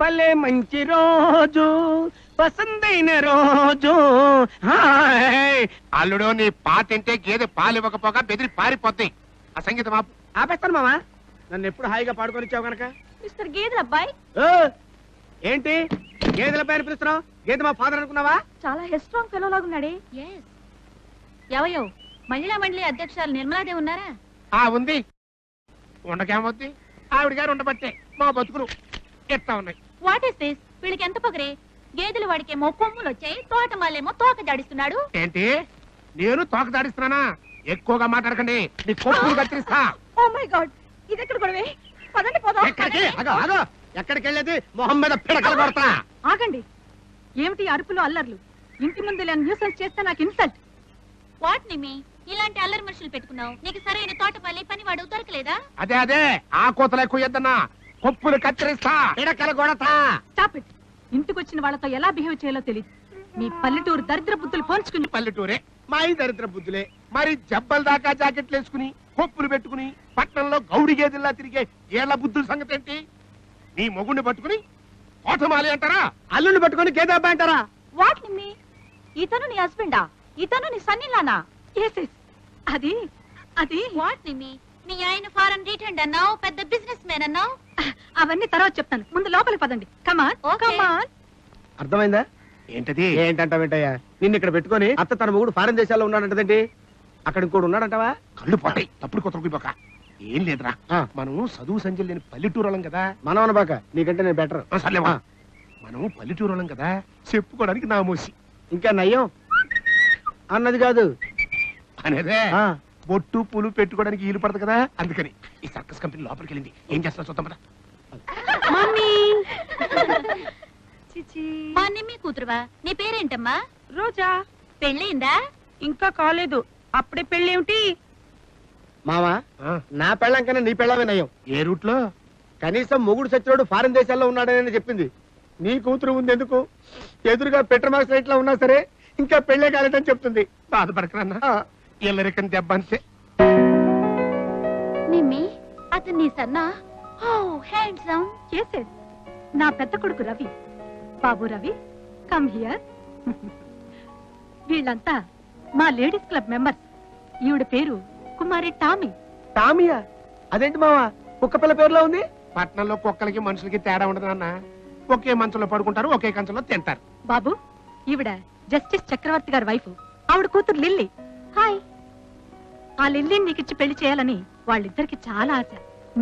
భలే మంచి రోజు పసందైన రోజు. అల్లుడు నీ పాతింటే గేదె పాలు ఇవ్వకపోగా బెదిరి పారిపోద్ది. ఆ సంగీతం ఆపేస్తాను మామా. నన్ను ఎప్పుడు హాయిగా పాడుకొనిచ్చావు కనుక. మిస్టర్ గేదెల అబ్బాయి. ఏంటి గేదెల పైన పిలుస్తున్నావు? గేదె మా ఫాదర్ అనుకున్నావా? చాలా హెస్ట్రాంగ్ ఫెలో లాగున్నాడే. ఎవయో మహిళా మండలి అధ్యక్షురాలు నిర్మలాదేవి ఉన్నారా? ఉంది. ఉండకేమవుద్ది? ఆవిడ గారు ఉండబట్టే మా బతుకులు ఎట్లా ఉన్నాయి. What is this? వీళ్ళకి ఎంత పొగరే? గేదెలు వాడికేమో కొమ్ములు వచ్చాయి, తోటమాలేమో తోక జాడిస్తున్నాడు. ఏంటి నేను తోక జాడిస్తున్నానా? ఎక్కువగా మాట్లాడకండి, నీ కొప్పులు కత్తిరిస్తా. ఓ మై గాడ్, ఇది ఎక్కడ గొడవే? పదండి పోదాం. ఎక్కడికి వెళ్ళేది? మొహం మీద పిడకలు కొడతా. ఆగండి. ఏమిటి అరుపులు అల్లర్లు? ఇంటి ముందు లేని న్యూసెన్స్ చేస్తే నాకు ఇన్సల్ట్. వాట్ నిమి, ఇలాంటి అల్లరి మనుషులు పెట్టుకున్నావు? నీకు సరైన తోటపల్లి పనివాడు దొరకలేదా? అదే ఆ కోతలు ఎక్కువ ఎద్దన్నా, కొప్పులు కత్తిరిస్తా, పిడకలు కొడతా. Stop it. ఇంటికి వచ్చిన వాళ్ళతో ఎలా బిహేవ్ చేయాలో తెలియదు. మీ పల్లెటూరు దరిద్ర బుద్ధులు పోల్చుకుని. పల్లెటూరే మా ఈ దరిద్ర బుద్ధులే. మరి జబ్బల దాకా జాకెట్లు వేసుకుని కొప్పులు పెట్టుకుని పట్టణంలో గౌడి గేదెల్లా తిరిగే ఏళ్ల బుద్ధుల సంగతి ఏంటి? నీ మొగుడిని పట్టుకుని కోటమాలి అంటారా? అల్లుని పట్టుకుని గేదె అబ్బాయి అంటారా? వాట్ నిమ్మి, ఇతను నీ హస్బెండా? ఇతను నీ సన్నిలానా? అది అది వాట్ నిమ్మి, మీ ఆయన ఫారెన్ రిటర్న్ అన్నావు, పెద్ద బిజినెస్ మ్యాన్ అన్నావు. అవన్నీ తర్వాత చెప్తాను, ముందు లోపలికి పదండి. కమాన్ కమాన్. అర్థమైందా? ఏంటది? ఏంటంటావేంటయ్యా? నిన్ను ఇక్కడ పెట్టుకుని అత్త తన మొగుడు ఫారెన్ దేశాల్లో ఉన్నాడంటదేంటి? అక్కడ ఇంకోటి ఉన్నాడంటావా? కళ్ళు పోతాయి తప్పుడు కొత్తపోక. ఏం లేదురా, మనం చదువు సంజయ్ లేని పల్లెటూరులం కదా. మనం అనబాక, నీకంటే నేను బెటర్. సర్లేవా, మనం పల్లెటూరులం కదా, చెప్పుకోవడానికి నా మోసి. ఇంకా నయ్యం అన్నది కాదు అనేదే. బొట్టు పూలు పెట్టుకోవడానికి వీలు పడదు కదా, అందుకని ఈ సర్కస్ కంపెనీ లోపలికి వెళ్ళింది. ఏం చేస్తా చూద్దాం కదా. మా నిమ్మి కూతురువా? నీ పేరేంటమ్మా? రోజా. పెళ్ళయిందా? ఇంకా కాలేదు. అప్పుడే పెళ్ళేమిటి? మావా, నా పెళ్ళం కన్నా నీ పెళ్ళమే నయం. ఏ రూట్ లో? కనీసం మొగుడు సచ్చినోడు ఫారెన్ దేశాల్లో ఉన్నాడని చెప్పింది. నీ కూతురు ఉంది ఎందుకు? ఎదురుగా పెట్రోమాక్స్ రైట్ లో ఉన్నా సరే ఇంకా పెళ్ళే కాలేదని చెప్తుంది. బాధపడకరన్నా, ఎల్లరికని దెబ్బ అంతే. నిమ్మి, అతను నీ సన్నా? ఓ హ్యాండ్సమ్. చేసేది నా పెద్ద కొడుకు రవి. బాబు రవి, కమ్ హియర్. వీళ్ళంతా మా లేడీస్ క్లబ్ మెంబర్స్. ఈవిడ పేరు కుమారి టామీ. టామియా? అదేంటి మావా, కుక్క పిల్ల పేరులో ఉంది? పట్నంలో కుక్కలకి మనుషులకి తేడా ఉండదు అన్న. ఒకే మంచంలో పడుకుంటారు, ఒకే కంచంలో తింటారు. బాబు, ఈవిడ జస్టిస్ చక్రవర్తి గారి వైఫ్. ఆవిడ కూతురు లిల్లీ. హాయ్. ఆ లిల్లీని నీకిచ్చి పెళ్లి చేయాలని వాళ్ళిద్దరికి చాలా ఆశ.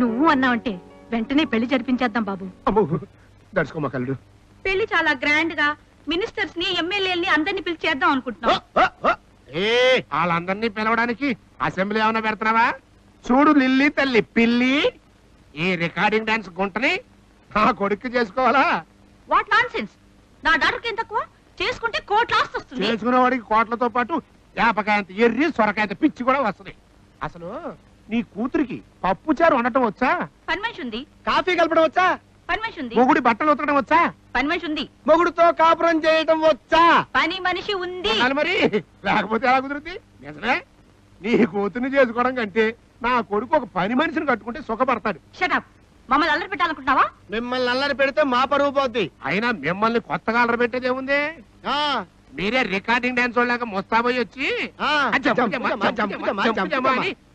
నువ్వు అన్నావంటే వెంటనే పెళ్లి జరిపించేద్దాం బాబు. దర్శకోమా కల్లుడు. పెళ్లి చాలా గ్రాండ్ గా మినిస్టర్స్ ని, ఎమ్మెల్యేలని అందరినీ పిలిచి చేద్దాం అనుకుంటున్నాం. వాళ్ళందరినీ పిలవడానికి అసెంబ్లీ ఏమైనా పెడుతున్నావా? చూడు లిల్లీ తల్లి పిల్లి, ఈ రికార్డింగ్ డాన్స్ గుంటని నా కొడుకు చేసుకోవాలా? What nonsense. నా డాక్టర్కి ఏం తక్కువ? చేసుకుంటే కోట్ల ఆస్తి వస్తుంది. చేసుకునే వాడికి కోట్లతో పాటు వేపకాయంత ఎర్రి సొరకాయంత పిచ్చి కూడా వస్తుంది. అసలు నీ కూతురికి పప్పుచారు వండటం వచ్చా? పని మనిషి ఉంది. కాఫీ కలపడం వచ్చా? పని మనిషి ఉంది. మొగుడి బట్టలు ఉతకడం వచ్చా? పని మనిషి ఉంది. మొగుడుతో కాపురం చేయడం వచ్చా? పని మనిషి ఉంది. మరి లేకపోతే ఎలా కుదురుద్ది? నిజమే, నీ కూతుర్ని చేసుకోవడం కంటే నా కొడుకు ఒక పని మనిషిని కట్టుకుంటే సుఖపడతాడు. షటప్. మమ్మల్ని అల్లరి పెట్టాలనుకుంటున్నావా? మిమ్మల్ని అల్లరి పెడితే మా పరువు పోద్ది. అయినా మిమ్మల్ని కొత్తగా అల్లరి పెట్టేది ఏముంది? మీరే రికార్డింగ్ డాన్స్ వాళ్ళగా ముస్తాబోయి వచ్చి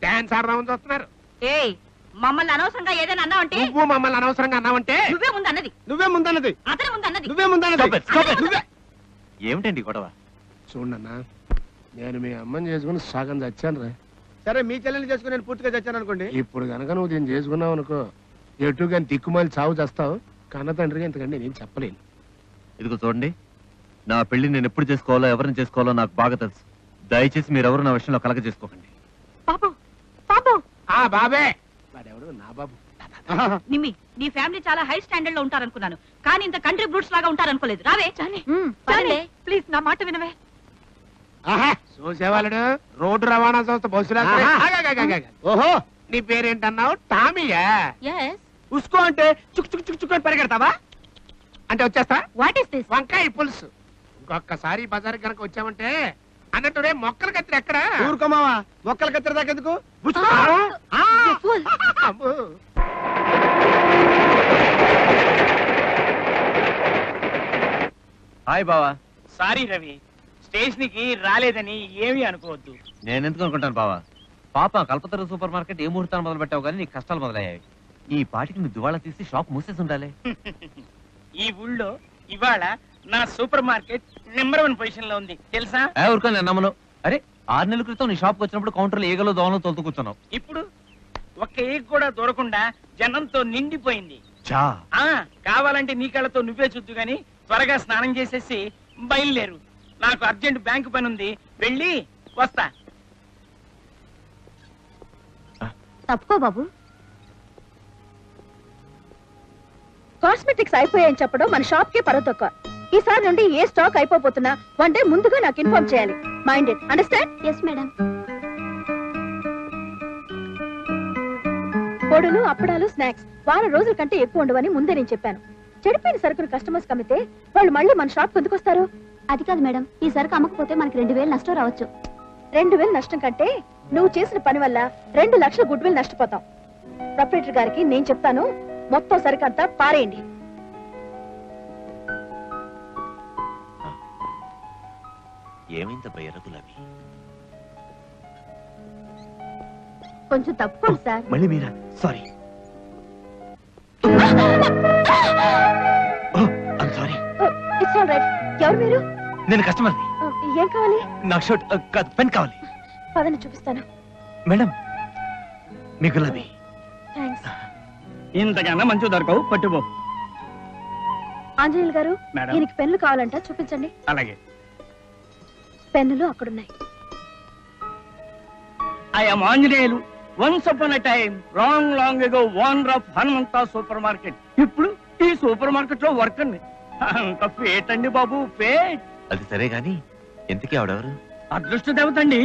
డాన్స్ ఆడదామని చూస్తున్నారు. ఏయ్, మమ్మల్ని అనవసరంగా ఏదైనా అన్నావంటే? నువ్వు మమ్మల్ని అనవసరంగా అన్నావంటే? నువ్వే ముందన్నది. నువ్వే ముందన్నది. అతనే ముందన్నది. నువ్వే ముందన్నది. ఏమిటండి గొడవ? చూడన్నా, నేను మీ అమ్మని చేసుకుని సగం చచ్చాను రా. సరే, మీ చెల్లెల్ని చేసుకుని నేను పూర్తిగా చచ్చాను అనుకోండి. ఇప్పుడు కనుక నువ్వు దీన్ని చేసుకున్నావు అనుకో, ఎటు కానీ దిక్కుమాలి చావు చేస్తావు. కన్న తండ్రిగా ఇంతకంటే నేను చెప్పలేను. ఇదిగో చూడండి, నా పెళ్లి నేను ఎప్పుడు చేసుకోవాలో, ఎవరిని చేసుకోవాలో నాకు బాగా తెలుసు. దయచేసి మీరెవరు నా విషయంలో కలగ చేసుకోకండి. బాబు, బాబు. బాబే వాడెవడు? నా బాబు. నిమ్మి, నీ ఫ్యామిలీ చాలా హై స్టాండర్డ్ లో ఉంటారనుకున్నాను, కానీ ఇంత కంట్రీ బ్రూట్స్ లాగా ఉంటారనుకోలేదు. రావే. ప్లీజ్ నా మాట వినవే. చూసేవాళ్ళడు రోడ్డు రవాణా సంస్థ బస్సులా. ఓహో, నీ పేరేంటన్నావు? టామీయా? ఉస్కో అంటే చుక్ చుక్ చుక్ చుక్ అని పరిగెడతావా? అంటే వచ్చేస్తా. What is this? వంకాయ పులుసు. ఇంకొకసారి బజార్ కనుక వచ్చామంటే అన్నట్టుడే మొక్కల కత్తిరి ఎక్కడ? ఊరుకోమావా, మొక్కల కత్తిరి దాకెందుకు? హాయ్ బావా. సారీ రవి, స్టేషన్ కి రాలేదని ఏమీ అనుకోవద్దు. నేను ఎందుకు అనుకుంటాను బావా, పాప కల్పతరు సూపర్ మార్కెట్ ఏ ముహూర్తాన్ని మొదలు పెట్టావు కానీ నీ కష్టాలు మొదలయ్యాయి. ఈ పాటికి నువ్వు దివాళా తీసి షాప్ మూసేసి ఉండాలి. ఈ ఊళ్ళో ఇవాళ నా సూపర్ మార్కెట్ నెంబర్ 1 పొజిషన్ లో ఉంది తెలుసా? ఊరుకో, నేను నమ్మను. అరే 6 నెలల క్రితం నీ షాప్కి వచ్చినప్పుడు కౌంటర్లో ఈగలో దోమలో తొలుతూ కూర్చున్నావు. ఇప్పుడు ఒక్క ఏగ్ కూడా దొరకకుండా జనంతో నిండిపోయింది. చా కావాలంటే నీ కళ్ళతో నువ్వే చూద్దు గాని త్వరగా స్నానం చేసేసి బయలుదేరు. నాకు అర్జెంట్ బ్యాంకు పని ఉంది, వెళ్ళి వస్తా. తప్పుకో బాబు. కాస్మెటిక్స్ అయిపోయాయని చెప్పడం మన షాప్ కే పరతొక్క. ఈసారి నుండి ఏ స్టాక్ అయిపోతున్నా 1 డే ముందుగా నాకు ఇన్ఫార్మ్ చేయాలి. Minded, understand? Yes madam. పొడులు, అప్పడాలు, స్నాక్స్ వారం రోజుల కంటే ఎక్కువ ఉండవని ముందే నేను చెప్పాను. చెడిపోయిన సరుకులు కస్టమర్స్ కమ్మితే వాళ్ళు మళ్ళీ మన షాప్ ఎందుకు వస్తారు? అది కాదు మేడం, ఈ సరుకు అమ్మకపోతే మనకి 2000 నష్టం రావచ్చు. 2000 నష్టం కంటే నువ్వు చేసిన పని వల్ల 2 లక్షల గుడ్ విల్ నష్టపోతాం. ప్రొపరేటర్ గారికి నేను చెప్తాను, మొత్తం సరుకంతా పారేయండి. ఏమైందబ్బా ఎర్రగులాబీ? కొంచెం తప్పుకోండి సార్. మళ్ళీ మీరా? Sorry. Sorry. It's all right. ఎవరు మీరు? నేను కస్టమర్ని. ఏం కావాలి? నాకు షర్ట్ కాదు, పెన్ కావాలి. పదని చూపిస్తాను. మేడం మీ గులాబీ. థ్యాంక్స్. ఇంతకన్నా మంచి దొరకవు, పట్టుబో. ఆంజనేయులు గారు, మేడం. ఈయనకి పెన్నులు కావాలంట, చూపించండి. అలాగే. పెన్నులు అక్కడున్నాయి. I am Anjaneyulu. Once upon a time long ago owner of Hanumantha super market. ఇప్పుడు ఈ సూపర్ మార్కెట్ లో వర్కర్ని. అంత ఫేట్ అండి బాబు, ఫేట్. అది సరే గాని ఎందుకే ఆవిడెవరు? అదృష్ట దేవతండి.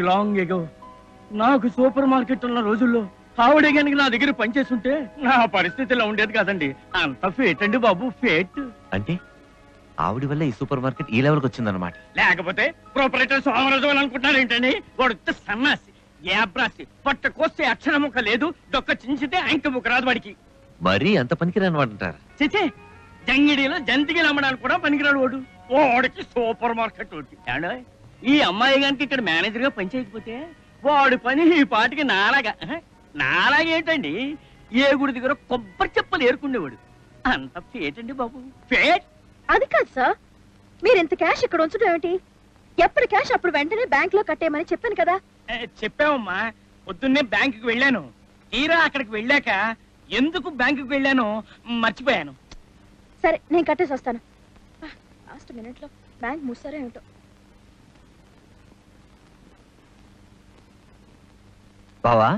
లాంగ్ ఎగో నాకు సూపర్ మార్కెట్ ఉన్న రోజుల్లో ఆవిడే కనుక నా దగ్గర పనిచేస్తుంటే నా పరిస్థితిలో ఉండేది కాదండి. అంత ఫేట్ అండి బాబు, ఫేట్. అంటే ఆవిడ వల్ల ఈ సూపర్ మార్కెట్ ఈ లెవెల్కి వచ్చిందన్నమాట. లేకపోతే ప్రొపరేటర్ సోమరాజు అని అనుకుంటున్నారు ఏంటండి? వాడు సన్నాసి, ఏబ్రాసి, పట్ట కోస్తే అక్షర ముక్క లేదు, డొక్క చించితే అంక ముక్క రాదు వాడికి. మరీ అంత పనికిరాని వాడంటారు. చిచే, జంగిడిలో జంతికలు అమ్మడానికి కూడా పనికిరాడు వాడు. వాడికి సూపర్ మార్కెట్ ఒకటి. ఏమండోయ్, ఈ అమ్మాయి గారికి ఇక్కడ మేనేజర్ గా పనిచేయకపోతే వాడి పని ఈ పాటికి నాలాగేంటండి ఏ గుడి దగ్గర కొబ్బరి చెప్పలు ఏరుకుండేవాడు. అంత ఫేటండి బాబు, ఫేట్. అది కాదు సార్, మీరు ఇంత క్యాష్ ఇక్కడ ఉంచడం ఏమిటి? ఎప్పుడు క్యాష్ అప్పుడు వెంటనే బ్యాంక్ లో కట్టేయమని చెప్పాను కదా. చెప్పావమ్మా, పొద్దున్నే బ్యాంకుకి వెళ్ళాను. తీరా అక్కడికి వెళ్ళాక ఎందుకు బ్యాంకుకి వెళ్ళానో మర్చిపోయాను. సరే, నేను కట్టేసి వస్తాను. లాస్ట్ మినిట్ లో బ్యాంక్ మూసారో ఏమిటో. బావా,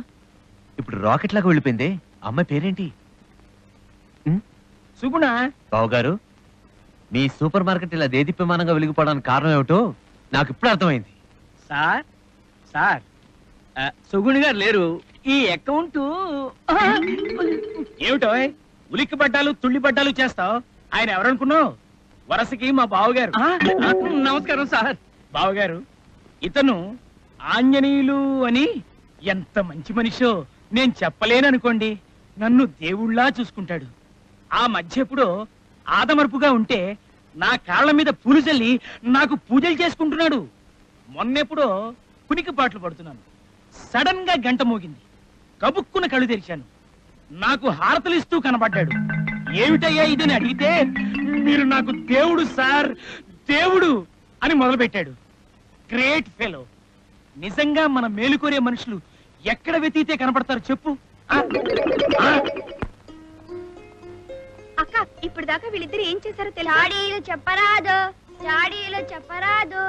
ఇప్పుడు రాకెట్ లాగా వెళ్ళిపోయింది. అమ్మాయి పేరేంటి? సుగుణ. బావు గారు, మీ సూపర్ మార్కెట్ ఇలా దేదీప్యమానంగా వెలిగిపోవడానికి కారణం ఏమిటో నాకు ఇప్పుడు అర్థమైంది. సార్ సుగుణి గారు లేరు. ఈ అకౌంట్ ఏమిటో ఉలిక్కి పడ్డాలు తుళ్ళి పడ్డాలు చేస్తావు. ఆయన ఎవరనుకున్నావు? వరసకి మా బావగారు. నమస్కారం సార్. బావగారు, ఇతను ఆంజనేయులు అని ఎంత మంచి మనిషో నేను చెప్పలేననుకోండి. నన్ను దేవుళ్ళా చూసుకుంటాడు. ఆ మధ్య ఎప్పుడో ఆదమర్పుగా ఉంటే నా కాళ్ళ మీద పూలు చల్లి నాకు పూజలు చేసుకుంటున్నాడు. మొన్నెప్పుడో కునికి పాటలు పడుతున్నాను. సడన్ గా గంట మోగింది. కబుక్కున కళ్ళు తెరిచాను. నాకు హారతలిస్తూ కనబడ్డాడు. ఏమిటయ్యా ఇదని అడిగితే, మీరు నాకు దేవుడు సార్, దేవుడు అని మొదలుపెట్టాడు. Great fellow. నిజంగా మన మేలుకోరే మనుషులు ఎక్కడ వెతికితే కనపడతారు చెప్పు? అక్క, ఇప్పుడు దాకా వీళ్ళిద్దరు ఏం చేశారో చాడీలు చెప్పరాదు, చాడీలు చెప్పరాదు.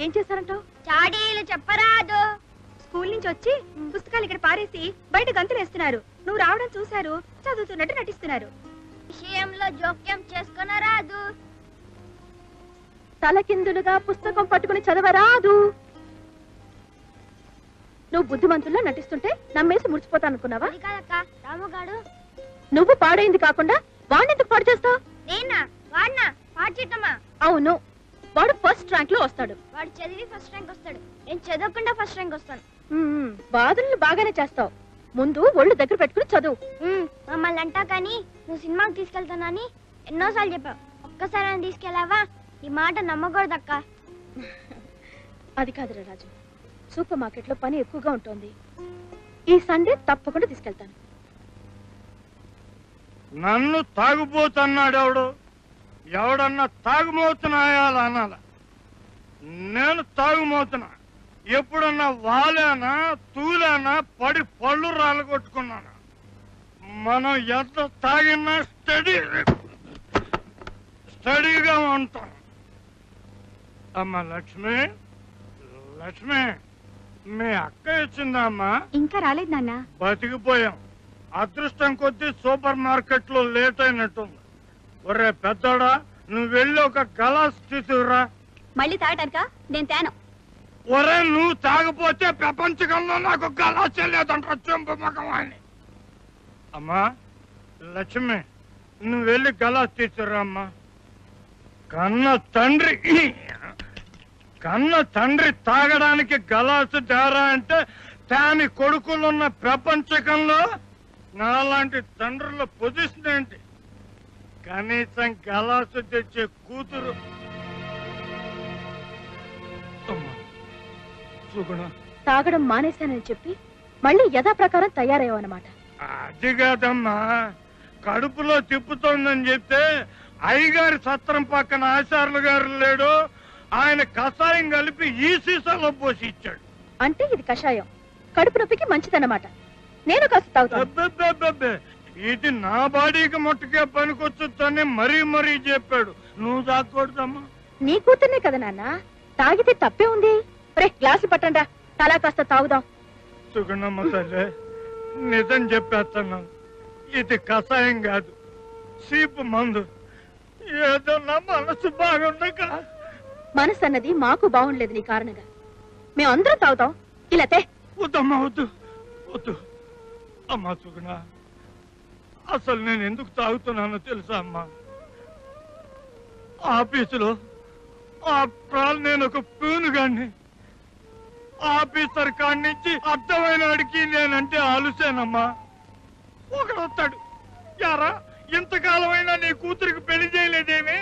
ఏం చేశారంటో? చాడీలు చెప్పరాదు. స్కూల్ నుంచి వచ్చి పుస్తకాలు ఇక్కడ పారేసి బయట గంతులేస్తున్నారు. నువ్వు రావడం చూశారు, చదువుతున్నట్టు నటిస్తున్నారు. విషయంలో జోక్యం చేసుకునరాదు. తలకిందులుగా పుస్తకం పట్టుకుని చదవరాదు. నువ్వు బుద్ధిమంతుల్లో నటిస్తుంటే నమ్మేసి ముడిచిపోతానుకున్నావా? రాముగాడు, నువ్వు పాడైంది కాకుండా వాడినెందుకు పాడు చేస్తావు? నేనా? వాడినా పాడు చేయటమా? అవును, వాడు ఫస్ట్ ర్యాంక్ లో వస్తాడు. వాడు చదివి ఫస్ట్ ర్యాంక్ వస్తాడు, నేను చదవకుండా ఫస్ట్ ర్యాంక్ వస్తాను. బాధలను బాగానే చేస్తావు. ముందు ఒళ్ళు దగ్గర పెట్టుకుని చదువు. మమ్మల్ని అంటా కానీ నువ్వు సినిమాకి తీసుకెళ్తానని ఎన్నోసార్లు చెప్పావు. ఒక్కసారి తీసుకెళ్ళావా? ఈ మాట నమ్మకూడదక్క. అది కాదురా రాజు, సూపర్ మార్కెట్ లో పని ఎక్కువగా ఉంటుంది. ఈ సండే తప్పకుండా తీసుకెళ్తాను. నన్ను తాగుబోతున్నాడు ఎవడన్నా తాగుమోతున్నాయాల అనాల. నేను తాగుమోతున్నా. ఎప్పుడన్నా వాలేనా తూలేనా పడి పళ్ళు రాలగొట్టుకున్నాను. మనం ఎంత తాగినా స్టడీగా ఉంటాం. అమ్మ లక్ష్మి, లక్ష్మి మీ అక్క ఇచ్చిందా అమ్మా? ఇంకా రాలేదు నాన్న. బతికిపోయాం. అదృష్టం కొద్దీ సూపర్ మార్కెట్ లో లేట్ అయినట్టుంది. ఒరే పెద్దోడా, నువ్వు వెళ్ళి ఒక గలాస్ తీసుకురా. మళ్ళీ తాగటానికా? నేను తేను. ఒరే నువ్వు తాగపోతే ప్రపంచకంలో నాకు గలాస్ లేదంటారు చెంపు మగవాణ్ణి. అమ్మా లక్ష్మి, నువ్వు వెళ్ళి గలాస్ తీసుకురా అమ్మా. కన్న తండ్రి తాగడానికి గలాసు తేరా అంటే తాని కొడుకులున్న ప్రపంచకంలో నాలాంటి తండ్రుల పొజిషన్ ఏంటి? కనీసం గలాసు తెచ్చే కూతురు. తాగడం మానేశానని చెప్పి మళ్ళీ యథాప్రకారం తయారయ్యావన్నమాట. అది కాదమ్మా, కడుపులో తిప్పుతోందని చెప్తే అయ్యగారి సత్రం పక్కన ఆచార్యులు గారు లేడు, ఆయన కషాయం కలిపి ఈ సీసాలో పోసి ఇచ్చాడు. అంటే ఇది కషాయం కడుపు నొప్పికి మంచిదన్నమాట. నేను కాస్త తాగుతాను. ఇది నా బాడీకి మొట్టకే పనికొచ్చుతని మరీ చెప్పాడు. నువ్వు తాగకూడదమ్మా. నీ కూతుర్నే కదా నాన్న, తాగితే తప్పే ఉంది. రే గ్లాసు పట్టండా, తలా కాస్త తాగుదాం. సుగుణమ్మ తల్లి, నిజం చెప్పేస్తున్నాను. ఇది కషాయం కాదు, సీపు మందు. ఏదో నా మనసు బాగుండక. మనసు అన్నది మాకు బాగుండలేదు నీ కారణంగా. మేమందరం తాగుతాం. ఇలా తే. వద్దమ్మా, వద్దు. అమ్మా సుగుణ, అసలు నేను ఎందుకు తాగుతున్నానో తెలుసా అమ్మా? ఆఫీసులో నేను ఒక ప్యూనుగాన్ని. ఆఫీసర్ కాడి నుంచి అర్థమైన వాడికి నేనంటే ఆలుసేనమ్మా. ఒకడొస్తాడు, యారా ఇంతకాలమైనా నీ కూతురికి పెళ్లి చేయలేదేమి,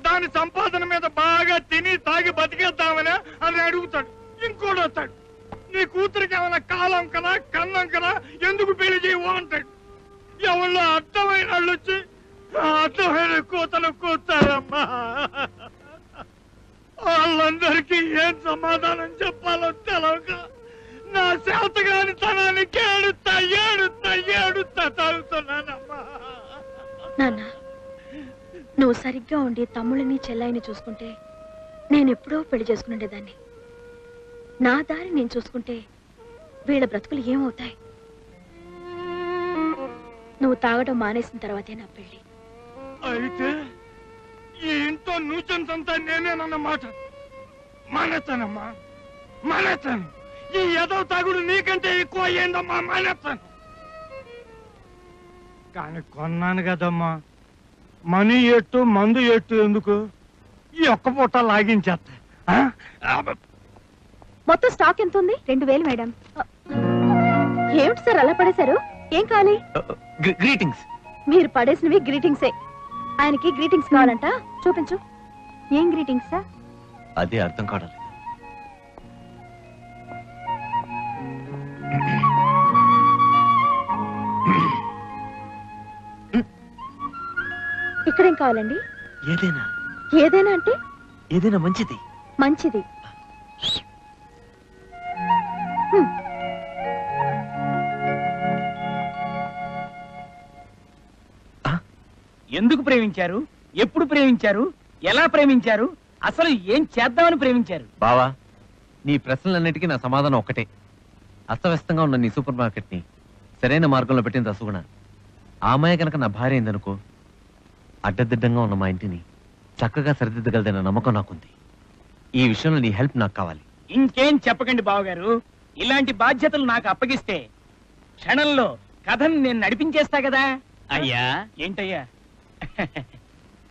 దాని సంపాదన మీద బాగా తిని తాగి బతికేద్దామని అని అడుగుతాడు. ఇంకోటి వస్తాడు, నీ కూతురికి ఏమైనా కాలం కదా కన్నం కదా ఎందుకు పెళ్లి చేయవు అంటాడు. ఎవరిలో అర్థమైన వాళ్ళు వచ్చి అర్థమైన కూతలు కూర్చారమ్మా. వాళ్ళందరికీ ఏం సమాధానం చెప్పాలో తెలవక నా శాతగాని తనానికి ఏడుస్తా తాగుతున్నానమ్మా. నాన్న, నువ్వు సరిగ్గా ఉండి తమ్ముళ్ళని చెల్లాయిని చూసుకుంటే నేను ఎప్పుడో పెళ్లి చేసుకునేదాన్ని. నా దారి నేను చూసుకుంటే వీళ్ళ బ్రతుకులు ఏమవుతాయి? నువ్వు తాగడం మానేసిన తర్వాతే నా పెళ్లి. అయితే ఈ ఇంట్లో నూచంతంతా నేనేనన్నమాట. మానేస్తానమ్మా, మానేస్తాను. ఈ ఎదవ తాగుడు నీకంటే ఎక్కువ అయ్యిందమ్మా, మానేస్తాను. కానీ కొన్నాను కదమ్మా, మనీ ఎట్టు మందు ఎట్టు ఎందుకు? ఈ ఒక్క పూట లాగించేస్తా. మొత్తం స్టాక్ ఎంత ఉంది? 2000 మేడం. ఏమిటి సార్ అలా పడేశారు? ఏం కావాలి? గ్రీటింగ్స్. మీరు పడేసినవి గ్రీటింగ్సే. ఆయనకి గ్రీటింగ్స్ కావాలంట. చూపించు. ఏం గ్రీటింగ్స్ సార్? అదే అర్థం కావడం. ఇక్కడేం కావాలండి? ఏదైనా అంటే ఏదైనా మంచిది. మంచిది. ఎందుకు ప్రేమించారు? ఎప్పుడు ప్రేమించారు? ఎలా ప్రేమించారు? అసలు ఏం చేద్దామని ప్రేమించారు? బావా, నీ ప్రశ్నలన్నిటికీ నా సమాధానం ఒక్కటే. అస్తవ్యస్తంగా ఉన్న నీ సూపర్ మార్కెట్ ని సరైన మార్గంలో పెట్టిన రసుగుణ. ఆ అమ్మాయి కనుక నా భార్య అయిందనుకో, అడ్డదిడ్డంగా ఉన్న మా ఇంటిని చక్కగా సరిదిద్దగలదన్న నమ్మకం నాకుంది. ఈ విషయంలో నీ హెల్ప్ నాకు కావాలి. ఇంకేం చెప్పకండి బావగారు. ఇలాంటి బాధ్యతలు నాకు అప్పగిస్తే క్షణంలో కథను నేను నడిపించేస్తా కదా. అయ్యా, ఏంటయ్యా?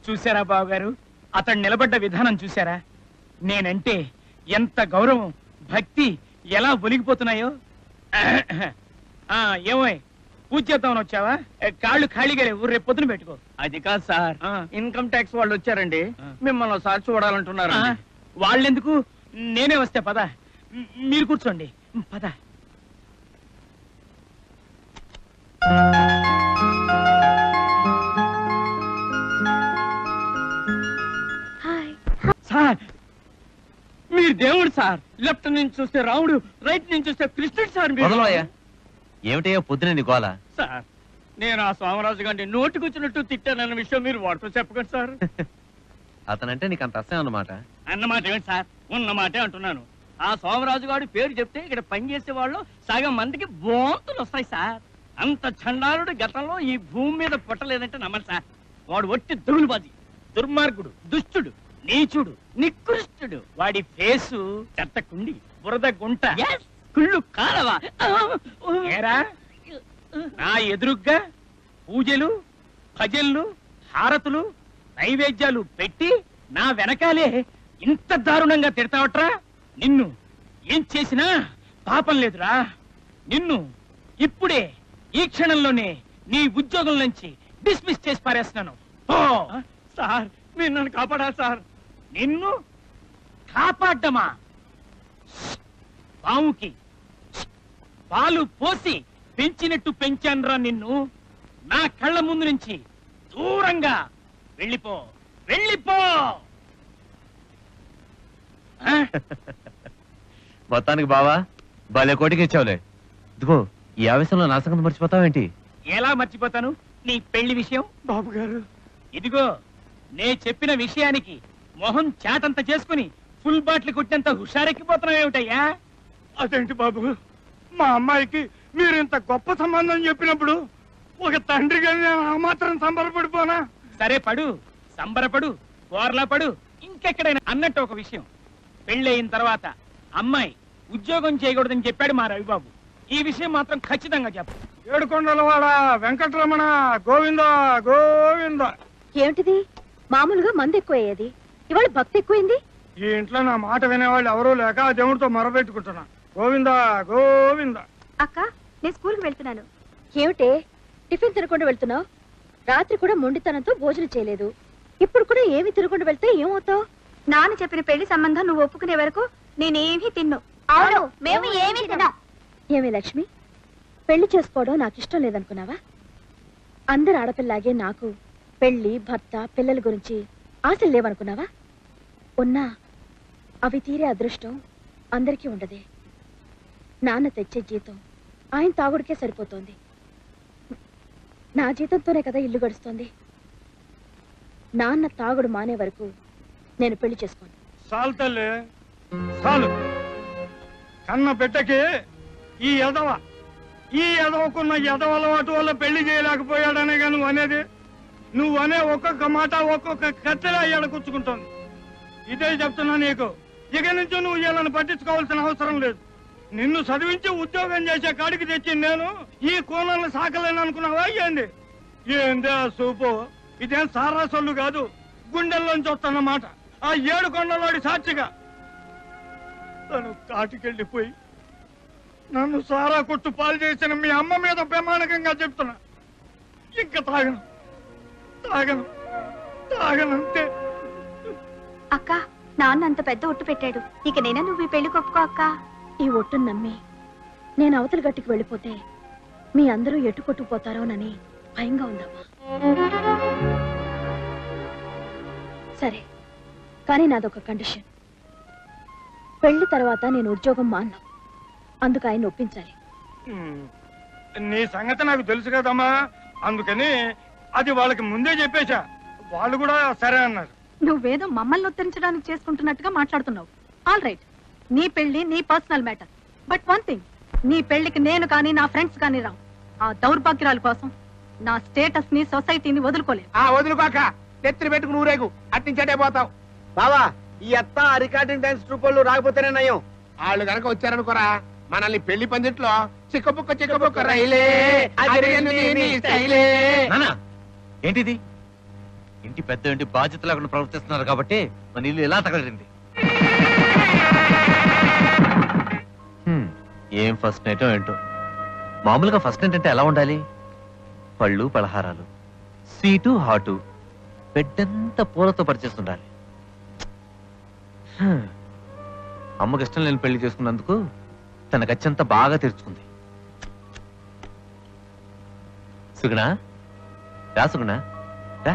చూసారా బావగారు, అతడు నిలబడ్డ విధానం చూసారా? నేనంటే ఎంత గౌరవం, భక్తి ఎలా ఒలిగిపోతున్నాయో. ఏమోయ్, పూజ చేద్దామని వచ్చావా? కాళ్ళు ఖాళీగా లేవు, రేపు పొద్దున పెట్టుకో. అది కాదు సార్, ఆ. ఇన్కమ్ ట్యాక్స్ వాళ్ళు వచ్చారండి, ఆ. మిమ్మల్ని ఒకసారి చూడాలంటున్నారు. వాళ్ళెందుకు, నేనే వస్తే పద. మీరు కూర్చోండి, పద. హాయ్. సార్ మీరు దేవుడు సార్. లెఫ్ట్ నుంచి చూస్తే రాముడు, రైట్ నుంచి చూస్తే కృష్ణుడు సార్. మీరు మొదలయ్యా ఏమిటయ్యా పొద్దున నీ గోల? సార్, నేను ఆ సోమరాజు గారిని నోటికొచ్చినట్టు తిట్టానన్న విషయం మీరు వాడితో చెప్పకండి సార్. అతనంటే నీకు అంత అసహ్యం అన్నమాట. అన్నమాట ఏమిటి సార్, ఉన్నమాటే అంటున్నాను. ఆ సోమరాజు గారి పేరు చెప్తే ఇక్కడ పనిచేసే వాళ్ళు సగం మందికి బోంతులు వస్తాయి సార్. అంత చండాలుడు గతంలో ఈ భూమి మీద పుట్టలేదంటే నమ్మరు సార్. వాడు ఒట్టి దుర్మార్గుడు, దుర్మార్గుడు, దుష్టుడు, నీచుడు, నికృష్టుడు. వాడి ఫేసు చెత్తకుండి, బురద గుంట, కుళ్ళు కాలవా. ఏరా, నా ఎదురుగ్గా పూజలు, భజన్లు, హారతులు, నైవేద్యాలు పెట్టి నా వెనకాలే ఇంత దారుణంగా తిడతావట్రా? నిన్ను ఏం చేసినా పాపం లేదురా. నిన్ను ఇప్పుడే ఈ క్షణంలోనే నీ ఉద్యోగం నుంచి డిస్మిస్ చేసి పారేస్తున్నాను. సార్ మీరు నన్ను కాపాడాలి సార్. నిన్ను కాపాడ్డమా? పాముకి పాలు పోసి పెంచినట్టు పెంచానురా నిన్ను. నా కళ్ళ ముందు నుంచి దూరంగా వెళ్ళిపో, వెళ్ళిపో. ఆ? మొత్తానికి బావా భలే కోటికి ఇచ్చావులే. ఇదిగో ఈ ఆవేశంలో నా సంగతి మర్చిపోతావేంటి? ఎలా మర్చిపోతాను నీ పెళ్లి విషయం? బాబు గారు, ఇదిగో నే చెప్పిన విషయానికి మొహం చాటంత చేసుకుని ఫుల్ బాటిల్ కొట్టినంత హుషారెక్కిపోతున్నావేమిటయ్యా? అదేంటి బాబు, మా అమ్మాయికి మీరు ఇంత గొప్ప సంబంధం చెప్పినప్పుడు ఒక తండ్రిగా నేను ఆ మాత్రం సంబరపడిపోనా? సరే పడు, సంబరపడు, గోర్లా పడు, ఇంకెక్కడైనా. అన్నట్టు ఒక విషయం, పెళ్ళయిన తర్వాత అమ్మాయి ఉద్యోగం చేయకూడదని చెప్పాడు మా రవిబాబు. ఈ విషయం మాత్రం ఖచ్చితంగా చెప్పు. ఏడుకొండలవాడ వెంకటరమణ గోవింద గోవింద. ఏమిటిది? మామూలుగా మంది ఎక్కువయ్యేది, ఇవాళ భక్తి ఎక్కువైంది. ఈ ఇంట్లో నా మాట వినేవాళ్ళు ఎవరూ లేక ఆ దేవుడితో మొరబెట్టుకుంటున్నా. గోవింద గోవింద. అక్క, నేను స్కూల్కి వెళ్తున్నాను. ఏమిటే టిఫిన్ తినకుండా వెళ్తున్నావు? రాత్రి కూడా మొండితనంతో భోజనం చేయలేదు. ఇప్పుడు కూడా ఏమి తినకుండా వెళ్తే ఏమవుతావు? నాన్న చెప్పిన పెళ్లి సంబంధం నువ్వు ఒప్పుకునే వరకు నేనేమీ తిన్ను. అవును, మేము ఏమీ తినం. ఏమి లక్ష్మి, పెళ్లి చేసుకోవడం నాకు ఇష్టం లేదనుకున్నావా? అందరు ఆడపిల్లాగే నాకు పెళ్లి, భర్త, పిల్లల గురించి ఆశలు లేవనుకున్నావా? ఉన్నా అవి తీరే అదృష్టం అందరికీ ఉండదే. నాన్న తెచ్చే జీతం ఆయన తాగుడికే సరిపోతోంది. నా జీతంతోనే కదా ఇల్లు గడుస్తోంది. నాన్న తాగుడు మానే వరకు నేను పెళ్లి చేసుకోను. చాలు తల్లి, చాలు. కన్న బిడ్డకి ఈ ఎదవకున్న ఎదవ అలవాటు వల్ల పెళ్లి చేయలేకపోయాడనే గా నువ్వు అనేది. నువ్వు అనే ఒక్కొక్క మాట ఒక్కొక్క కత్తెలా ఎడకుచ్చుకుంటోంది. ఇదే చెప్తున్నా నీకు. ఇక నుంచి నువ్వు వీళ్ళని పట్టించుకోవాల్సిన అవసరం లేదు. నిన్ను చదివించి ఉద్యోగం చేసే కాడికి తెచ్చి నేను ఈ కోణాలను సాకలేను అనుకున్నావా? ఏందే ఆ సూపు? ఇదేం సారా సొల్లు కాదు, గుండెల్లోంచి వస్తున్నమాట. ఆ 7 కొండలోడి సాక్షిగా తను కాటికెళ్ళిపోయి నన్ను సారా కొట్టు పాలు చేసిన మీ అమ్మ మీద ప్రమాణకంగా చెప్తున్నా, ఇంకా తాగనంతే. అక్క, నాన్న అంత పెద్ద ఒట్టు పెట్టాడు, ఇక నేనా నువ్వు ఈ పెళ్లి ఒప్పుకో అక్క. ఈ ఒట్టును నమ్మి నేను అవతల గట్టికి వెళ్ళిపోతే మీ అందరూ ఎటు కొట్టుకుపోతారోనని భయంగా ఉందమ్మా. సరే, కానీ నాదొక కండిషన్. పెళ్లి తర్వాత నేను ఉద్యోగం మాన్ను, అందుకు ఆయన ఒప్పించాలి. నీ సంగతి నాకు తెలుసు కదమ్మా, అందుకని అది వాళ్ళకి ముందే చెప్పేశా. వాళ్ళు కూడా సరే అన్నారు. నువ్వేదో మమ్మల్ని ఉత్తరించడానికి చేసుకుంటున్నట్టుగా మాట్లాడుతున్నావు. ఆల్ రైట్, నీ పెళ్లి నీ personal matter. But one thing, నీ పెళ్లికి నేను కానీ నా ఫ్రెండ్స్ కానీ రావు. ఆ దౌర్భాగ్యాల కోసం నా స్టేటస్ ని, సొసైటీని వదులుకోలేదు. వదులుకోక నెత్తిని పెట్టుకుని ఊరేగు, అట్టించటే పోతావు. బావా, ఈ అత్త రికార్డింగ్ డాన్స్ ట్రూప్ వాళ్ళు రాకపోతేనే నయం. వాళ్ళు కనుక వచ్చారనుకోరా, మనల్ని పెళ్లి పందిట్లో చిక్కబుక్క రైలే. నానా, ఏంటిది? ఇంటి పెద్ద ఇంటి బాధ్యత లేకుండా ప్రవర్తిస్తున్నారు కాబట్టి మన ఇల్లు ఎలా తగలడింది. ఏం ఫస్ట్ నైట్ ఏంటో. మామూలుగా ఫస్ట్ నైట్ అంటే ఎలా ఉండాలి? పళ్ళు పలహారాలు, స్వీటు హాటు, బెడ్డంతా పూలతో పరిచేస్తుండాలి. అమ్మకి ఇష్టం లేని పెళ్లి చేసుకున్నందుకు తన గచ్చంతా బాగా తెరుచుకుంది. సుగుణ, రా సుగుణ, రా.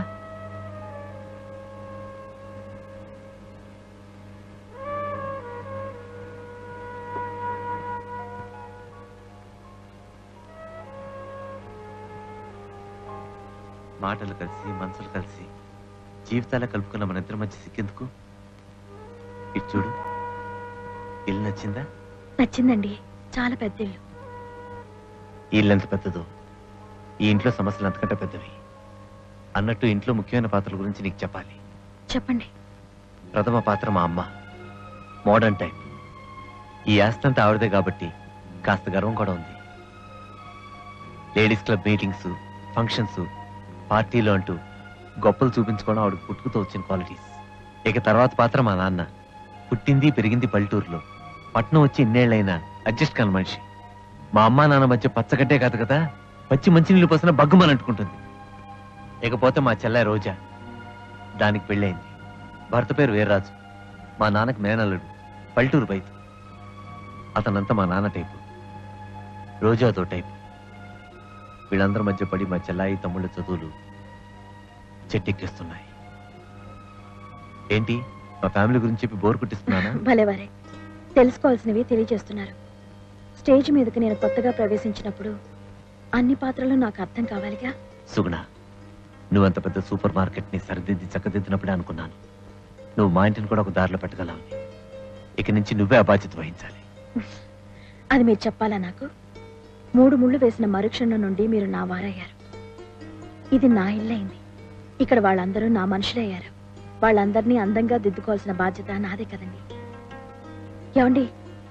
మాటలు కలిసి మనసులు కలిసి జీవితాల కలుపుకున్న మన ఇద్దరి మధ్య సిక్కేందుకు? ఇటు చూడు, ఇల్లు నచ్చిందా? నచ్చిందండి, చాలా పెద్ద ఇల్లు. ఇల్లు ఎంత పెద్దదో ఈ ఇంట్లో సమస్యలు అంతకంటే పెద్దవి. అన్నట్టు ఇంట్లో ముఖ్యమైన పాత్రల గురించి నీకు చెప్పాలి. చెప్పండి. ప్రథమ పాత్ర మా అమ్మ, మోడర్న్ టైప్. ఈ ఆస్తంతా ఆవిడదే కాబట్టి కాస్త గర్వం కూడా ఉంది. లేడీస్ క్లబ్ మీటింగ్స్, ఫంక్షన్స్, పార్టీలు అంటూ గొప్పలు చూపించుకోవడం ఆవిడ పుట్టుకుతో వచ్చిన క్వాలిటీస్. ఇక తర్వాత పాత్ర మా నాన్న, పుట్టింది పెరిగింది పల్లెటూరులో, పట్నం వచ్చి ఇన్నేళ్లైనా అడ్జస్ట్ కాని మనిషి. మా అమ్మా నాన్న మధ్య పచ్చగట్టే కాదు కదా, పచ్చి మంచినీళ్ళు పోసిన బగ్గుమని అంటుకుంటుంది. ఇకపోతే మా చెల్లాయి రోజా, దానికి పెళ్ళయింది. భర్త పేరు వీర్రాజు, మా నాన్నకి మేనల్లుడు, పల్లెటూరు బయట. అతనంతా మా నాన్న టైపు, రోజాతో టైపు. వీళ్ళందరి మధ్య పడి మా చెల్లాయి తమ్ముళ్ళ చదువులు చెట్టెక్కిస్తున్నాయి. ఏంటి మా ఫ్యామిలీ గురించి చెప్పి బోర్ కుట్టిస్తున్నానా? భలేవారే, తెలుసుకోవాల్సినవి తెలియజేస్తున్నారు. స్టేజ్ మీదకి నేను కొత్తగా ప్రవేశించినప్పుడు అన్ని పాత్రలు నాకు అర్థం కావాలిగా. సుగుణ, నువ్వంత పెద్ద సూపర్ మార్కెట్ ని సరిదిద్ది చక్కదిద్దినప్పుడే అనుకున్నాను నువ్వు మా ఇంటిని కూడా ఒక దారిలో పెట్టగలవని. ఇక నుంచి నువ్వే ఆ బాధ్యత వహించాలి. అది మీరు చెప్పాలా నాకు? 3 ముళ్ళు వేసిన మరుక్షణం నుండి మీరు నా వారయ్యారు. ఇది నా ఇల్లైంది. ఇక్కడ వాళ్ళందరూ నా మనుషులయ్యారు. వాళ్ళందరినీ అందంగా దిద్దుకోవాల్సిన బాధ్యత నాదే కదండి. ఏమండి,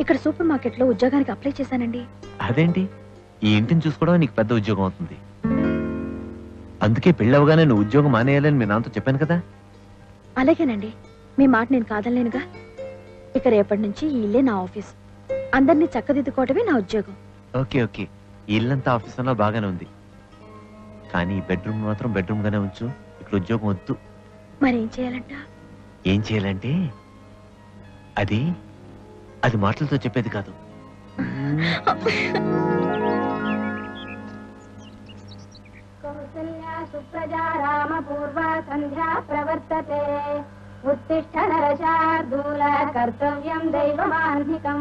ఇక్కడ సూపర్ మార్కెట్ లో ఉద్యోగానికి అప్లై చేశానండి. అదేంటి, ఈ ఇంటిని చూసుకోవడం నీకు పెద్ద ఉద్యోగం అవుతుంది. అందుకే పెళ్ళవగానే నువ్వు ఉద్యోగం మానేయాలని మీ నాన్నతో చెప్పాను కదా. అలాగేనండి, మీ మాట నేను కాదనలేనుగా. ఇక రేపటి నుంచి ఈ ఇల్లే నా ఆఫీస్. అందరినీ చక్కదిద్దుకోవటమే నా ఉద్యోగం. ఓకే ఓకే, ఈ ఇల్లంతా ఆఫీస్ అన్నా బాగానే ఉంది, కానీ బెడ్రూమ్ మాత్రం బెడ్రూమ్ గానే ఉంచు. ఇక్కడ ఉద్యోగం వద్దు. మరేం చేయాలంట? ఏం చేయాలంటే అది మాటలతో చెప్పేది కాదు. కౌసల్యా సుప్రజా రామ పూర్వ సంధ్యా ప్రవర్తతే ఉత్తిష్ఠ నరశార్దూల కర్తవ్యం దైవమాన్ధికం.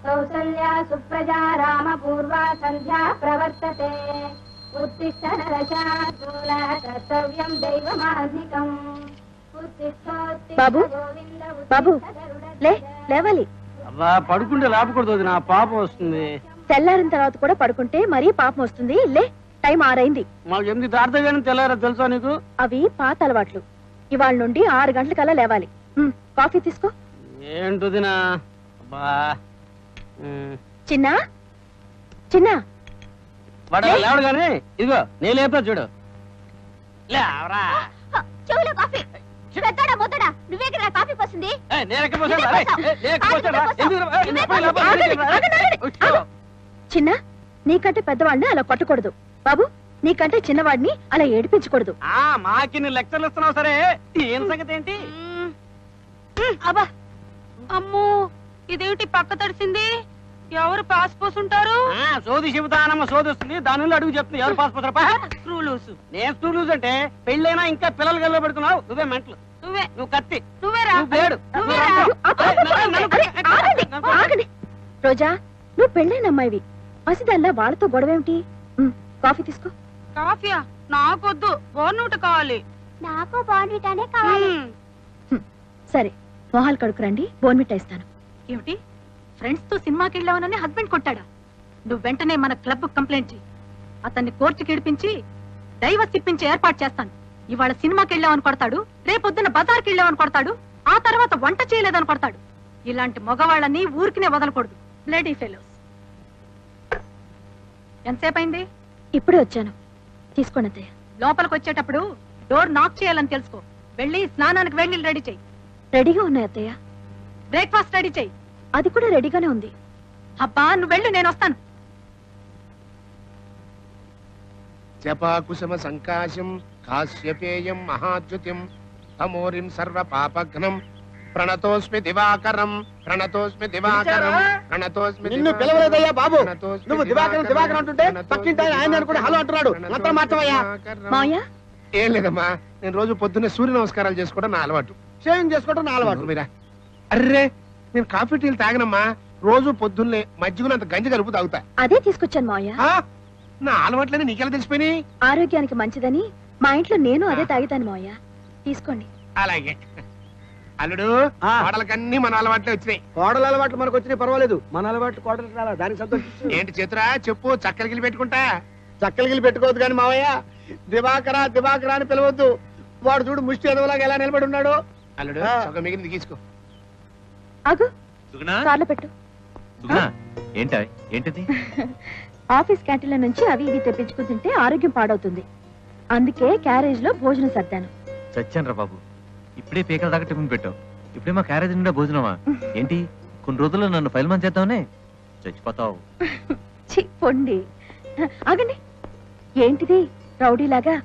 కౌసల్యా సుప్రజా రామ పూర్వ సంధ్యా ప్రవర్తతే ఉత్తిష్ఠ నరశార్దూల కర్తవ్యం దైవమాన్ధికం. బాబు, బాబు, లేవాలి. అబ్బా, పడుకుంటే లేపకూడదు, నా పాపం వస్తుంది. తెల్లారిన తర్వాత కూడా పడుకుంటే మరీ పాపం వస్తుంది. లే, టైం 6 అయింది. మాకు 8 దాటితే తెల్లారా తెలుసా నీకు? అవి పాత అలవాట్లు. ఇవాళ నుండి 6 గంటలకల్లా లేవాలి. కాఫీ తీసుకో. ఏంటుదినా? చిన్న చిన్న లేవడు గాని ఇదిగో నేను లేపుతా చూడు. లేవరా, చెవులో కాఫీ. పెద్దడా మొద్దడా, నువ్వే కదా కాఫీ పోసింది. చిన్న, నీకంటే పెద్దవాడిని అలా కొట్టకూడదు. బాబు, నీకంటే చిన్నవాడిని అలా ఏడిపించకూడదు. మాకి నీ లెక్చర్లు ఇస్తున్నావు సరే, ఏం సంగతి ఏంటి? అబ్బా, అమ్మో, ఇదేమిటి పక్క తడిసింది? ఎవరు పాస్ పోసుంటారు? సోది చెబుతానమ్మ, సోది వస్తుంది. దానిలో అడుగు చెప్తుంది, ఎవరు పాస్ పోతారా? Screw loose. నేను స్కూల్ లూజ్ అంటే పెళ్ళైనా ఇంకా పిల్లలు గల్లో పెడుతున్నావు. నువ్వే మెంటలు, నువ్వే, నువ్వు కత్తి, నువ్వేరా, నువ్వు బ్లేడు, నువ్వే నువ్వు రంగు. ఆగండి. రోజా, నువ్వు పెళ్ళైన అమ్మాయివి. మసిదల్లా వాళ్ళతో గొడవేమిటి? కాఫీ తీసుకో. కాఫీయా? నాకొద్దు, బోర్నూట కావాలి. నాకు బాన్విటానే కావాలి. సరే, మొహాలు కడుకురండి, బోన్మిట్టా ఇస్తాను. ఏమిటి, ఫ్రెండ్స్ తో సినిమాకి వెళ్ళావనని హస్బెండ్ కొట్టాడా? నువ్వు వెంటనే మన క్లబ్ కంప్లైంట్ చేయి. అతన్ని కోర్టుకి ఇడిపించి డైవర్స్ ఇప్పించే ఏర్పాటు చేస్తాను. ఇవాళ సినిమాకి వెళ్ళావని కొడతాడు, రేపొద్దున బజార్కి వెళ్ళావని కొడతాడు, ఆ తర్వాత వంట చేయలేదని కొడతాడు. ఇలాంటి మగవాళ్ళని ఊరికినే వదలకూడదు. Bloody fellows. ఎంతసేపు అయింది? ఇప్పుడే వచ్చాను. తీసుకోండి అత్తయ్య. లోపలికి వచ్చేటప్పుడు డోర్ నాక్ చేయాలని తెలుసుకో. వెళ్ళి స్నానానికి వెళ్ళి రెడీ చెయ్యి. రెడీగా ఉన్నాయి అత్తయ్య. బ్రేక్ఫాస్ట్ రెడీ చెయ్యి. అది కూడా రెడీగానే ఉంది. అబ్బా, నువ్వు వెళ్ళు, నేను వస్తాను. జపాకుశమ సంకాశం కాశ్యపేయం మహాద్యుతిం తమోరిం సర్వ పాపఘ్నం ప్రణతోస్మి దివాకరం ప్రణతోస్మి దివాకరం ప్రణతోస్మి. నిన్ను పిలవలేదయ్యా బాబు. నువ్వు దివాకరం దివాకరం అంటుంటే పక్కింటి ఆయన కూడా హలో అంటున్నాడు. మంత్రం మార్చవయ్యా. మావయ్య ఏం లేదమ్మా, నేను రోజు పొద్దున్నే సూర్య నమస్కారాలు చేసుకోవడం నా అలవాటు. షేవింగ్ చేసుకోవడం నా అలవాటు. మీరా అర్రే, నేను కాఫీ టీలు తాగనమ్మా. రోజు పొద్దున్నే మజ్జిగనంత గంజి కలుపు తాగుతా. అదే తీసుకొచ్చాను మావయ్య. ఆ, నా అలవాట్లని నీకెలా తెలిసిపోయినాయి? ఆరోగ్యానికి మంచిదని మా ఇంట్లో నేను అదే తాగుతాను మావయ్య. తీసుకోండి. అలాగే అల్లుడు, ఆ. కోడలకన్నీ మన అలవాట్లే వచ్చినాయి. కోడల అలవాట్లు మనకు వచ్చినాయి పర్వాలేదు. మన అలవాట్లు కోడలు రాలా, దానికి సంతోషిస్తూ. ఏంటి చేతురా చెప్పు, చక్కలిగిలి పెట్టుకుంటా. చక్కలిగిలి పెట్టుకోవద్దు కానీ మావయ్య, దివాకరా దివాకరా అని పిలవద్దు. వాడు చూడు ముష్టి ఎదవలాగా ఎలా నిలబడి ఉన్నాడు. అల్లుడు ఆ. సగం మిగిలింది తీసుకో. ఆగు, సుగుణా కార్లో పెట్టు. సుగుణా ఏంటిది? ఆఫీస్ క్యాంటీన్ల నుంచి అవి ఇవి తెప్పించుకుని తింటే ఆరోగ్యం పాడవుతుంది. అందుకే క్యారేజ్ లో భోజనం సర్దాను. చచ్చాను రా బాబు, ఇప్పుడే పీకల దాకా టిఫిన్ పెట్టావు, ఇప్పుడే మా క్యారేజ్ నిండా భోజనమా ఏంటి? కొన్ని రోజుల్లో నన్ను ఫైల్ మన్ చేద్దామనే చచ్చిపోతావు. ఛీ, పొండి. ఆగండి, ఏంటిది రౌడీలాగా?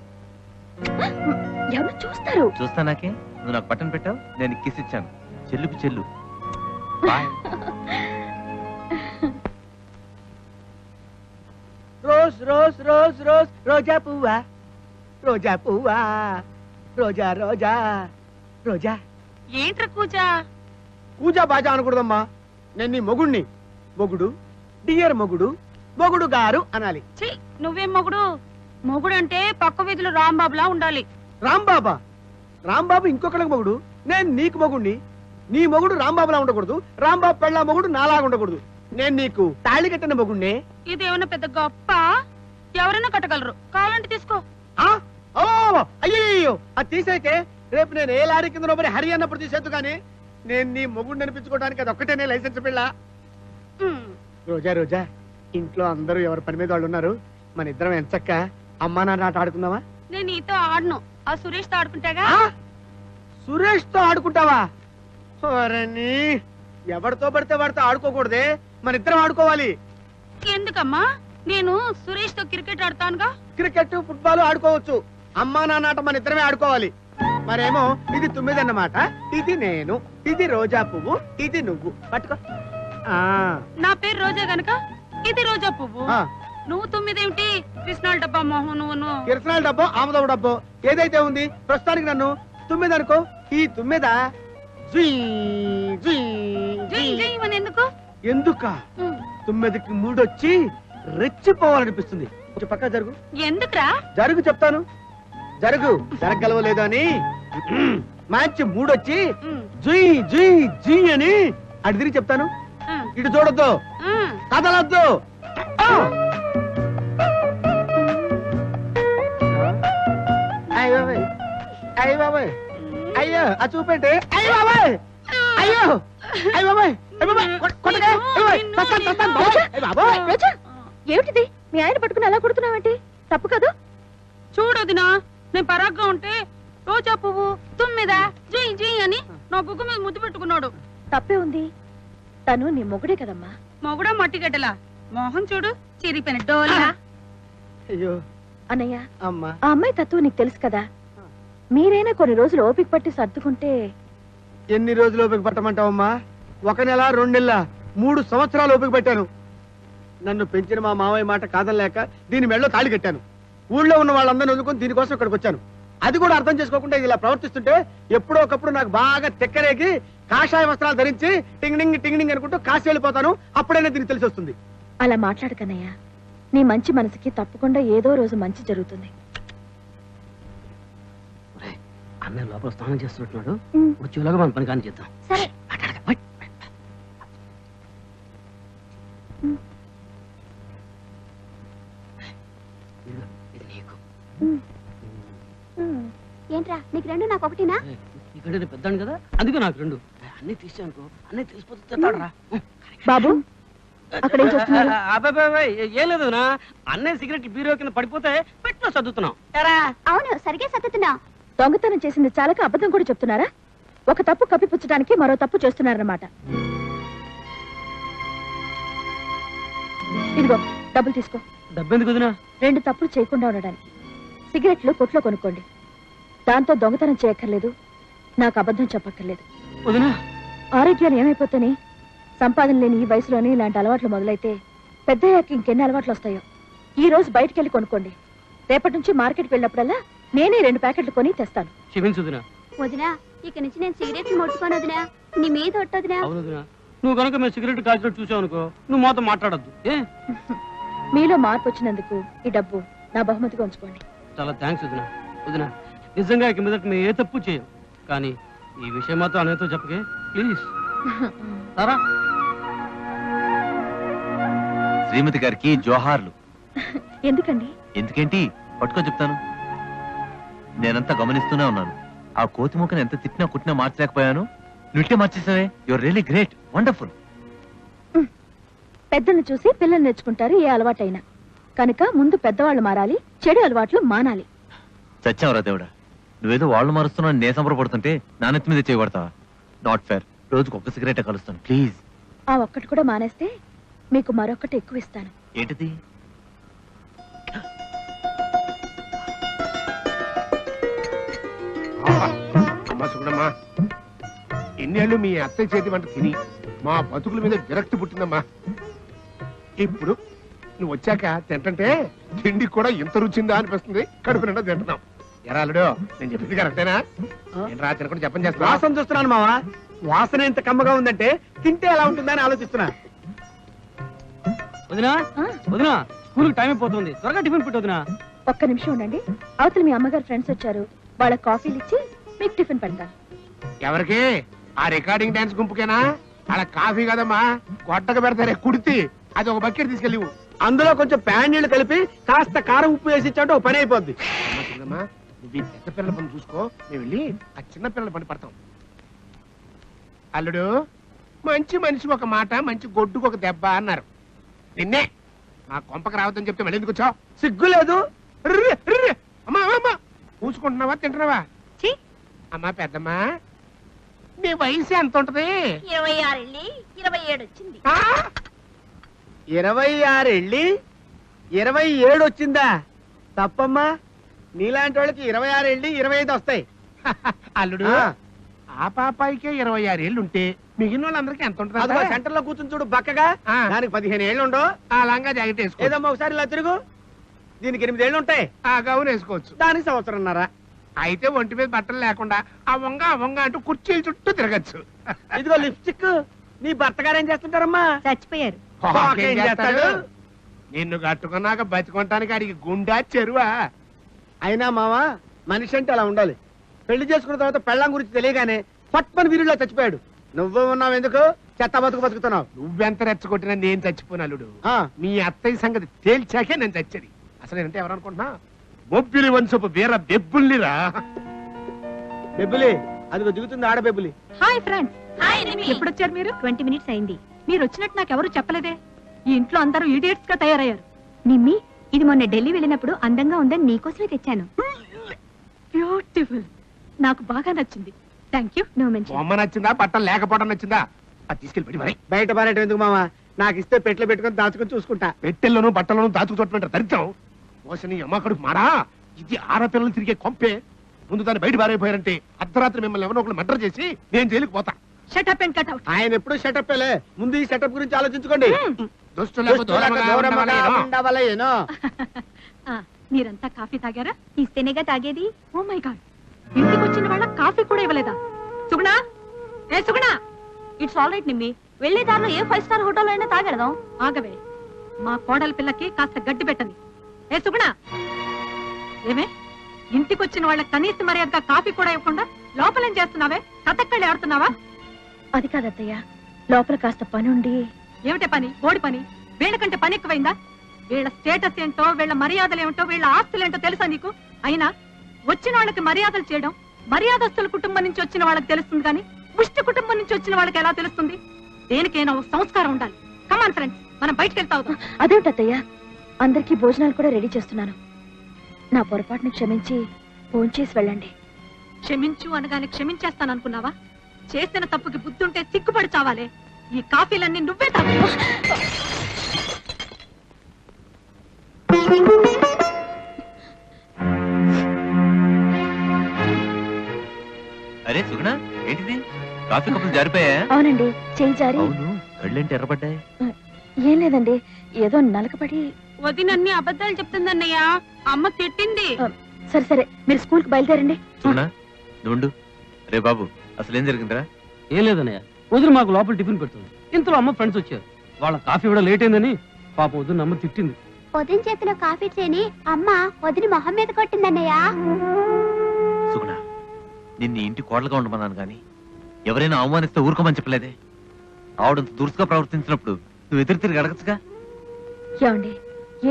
ఎవరు చూస్తారు? చూస్తానాకే నువ్వు నాకు బటన్ పెట్టావు, నేను కిస్ ఇచ్చాను. చెల్లుకి చెల్లు. Bye. Rose rose rose rose రోజా పువ్వా, రోజా పువ్వా, రోజా రోజా రోజా. ఏంట్రా కూజా? కూజా బాజా అనకూడదమ్మా. నేను నీ మొగుణ్ణి. మొగుడు, డియర్ మొగుడు, మొగుడు గారు అనాలి. ఛీ, నువ్వేం మొగుడు? మొగుడు అంటే పక్క వీధిలో రాంబాబులా ఉండాలి. రాంబాబా? రాంబాబు ఇంకొకళ్ళకి మొగుడు, నేను నీకు మొగుణ్ణి. నీ మొగుడు రాంబాబులా ఉండకూడదు, రాంబాబు పెళ్ళ మొగుడు నాలాగా ఉండకూడదు. నేను నీకు తాళి కట్టిన మొగుణ్ణి. ఇదేమన్నా పెద్ద గొప్ప? ఎవరైనా కట్టగలరు, కావాలంటే తీసుకో. ఆ? ఓ అయ్యో, అది తీసేకే. రేపు నేను ఏ లారీ కింద మరి హరి అన్నప్పుడు తీసేద్దు కానీ నేను నీ మొగుడిని అనిపించుకోవడానికి అది ఒక్కటేనే లైసెన్స్ పిల్ల. ఉమ్, రోజా రోజా, ఇంట్లో అందరూ ఎవరి పని మీద వాళ్ళు ఉన్నారు. మన ఇద్దరం ఎంచక్క అమ్మా నాన్న ఆట ఆడుకుందామా? నేను నీతో ఆడను, ఆ సురేష్ తో ఆడుకుంటాగా. సురేష్ తో ఆడుకుంటావా? ఓరని, ఎవరితో పడితే వాడితో ఆడుకోకూడదే, మన ఇద్దరం ఆడుకోవాలి. ఎందుకమ్మా? నేను సురేష్ తో క్రికెట్ ఆడతానుగా. క్రికెట్ ఫుట్బాల్ ఆడుకోవచ్చు, అమ్మా నాన్న ఆట మన ఇద్దరమే ఆడుకోవాలి. మరేమో ఇది 9 అన్నమాట, ఇది నేను, ఇది రోజా పువ్వు, ఇది నువ్వు. పట్టుకో. ఆ నా పేరు రోజా గనక ఇది రోజా పువ్వు. ఆ. నువ్వు 9 ఏమిటి? కృష్ణాల డబ్బా మొహం నువ్వును. కిరసనాల డబ్బో ఆమదవ డబ్బో ఏదైతే ఉంది ప్రస్తుతానికి నన్ను 9 అనుకో. ఈ 9 జుయ్ జుయ్ జై జై అని ఎందుకు? ఎందుక? 9కి మూడొచ్చి రెచ్చిపోవాలనిపిస్తుంది. కొంచెం పక్క జరుగు. ఎందుకురా? జరుగు చెప్తాను. జరుగు. జరగలవలేదు అని మంచి మూడొచ్చి జుయ్ జుయ్ జుయ్ అని అడి తిరిగి చెప్తాను. ఇటు చూడొద్దు, కదలొద్దు. అయ్యో అయ్య బాబాయ్, అయ్యో ఆ చూపేంటి? అయ్య బాబాయ్, అయ్యో అయ్య బాబాయ్, రోజా, ఏమిటిది? మీ ఆయన పట్టుకుని ఎలా కొడుతున్నావేంటి? తప్పు కదా? చూడొదినా, నేను పరాగ్గా ఉంటే రోజా పువ్వు 9 జై జై అని నా బుగ్గ మీద ముద్దు పెట్టుకున్నాడు. తప్పే ఉంది. తను నీ మొగుడే కదమ్మా. మొగుడా మట్టి గడ్డలా, మోహం చూడు చిరిగిపోయిన డోలా. అయ్యో అన్నయ్య, అమ్మా, ఆ అమ్మాయి తత్వం నీకు తెలుసు కదా. మీరైనా కొన్ని రోజులు ఓపిక పట్టి సర్దుకుంటే. ఎన్ని రోజులు ఓపిక పట్టమంటావమ్మా? 1 నెల 2 నెలల 3 సంవత్సరాలు ఓపిక పెట్టాను. నన్ను పెంచిన మా మావయ్య మాట కాదనలేక దీని మెడలో తాళి కట్టాను. ఊళ్ళో ఉన్న వాళ్ళందరినీ వదులుకొని దీనికోసం ఇక్కడికి వచ్చాను. అది కూడా అర్థం చేసుకోకుండా ఇది ఇలా ప్రవర్తిస్తుంటే ఎప్పుడో ఒకప్పుడు నాకు బాగా తెక్కరేగి కాషాయ వస్త్రాలు ధరించి టింగ్ టింగ్ అనుకుంటూ కాశీ వెళ్ళిపోతాను. అప్పుడైనా దీనికి తెలిసి వస్తుంది. అలా మాట్లాడకన్నయ్య. నీ మంచి మనసుకి తప్పకుండా ఏదో రోజు మంచి జరుగుతుంది. అన్నయ్య లోపల స్నానం చేస్తున్నట్టున్నాడు. ఉమ్. వచ్చేలాగా మన పని కానీ చేద్దాం. సరే. ఏంట్రా నీకు 2 నాకు 1నా? ఇక్కడ పెద్దాను కదా, అందుకే నాకు 2. అన్నీ తీసానుకో, అన్నీ తీసిపోతే తెస్తాడరా. బాబు, అక్కడ ఏం చేస్తున్నారు? అబ్బాయి ఏం లేదు నా, అన్నయ్య సిగరెట్ బీరో కింద పడిపోతే పెట్టిలో సర్దుతున్నాం. అవును, సరిగ్గా సత్తుతున్నా. దొంగతనం చేసింది చాలక అబద్ధం కూడా చెప్తున్నారా? ఒక తప్పు కప్పిపుచ్చడానికి మరో తప్పు చేస్తున్నారన్నమాట. ఇదిగో డబ్బులు తీసుకో. డబ్బెందుకు వదినా? 2 తప్పులు చేయకుండా ఉండడానికి. సిగరెట్లు కొట్లో కొనుక్కోండి. దాంతో దొంగతనం చేయక్కర్లేదు, నాకు అబద్ధం చెప్పక్కర్లేదు. వదినా, ఆరోగ్యాలు ఏమైపోతాని? సంపాదన లేని ఈ వయసులోనే ఇలాంటి అలవాట్లు మొదలైతే పెద్దయ్యాక ఇంకెన్ని అలవాట్లు వస్తాయో. ఈ రోజు బయటికి వెళ్ళి కొనుక్కోండి. రేపటి నుంచి మార్కెట్కి వెళ్ళినప్పుడల్లా నేనే 2 ప్యాకెట్లు కొని తెస్తాను. క్షమించు వదినా. వదినా, ఇక నుంచి నేను సిగరెట్లు ముట్టుకోను వదినా. నీ మీద ఒట్టొదినా. అవును వదినా, నువ్వు కనుక మేము సిగరెట్ కాల్చినట్టు చూసావు అనుకో, నువ్వు మాతో మాట్లాడద్దు. మీలో మార్పు వచ్చినందుకు ఈ డబ్బు నా బహుమతిగా ఉంచుకోండి. చాలా థ్యాంక్స్ వదినా. వదినా, నిజంగా ఇక మీదట మేము ఏ తప్పు చేయం, కానీ ఈ విషయం మాత్రం అనేతో చెప్పకే ప్లీజ్. సారా? శ్రీమతి గారికి జోహార్లు. ఎందుకండి? ఎందుకేంటి, పట్టుకొని చెప్తాను. నేనంతా గమనిస్తూనే ఉన్నాను. ఆ కోతి ముఖను ఎంత తిట్టినా కుట్టినా మార్చలేకపోయాను. నువ్వుకే మార్చేసావే. Your really great, wonderful. పెద్దల్ని చూసి పిల్లలు నేర్చుకుంటారు ఏ అలవాటైనా. కనుక ముందు పెద్దవాళ్ళు మారాలి, చెడు అలవాట్లు మానాలి. చచ్చావురా దేవుడా, నువ్వేదో వాళ్ళు మారుస్తున్నావు, నేను సంబరపడుతుంటే నా నెత్తి మీద చేయబడతావా? Not fair. రోజుకు 1 సిగరెట్ కలుస్తాను ప్లీజ్. ఆ ఒక్కటి కూడా మానేస్తే మీకు మరొకటి ఎక్కువ ఇస్తాను. ఏంటిది? అమ్మా సుగుణమ్మా, ఎన్నేళ్ళు మీ అత్తయ్య చేతి వంట తిని మా బతుకుల మీద విరక్తి పుట్టిందమ్మా. ఇప్పుడు నువ్వు వచ్చాక తింటంటే తిండికి కూడా ఇంత రుచిందా అనిపిస్తుంది. కడుపు నిండా తింటున్నాం. ఎరాలుడు, నేను చెప్పింది కరెక్టేనా? నేను రా తినకుండా చెప్పని చేస్తున్నా. వాసన చూస్తున్నాను మావా. వాసన ఎంత కమ్మగా ఉందంటే తింటే ఎలా ఉంటుందని ఆలోచిస్తున్నా. వదినా, వదినా, స్కూల్కి టైం అయిపోతుంది, త్వరగా టిఫిన్ పెట్టు వదినా. ఒక్క నిమిషం ఉండండి. అవతల మీ అమ్మగారు ఫ్రెండ్స్ వచ్చారు, వాళ్ళ కాఫీలు ఇచ్చి మీకు టిఫిన్ పెడతాను. ఎవరికి? ఆ రికార్డింగ్ డాన్స్ గుంపుకేనా? అలా కాఫీ కదమ్మా, కొట్టక పెడతారే కుడితి. అది ఒక బకెట్ తీసుకెళ్ళి అందులో కొంచెం ప్యాన్ నీళ్లు కలిపి కాస్త కారం ఉప్పు వేసి ఇచ్చాడు ఓ పని అయిపోద్ది. నువ్వు ఈ పెద్ద పిల్లల పని చూసుకో, మేము వెళ్ళి ఆ చిన్న పిల్లల పని పడతాం. అల్లుడు, మంచి మనిషి ఒక మాట, మంచి గొడ్డుకు ఒక దెబ్బ అన్నారు. నిన్నే నా కొంపకి రావద్దని చెప్తే మళ్ళీ ఎందుకు వచ్చావు? సిగ్గు లేదు. అమ్మా అమ్మా, పూసుకుంటున్నావా తింటున్నావా? అమ్మా పెద్దమ్మా, నీ వయసు ఎంత ఉంటది? 26 వెళ్ళి 27 వచ్చింది. 26 వెళ్ళి 27 వచ్చిందా? తప్పమ్మా, నీలాంటి వాళ్ళకి 26 వెళ్ళి 25 వస్తాయి. అల్లుడు, ఆ పాపాయికే 26 ఏళ్ళు ఉంటే మిగిలిన వాళ్ళందరికీ ఎంత అదిగో ఉంటుంది? సెంటర్ లో కూర్చుని చూడు బక్కగా, దానికి 15 ఏళ్ళు ఉండో. ఆ లంగా జాకెట్ వేసుకో. ఏదమ్మా ఒకసారి ఇలా తిరుగు, దీనికి 8 ఏళ్ళు ఉంటాయి. ఆ గౌన్ వేసుకోవచ్చు. దానికి 1.5 సంవత్సరం. అయితే ఒంటి మీద బట్టలు లేకుండా ఆ వంగ అంటూ కుర్చీల చుట్టూ తిరగచ్చు. ఇదిగో లిప్స్టిక్. నీ భర్త గారు ఏం చేస్తుంటారమ్మా? చచ్చిపోయారు. ఏం చేస్తాడు? నిన్ను కట్టుకున్నాక బతికొంటానికి అడిగి గుండా చెరువా. అయినా మావా, మనిషి అంటే అలా ఉండాలి. పెళ్లి చేసుకున్న తర్వాత పెళ్ళాం గురించి తెలియగానే పట్మని వీరులో చచ్చిపోయాడు. నువ్వు ఉన్నావు ఎందుకు? చెత్త బతుకుతున్నావు. నువ్వెంత రెచ్చగొట్టినా నేను చచ్చిపోనాలుడు. ఆ, మీ అత్తయ్య సంగతి తేల్చాకే నేను చచ్చేది. అసలు నేనంటే ఎవరనుకుంటున్నా? బొబ్బిలి వంశపు వీర బెబ్బుల్నిరా. బెబ్బులి, అదిగో దిగుతుంది ఆడ బెబ్బులి. Hi friends. ఎప్పుడు వచ్చారు మీరు? 20 మినిట్స్ అయింది. మీరు వచ్చినట్టు నాకు ఎవరు చెప్పలేదే. ఈ ఇంట్లో అందరూ ఇడియట్స్ గా తయారయ్యారు. నిమ్మి, ఇది మొన్న ఢిల్లీ వెళ్ళినప్పుడు అందంగా ఉందని నీకోసమే తెచ్చాను. బ్యూటిఫుల్, నాకు బాగా నచ్చింది. Thank you. నువ్వు మంచి బొమ్మ నచ్చిందా, బట్టలు లేకపోవడం నచ్చిందా? అది తీసుకెళ్ళి మరి. బయట పారేయటం ఎందుకు మావా? నాకు ఇస్తే పెట్లు పెట్టుకుని దాచుకుని చూసుకుంటా. పెట్టెల్లోనూ బట్టలను దాచుకున్నటువంటి దరిద్రం. ఓసని అమ్మకడుకు మాడా, ఇది ఆడపిల్లలు తిరిగే కొంపే. ముందు దాన్ని బయట పారైపోయారంటే అర్ధరాత్రి మిమ్మల్ని ఎవరో ఒకరు మర్డర్ చేసి నేను జైలుకి పోతా. Shut up and cut out. ఆయన ఎప్పుడు సెటప్ ముందు ఈ సెటప్ గురించి ఆలోచించుకోండి. దుష్టులకు దూరముగా ఉండవలెను. మీరంతా కాఫీ తాగారా? ఇస్తేనేగా తాగేది. ఓ మై గాడ్, ఇంటికి వచ్చిన వాళ్ళ కాఫీ కూడా ఇవ్వలేదా? సుగుణా, ఏ సుగుణా. ఇట్స్ ఆల్ రైట్ నిమ్మి, వెళ్లే దారిలో ఏ 5 స్టార్ హోటల్లో అయినా తాగడదాం. ఆగవే, మా కోడలి పిల్లకి కాస్త గడ్డి పెట్టని. ఏ సుగుణా, ఏమే ఇంటికి వచ్చిన వాళ్ళ కనీస మర్యాదగా కాఫీ కూడా ఇవ్వకుండా లోపలేం చేస్తున్నావే? కథక్కళ్ళి ఆడుతున్నావా? అది కాదత్తయ్య, లోపల కాస్త పని ఉండి. ఏమిటే పని? ఓడి పని. వీళ్ళకంటే పని ఎక్కువైందా? వీళ్ళ స్టేటస్ ఏంటో, వీళ్ళ మర్యాదలు ఏమిటో, వీళ్ళ ఆస్తులేంటో తెలుసా నీకు? అయినా వచ్చిన వాళ్ళకి మర్యాదలు చేయడం మర్యాదస్తుల కుటుంబం నుంచి వచ్చిన వాళ్ళకి తెలుస్తుంది, కానీ ముష్టి కుటుంబం నుంచి వచ్చిన వాళ్ళకి ఎలా తెలుస్తుంది? దేనికైనా సంస్కారం ఉండాలి. కమాన్ ఫ్రెండ్స్, మనం బయటకు వెళ్తా అవుతాం. అదేమిటత్తయ్య, అందరికీ భోజనాలు కూడా రెడీ చేస్తున్నాను. నా పొరపాటును క్షమించి భోంచేసి వెళ్ళండి. క్షమించు అనగానే క్షమించేస్తాననుకున్నావా? చేసిన తప్పుకి బుద్ధుంటే సిగ్గుపడి చావాలే. ఈ కాఫీలన్నీ నువ్వే తాగు. కాఫీ కప్పులు జారిపోయా? అవునండి, చెయ్యి జారి. అవును, కళ్ళేంటి ఎర్రబడ్డాయి? ఏం లేదండి, ఏదో నలకపడి. వదినన్ని అబద్ధాలు చెప్తుందన్నయ్య, అమ్మ తిట్టింది. సరే సరే, మీరు స్కూల్ కి బయలుదేరండి. చూడనా నుండు. రే బాబు, అసలు ఏం జరిగిందిరా? ఏం లేదన్నయ్య, వదిన మాకు లోపల టిఫిన్ పెడుతుంది. ఇంతలో అమ్మ ఫ్రెండ్స్ వచ్చారు. వాళ్ళ కాఫీ కూడా లేట్ అయిందని పాప వదిన అమ్మ తిట్టింది. వదిన చేతిలో కాఫీ చేని అమ్మ వదిన మొహం మీద కొట్టిందన్నయ్య. సుగుణ, నిన్ను ఇంటి కోడలుగా ఉండమన్నాను గాని ఎవరైనా అవమానిస్తే ఊరుకోమని చెప్పలేదే. ఆవిడంత దురుసుగా ప్రవర్తించినప్పుడు నువ్వు ఎదురు తిరిగి అడగచ్చుగా. ఏమండి,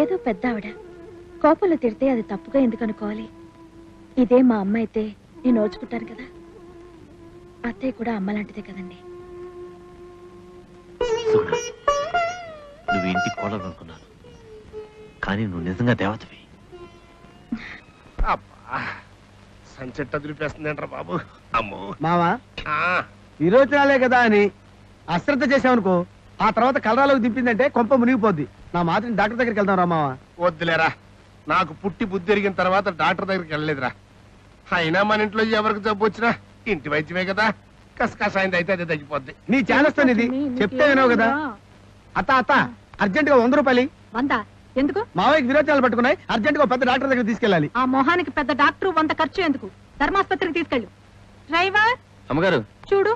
ఏదో పెద్ద ఆవిడ కోపంలో తిడితే అది తప్పుగా ఎందుకు అనుకోవాలి? ఇదే మా అమ్మ అయితే నేను ఓచుకుంటాను కదా. అత్తయ్య కూడా అమ్మ లాంటిదే కదండి. సుగుణ, నువ్వు ఇంటి కోడలు అనుకున్నాను, కానీ నువ్వు నిజంగా దేవతవి. సంచెట్ట దులిపేస్తుందంటారా బాబు. అమ్మో మావా, ఆ, విరోచనాలే కదా అని అశ్రద్ధ చేసావనుకో, ఆ తర్వాత కలరాలోకి దింపిందంటే కొంప మునిగిపోద్ది. నా మాత్రం డాక్టర్ దగ్గరికి వెళ్దాం రా మావా. వద్దులేరా, నాకు పుట్టి బుద్ధి ఎరిగిన తర్వాత డాక్టర్ దగ్గరికి వెళ్ళలేదురా. అయినా మన ఇంట్లో ఎవరికి జబ్బు వచ్చినా ఇంటి వైద్యమే కదా, కసకసాయింది అయితే అదే తగ్గిపోద్ది. నీ చేలస్తాను ఇది చెప్తే వినవు కదా. అత్త అత్త, అర్జెంట్ గా 100 రూపాయలు. 100 ఎందుకు? మావయ్యకి విరోచనాలు పట్టుకున్నాయి, అర్జెంట్ గా పెద్ద డాక్టర్ దగ్గర తీసుకెళ్ళాలి. ఆ మొహానికి పెద్ద డాక్టర్ 100 ఖర్చు ఎందుకు? ధర్మాస్పత్రికి తీసుకెళ్ళు. డ్రైవర్ అమ్మగారు, చూడు,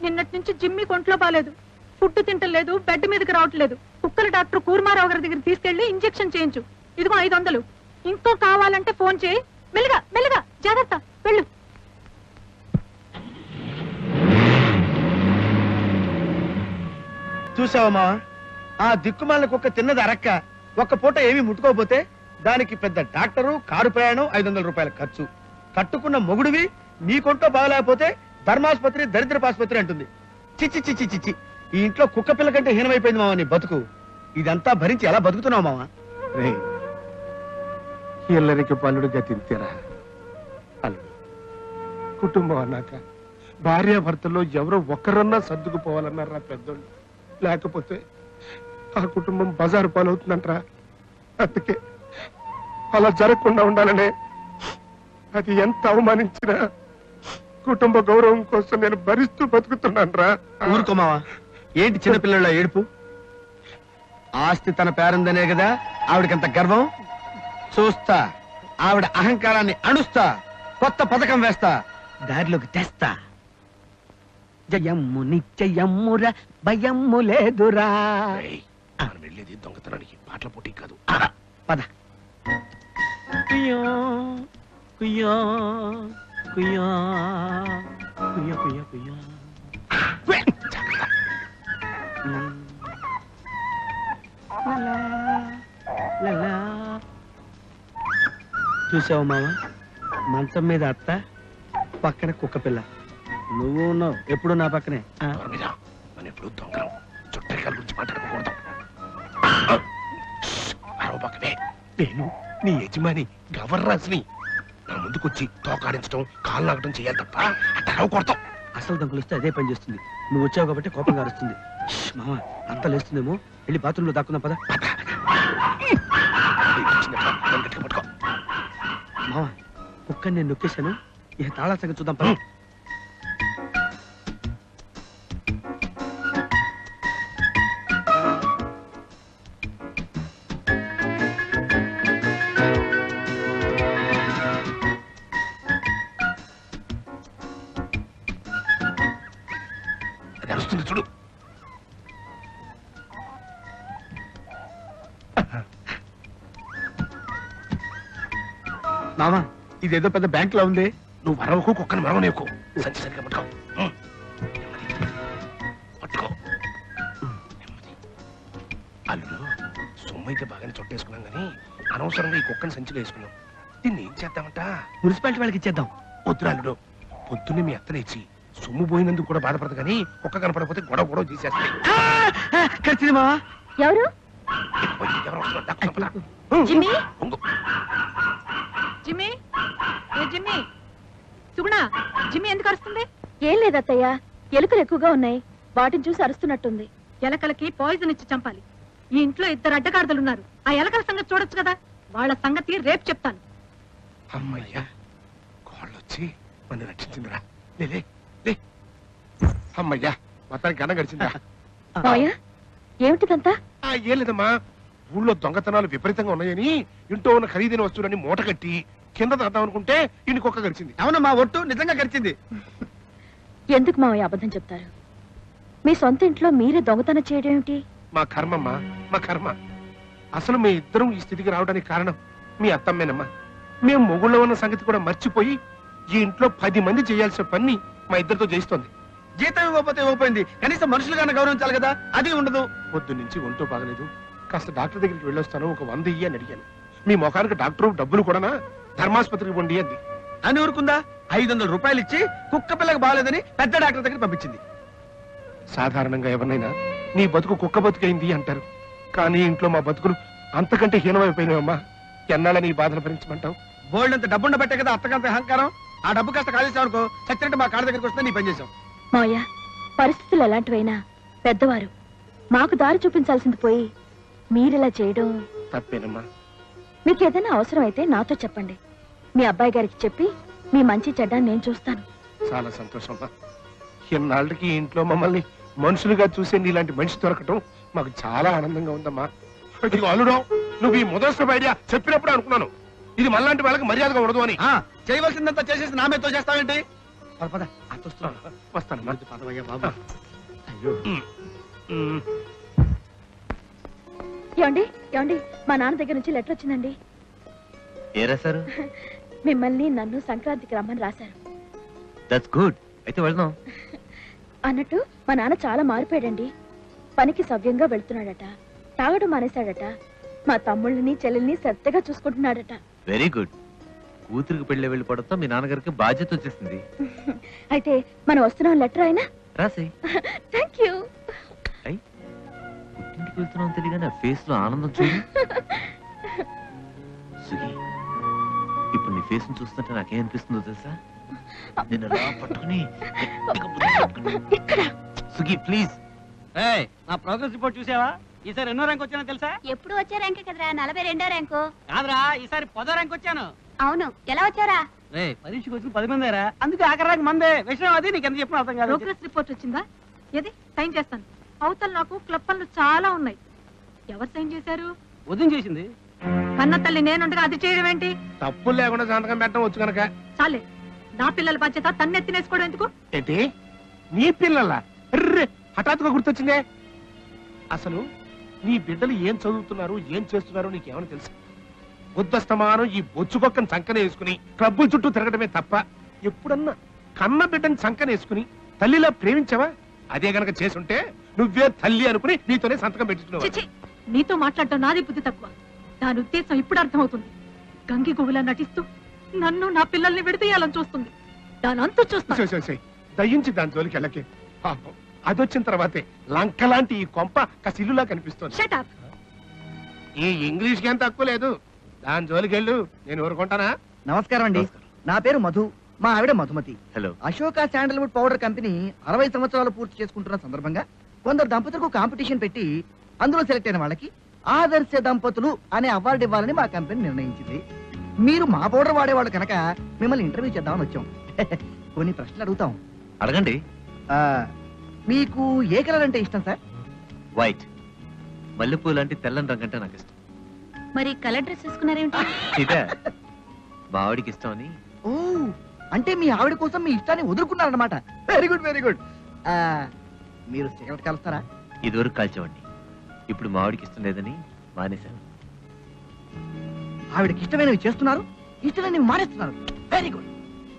నిన్నటి నుంచి జిమ్మి కొంట్లో బాలేదు, ఫుడ్ తింటలేదు, బెడ్ మీదకి రావట్లేదు. కుక్కల డాక్టర్ కూర్మారావు గారి దగ్గర తీసుకెళ్లి ఇంజెక్షన్ చేయించు. ఇదిగో 500. ఇంకో కావాలంటే ఫోన్ చేయి. మెల్లిగా మెల్లిగా, జాగ్రత్త, వెళ్ళు. చూసావా మావా, ఆ దిక్కుమాల కుక్క తిన్నది అరక్క, ఒక్క పూట ఏమీ ముట్టుకోకపోతే దానికి పెద్ద డాక్టరు, కారు ప్రయాణం, 500 రూపాయల ఖర్చు. కట్టుకున్న మొగుడివి నీ కొంటో బాగలేకపోతే ధర్మాసుపత్రి, దరిద్రపాసుపత్రి అంటుంది. చిచ్చి చిచ్చి చిచ్చి, ఈ ఇంట్లో కుక్క పిల్ల కంటే హీనమైపోయింది మావా నీ బతుకు. ఇదంతా భరించి ఎలా బతుకుతున్నావు మావా? ఎల్లరికి పల్లుడుగా తింటారా అల్లుడు? కుటుంబం అన్నాక భార్యాభర్తల్లో ఎవరో ఒక్కరన్నా సర్దుకుపోవాలన్నారా పెద్దోళ్ళు. లేకపోతే ఆ కుటుంబం బజారు పాలవుతుందంటారా. అందుకే అలా జరగకుండా ఉండాలనే, అది ఎంత అవమానించినా కుటుంబ గౌరవం కోసం నేను భరిస్తూ బతుకుతున్నాను రా. ఊరుకో మావా, ఏంటి చిన్నపిల్లల ఏడుపు? ఆస్తి తన పేరుందనే కదా ఆవిడకంత గర్వం. చూస్తా, ఆవిడ అహంకారాన్ని అణుస్తా, కొత్త పథకం వేస్తా, దారిలోకి తెస్తా. జయమ్ము నిత్యయమ్ముర భయమ్ము లేదురా. వెళ్ళేది దొంగతనానికి, పాటల పోటీ కాదు. పద. కుయ్యో కుయ్యో కుయ్యో కుయ్యో కుయ్యో కుయ్యో. చూసావు మామ, మంచం మీద అత్త, పక్కన కుక్క పిల్ల. నువ్వు ఉన్నావు ఎప్పుడు నా పక్కనే. మనం ఎప్పుడు దొంగలం, చుట్టరికాల గురించి మాట్లాడకూడదు. పక్కనే నేను నీ యజమాని గవర్రాజ్ని. నా ముందుకొచ్చి తోకాడించడం, కాళ్ళు లాగడం చేయాలి తప్ప అట్లా కొడతాం. అసలు దంకులిస్తే అదే పని చేస్తుంది. నువ్వు వచ్చావు కాబట్టి కోపంగా అరుస్తుంది. మామ, అంత లేస్తుందేమో, వెళ్ళి బాత్రూంలో దాక్కుందాం పద. మామ, కుక్కని నేను నొక్కేశాను, ఇక తాళా సంగతి చూద్దాం పద. చూడు, మామ, ఇదేదో పెద్ద బ్యాంక్ లో ఉంది. నువ్వు మరవకు, కుక్కని మరవనేకు. సంచి సరిగ్గా పట్టుకో, పట్టుకో. అల్లుడు, సొమ్మైతే బాగానే చుట్టేసుకున్నాం కానీ అనవసరంగా ఈ కుక్కని సంచిలో వేసుకున్నాం. దీన్ని ఏం చేద్దామంట? మున్సిపాలిటీ వాళ్ళకి ఇచ్చేద్దాం. వద్దురా అల్లుడు, పొద్దున్నే మీ అత్తలేచి సొమ్ము పోయినందుకు కూడా బాధపడదు కానీ కుక్క కనపడకపోతే గొడవ గొడవ తీసేస్తాయి. ఖర్చుది మావా. ఎవరు? ఎవరు వస్తున్నారు? దక్కున పద. జిమ్మి, ఉంగు. జిమ్మి, ఏ జిమ్మి, సుగుణ, జిమ్మి ఎందుకు అరుస్తుంది? ఏం లేదత్తయ్య, ఎలుకలు ఎక్కువగా ఉన్నాయి, వాటిని చూసి అరుస్తున్నట్టుంది. ఎలకలకి పాయిజన్ ఇచ్చి చంపాలి. ఈ ఇంట్లో 2 అడ్డగాడిదలున్నారు. ఆ ఎలకల సంగతి చూడొచ్చు కదా. వాళ్ళ సంగతి రేపు చెప్తాను. అమ్మయ్యా, కోళ్ళొచ్చి నన్ను రక్షించిందిరా. లే లే లే. అమ్మయ్యా మొత్తానికి గండం గడిచిందా? మావయ్య ఏమిటిదంతా? ఏం లేదమ్మా, ఊళ్ళో దొంగతనాలు విపరీతంగా ఉన్నాయని ఇంట్లో ఉన్న ఖరీదైన వస్తువులని మూట కట్టి కింద దాద్దాం అనుకుంటే ఇంటికి కుక్క గడిచింది. అవునమ్మా, ఒట్టు నిజంగా గడిచింది. ఎందుకు మావయ్య అబద్ధం చెప్తారు? మీ సొంత ఇంట్లో మీరే దొంగతనం చేయడం ఏమిటి? మా కర్మమ్మా, మా కర్మ. అసలు మీ ఇద్దరం ఈ స్థితికి రావడానికి కారణం మీ అత్తమ్మేనమ్మా. మేము మొగుళ్ళో ఉన్న సంగతి కూడా మర్చిపోయి ఈ ఇంట్లో 10 మంది చేయాల్సిన పని మా ఇద్దరితో చేయిస్తోంది. జీతం ఇవ్వకపోతే ఇవ్వకపోయింది, కనీసం మనుషులుగా గౌరవించాలి కదా, అది ఉండదు. పొద్దు నుంచి ఒంటో బాగలేదు, కాస్త డాక్టర్ దగ్గరికి వెళ్ళొస్తాను, ఒక 100 ఇయ్యి అని అడిగాను. మీ ముఖానికి డాక్టర్ డబ్బులు కూడానా, ధర్మాసుపత్రికి పండి అంది. అని ఊరుకుందా? 500 రూపాయలు ఇచ్చి కుక్క పిల్లకి బాగాలేదని పెద్ద డాక్టర్ దగ్గర పంపించింది. సాధారణంగా ఎవరినైనా నీ బతుకు కుక్క బతుకైంది అంటారు, కానీ ఇంట్లో మా బతుకులు అంతకంటే హీనమైపోయినావమ్మా. ఎన్నాళ్ళని ఈ బాధలు భరించమంటావు? బోల్డ్ అంత డబ్బుండ పెట్టే కదా అత్తకంత అహంకారం. ఆ డబ్బు కాస్త కాలేసావనుకో, చచ్చినట్టు మా కాళ్ళ దగ్గరికి వస్తే నీ పని చేసాం. మావయ్య పరిస్థితులు ఎలాంటివైనా పెద్దవారు మాకు దారి చూపించాల్సింది పోయి మీరిలా చేయడం తప్పేనమ్మా. మీకు ఏదైనా అవసరం అయితే నాతో చెప్పండి. మీ అబ్బాయి గారికి చెప్పి మీ మంచి చెడ్డ నేను చూస్తాను. చాలా సంతోషమ్మా. ఇన్నాళ్ళకి ఈ ఇంట్లో మమ్మల్ని మనుషులుగా చూసే నీలాంటి మనిషి దొరకటం మాకు చాలా ఆనందంగా ఉందమ్మా. ఇదిగో అల్లుడు, నువ్వు ఈ మొదటి ఐడియా చెప్పినప్పుడు అనుకున్నాను ఇది మనలాంటి వాళ్ళకి మర్యాదగా ఉండదు అని. చేయవలసిందంతా చేసేసి నా మీదతో చేస్తావేంటి? పద వస్తానమ్మా. పదవయ్యా బాబా. ఏమండి ఏమండి, మా నాన్న దగ్గర నుంచి లెటర్ వచ్చిందండి. ఏ రాశారు? మిమ్మల్ని నన్ను సంక్రాంతికి రమ్మని రాశారు. That's good. అయితే వెళ్దాం. అన్నట్టు మా నాన్న చాలా మారిపోయాడండి. పనికి సవ్యంగా వెళ్తున్నాడట, తాగడం మానేశాడట, మా తమ్ముళ్ళని చెల్లెల్ని శ్రద్ధగా చూసుకుంటున్నాడట. Very good. కూతురికి పెళ్లి వెళ్ళిపోవడంతో మీ నాన్నగారికి బాధ్యత వచ్చేసింది. అయితే మనం వస్తున్నాం, లెటర్ అయినా రాసి. Thank you. పుట్టింటికి వెళ్తున్నాం తెలియగా నా ఫేస్ లో ఆనందం చూడు. సుగి, ఇప్పుడు నీ ఫేస్ చూస్తుంటే నాకేం అనిపిస్తుందో తెలుసా? నేను అలా పట్టుకుని సుగి ప్లీజ్. నా ప్రోగ్రెస్ రిపోర్ట్ చూసావా? ఈసారి ఎన్నో ర్యాంక్ వచ్చానో తెలుసా? ఎప్పుడు వచ్చే ర్యాంకే కదరా, 42వ ర్యాంకు. కాదురా, ఈసారి 10వ ర్యాంక్ వచ్చాను. అవును, ఎలా వచ్చారా? పరీక్షకు వచ్చిన 10 మందేరా, అందుకే ఆఖరి ర్యాంక్ మందే. విషయం అది నీకు ఎంత చెప్పిన అర్థం కాదు. ప్రోగ్రెస్ రిపోర్ట్ వచ్చిందా? ఏది సైన్ చేస్తాను. అవతల నాకు క్లబ్ పనులు చాలా ఉన్నాయి. ఎవరు సైన్ చేశారు? ఉదయం చేసింది. కన్న తల్లి నేనుండగా అది చేయడం ఏంటి? తప్పులు లేకుండా సంతకం పెట్టడం వచ్చు కనుక. చాలే, నా పిల్లల బాధ్యత తన్నెత్తినేసుకోవడం ఎందుకు? ఏంటి నీ పిల్లల? హఠాత్తుగా గుర్తొచ్చిందే. అసలు నీ బిడ్డలు ఏం చదువుతున్నారు, ఏం చేస్తున్నారు నీకేమైనా తెలుసు? బుద్ధస్తమానం ఈ బొచ్చుకొక్కని చంకన వేసుకుని క్లబ్బుల చుట్టూ తిరగడమే తప్ప ఎప్పుడన్నా కన్న బిడ్డని చంకన వేసుకుని తల్లిలా ప్రేమించావా? అదే గనక చేసుంటే నువ్వే తల్లి అనుకుని నీతోనే సంతకం పెట్టించుకున్నావు. చిచి, నీతో మాట్లాడటం నాది బుద్ధి తక్కువ. దాని ఉద్దేశం ఇప్పుడు అర్థమవుతుంది. గంగి గువ్వలా నటిస్తూ నన్ను నా పిల్లల్ని విడదీయాలని చూస్తుంది. దాని అంతు చూస్తా. దయించి దాని జోలికి వెళ్ళకే. పాపం అదొచ్చిన తర్వాతే లంకలాంటి ఈ కొంప కసిల్లులా కనిపిస్తోంది. Shut up. ఈ ఇంగ్లీష్ కి ఏం తక్కువ లేదు. దాని జోలికి వెళ్ళు, నేను ఊరుకుంటానా? నమస్కారం అండి. నా పేరు మధు, మా ఆవిడ Madhumathi. Hello. Ashoka sandalwood powder company 60 సంవత్సరాలు పూర్తి చేసుకుంటున్న సందర్భంగా కొందరు దంపతులకు కాంపిటీషన్ పెట్టి అందులో సెలెక్ట్ అయిన వాళ్ళకి ఆదర్శ దంపతులు అనే అవార్డు ఇవ్వాలని మా కంపెనీ నిర్ణయించింది. మీరు మా పౌడర్ వాడేవాళ్ళు కనుక మిమ్మల్ని ఇంటర్వ్యూ చేద్దామని వచ్చాం. కొన్ని ప్రశ్నలు అడుగుతాం. అడగండి. మీకు ఏ కలర్ అంటే ఇష్టం సార్? వైట్. మల్లెపూ లాంటి తెల్లని రంగు అంటే నాకు ఇష్టం. మరి కలర్ డ్రెస్ వేసుకున్నారేంటి? ఇదే మా ఆవిడికి ఇష్టం అని. ఓ, అంటే మీ ఆవిడ కోసం మీ ఇష్టాన్ని వదులుకున్నారన్నమాట. Very good, very good. మీరు సిగరెట్ కలుస్తారా? ఇదివరకు కాల్చేవాడిని, ఇప్పుడు మా ఆవిడికి ఇష్టం లేదని మానేశాను. ఆవిడకి ఇష్టమైనవి చేస్తున్నారు, ఇష్టమైనవి మానేస్తున్నారు. Very good.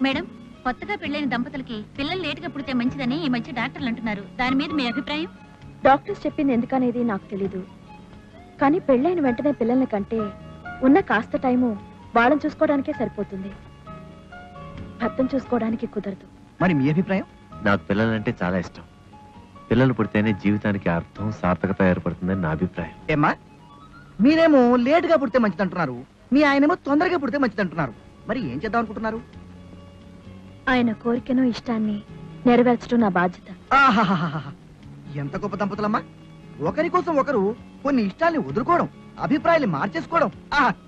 మేడం, కొత్తగా పెళ్లైన దంపతులకి పిల్లలు లేటుగా పుడితే మంచిదని ఈ మధ్య డాక్టర్లు అంటున్నారు. దాని మీద మీ అభిప్రాయం? డాక్టర్స్ చెప్పింది ఎందుకనేది నాకు తెలీదు, కానీ పెళ్ళైన వెంటనే పిల్లల్ని కంటే ఉన్న కాస్త టైము వాళ్ళని చూసుకోవడానికే సరిపోతుంది. భర్తను చూసుకోవడానికి కుదరదు. మరి మీ అభిప్రాయం? నాకు పిల్లలంటే చాలా ఇష్టం. పిల్లలు పుడితేనే జీవితానికి అర్థం, సార్థకత ఏర్పడుతుందని నా అభిప్రాయం. ఏమ్మా, మీరేమో లేటుగా పుడితే మంచిది అంటున్నారు, మీ ఆయనేమో తొందరగా పుడితే మంచిది అంటున్నారు. మరి ఏం చేద్దాం అనుకుంటున్నారు? ఆయన కోరికను ఇష్టాన్ని నెరవేర్చడం నా బాధ్యత. ఆహాహాహా, ఎంత గొప్ప దంపతులమ్మా. ఒకరి కోసం ఒకరు కొన్ని ఇష్టాల్ని వదులుకోవడం, అభిప్రాయాలు మార్చేసుకోవడం.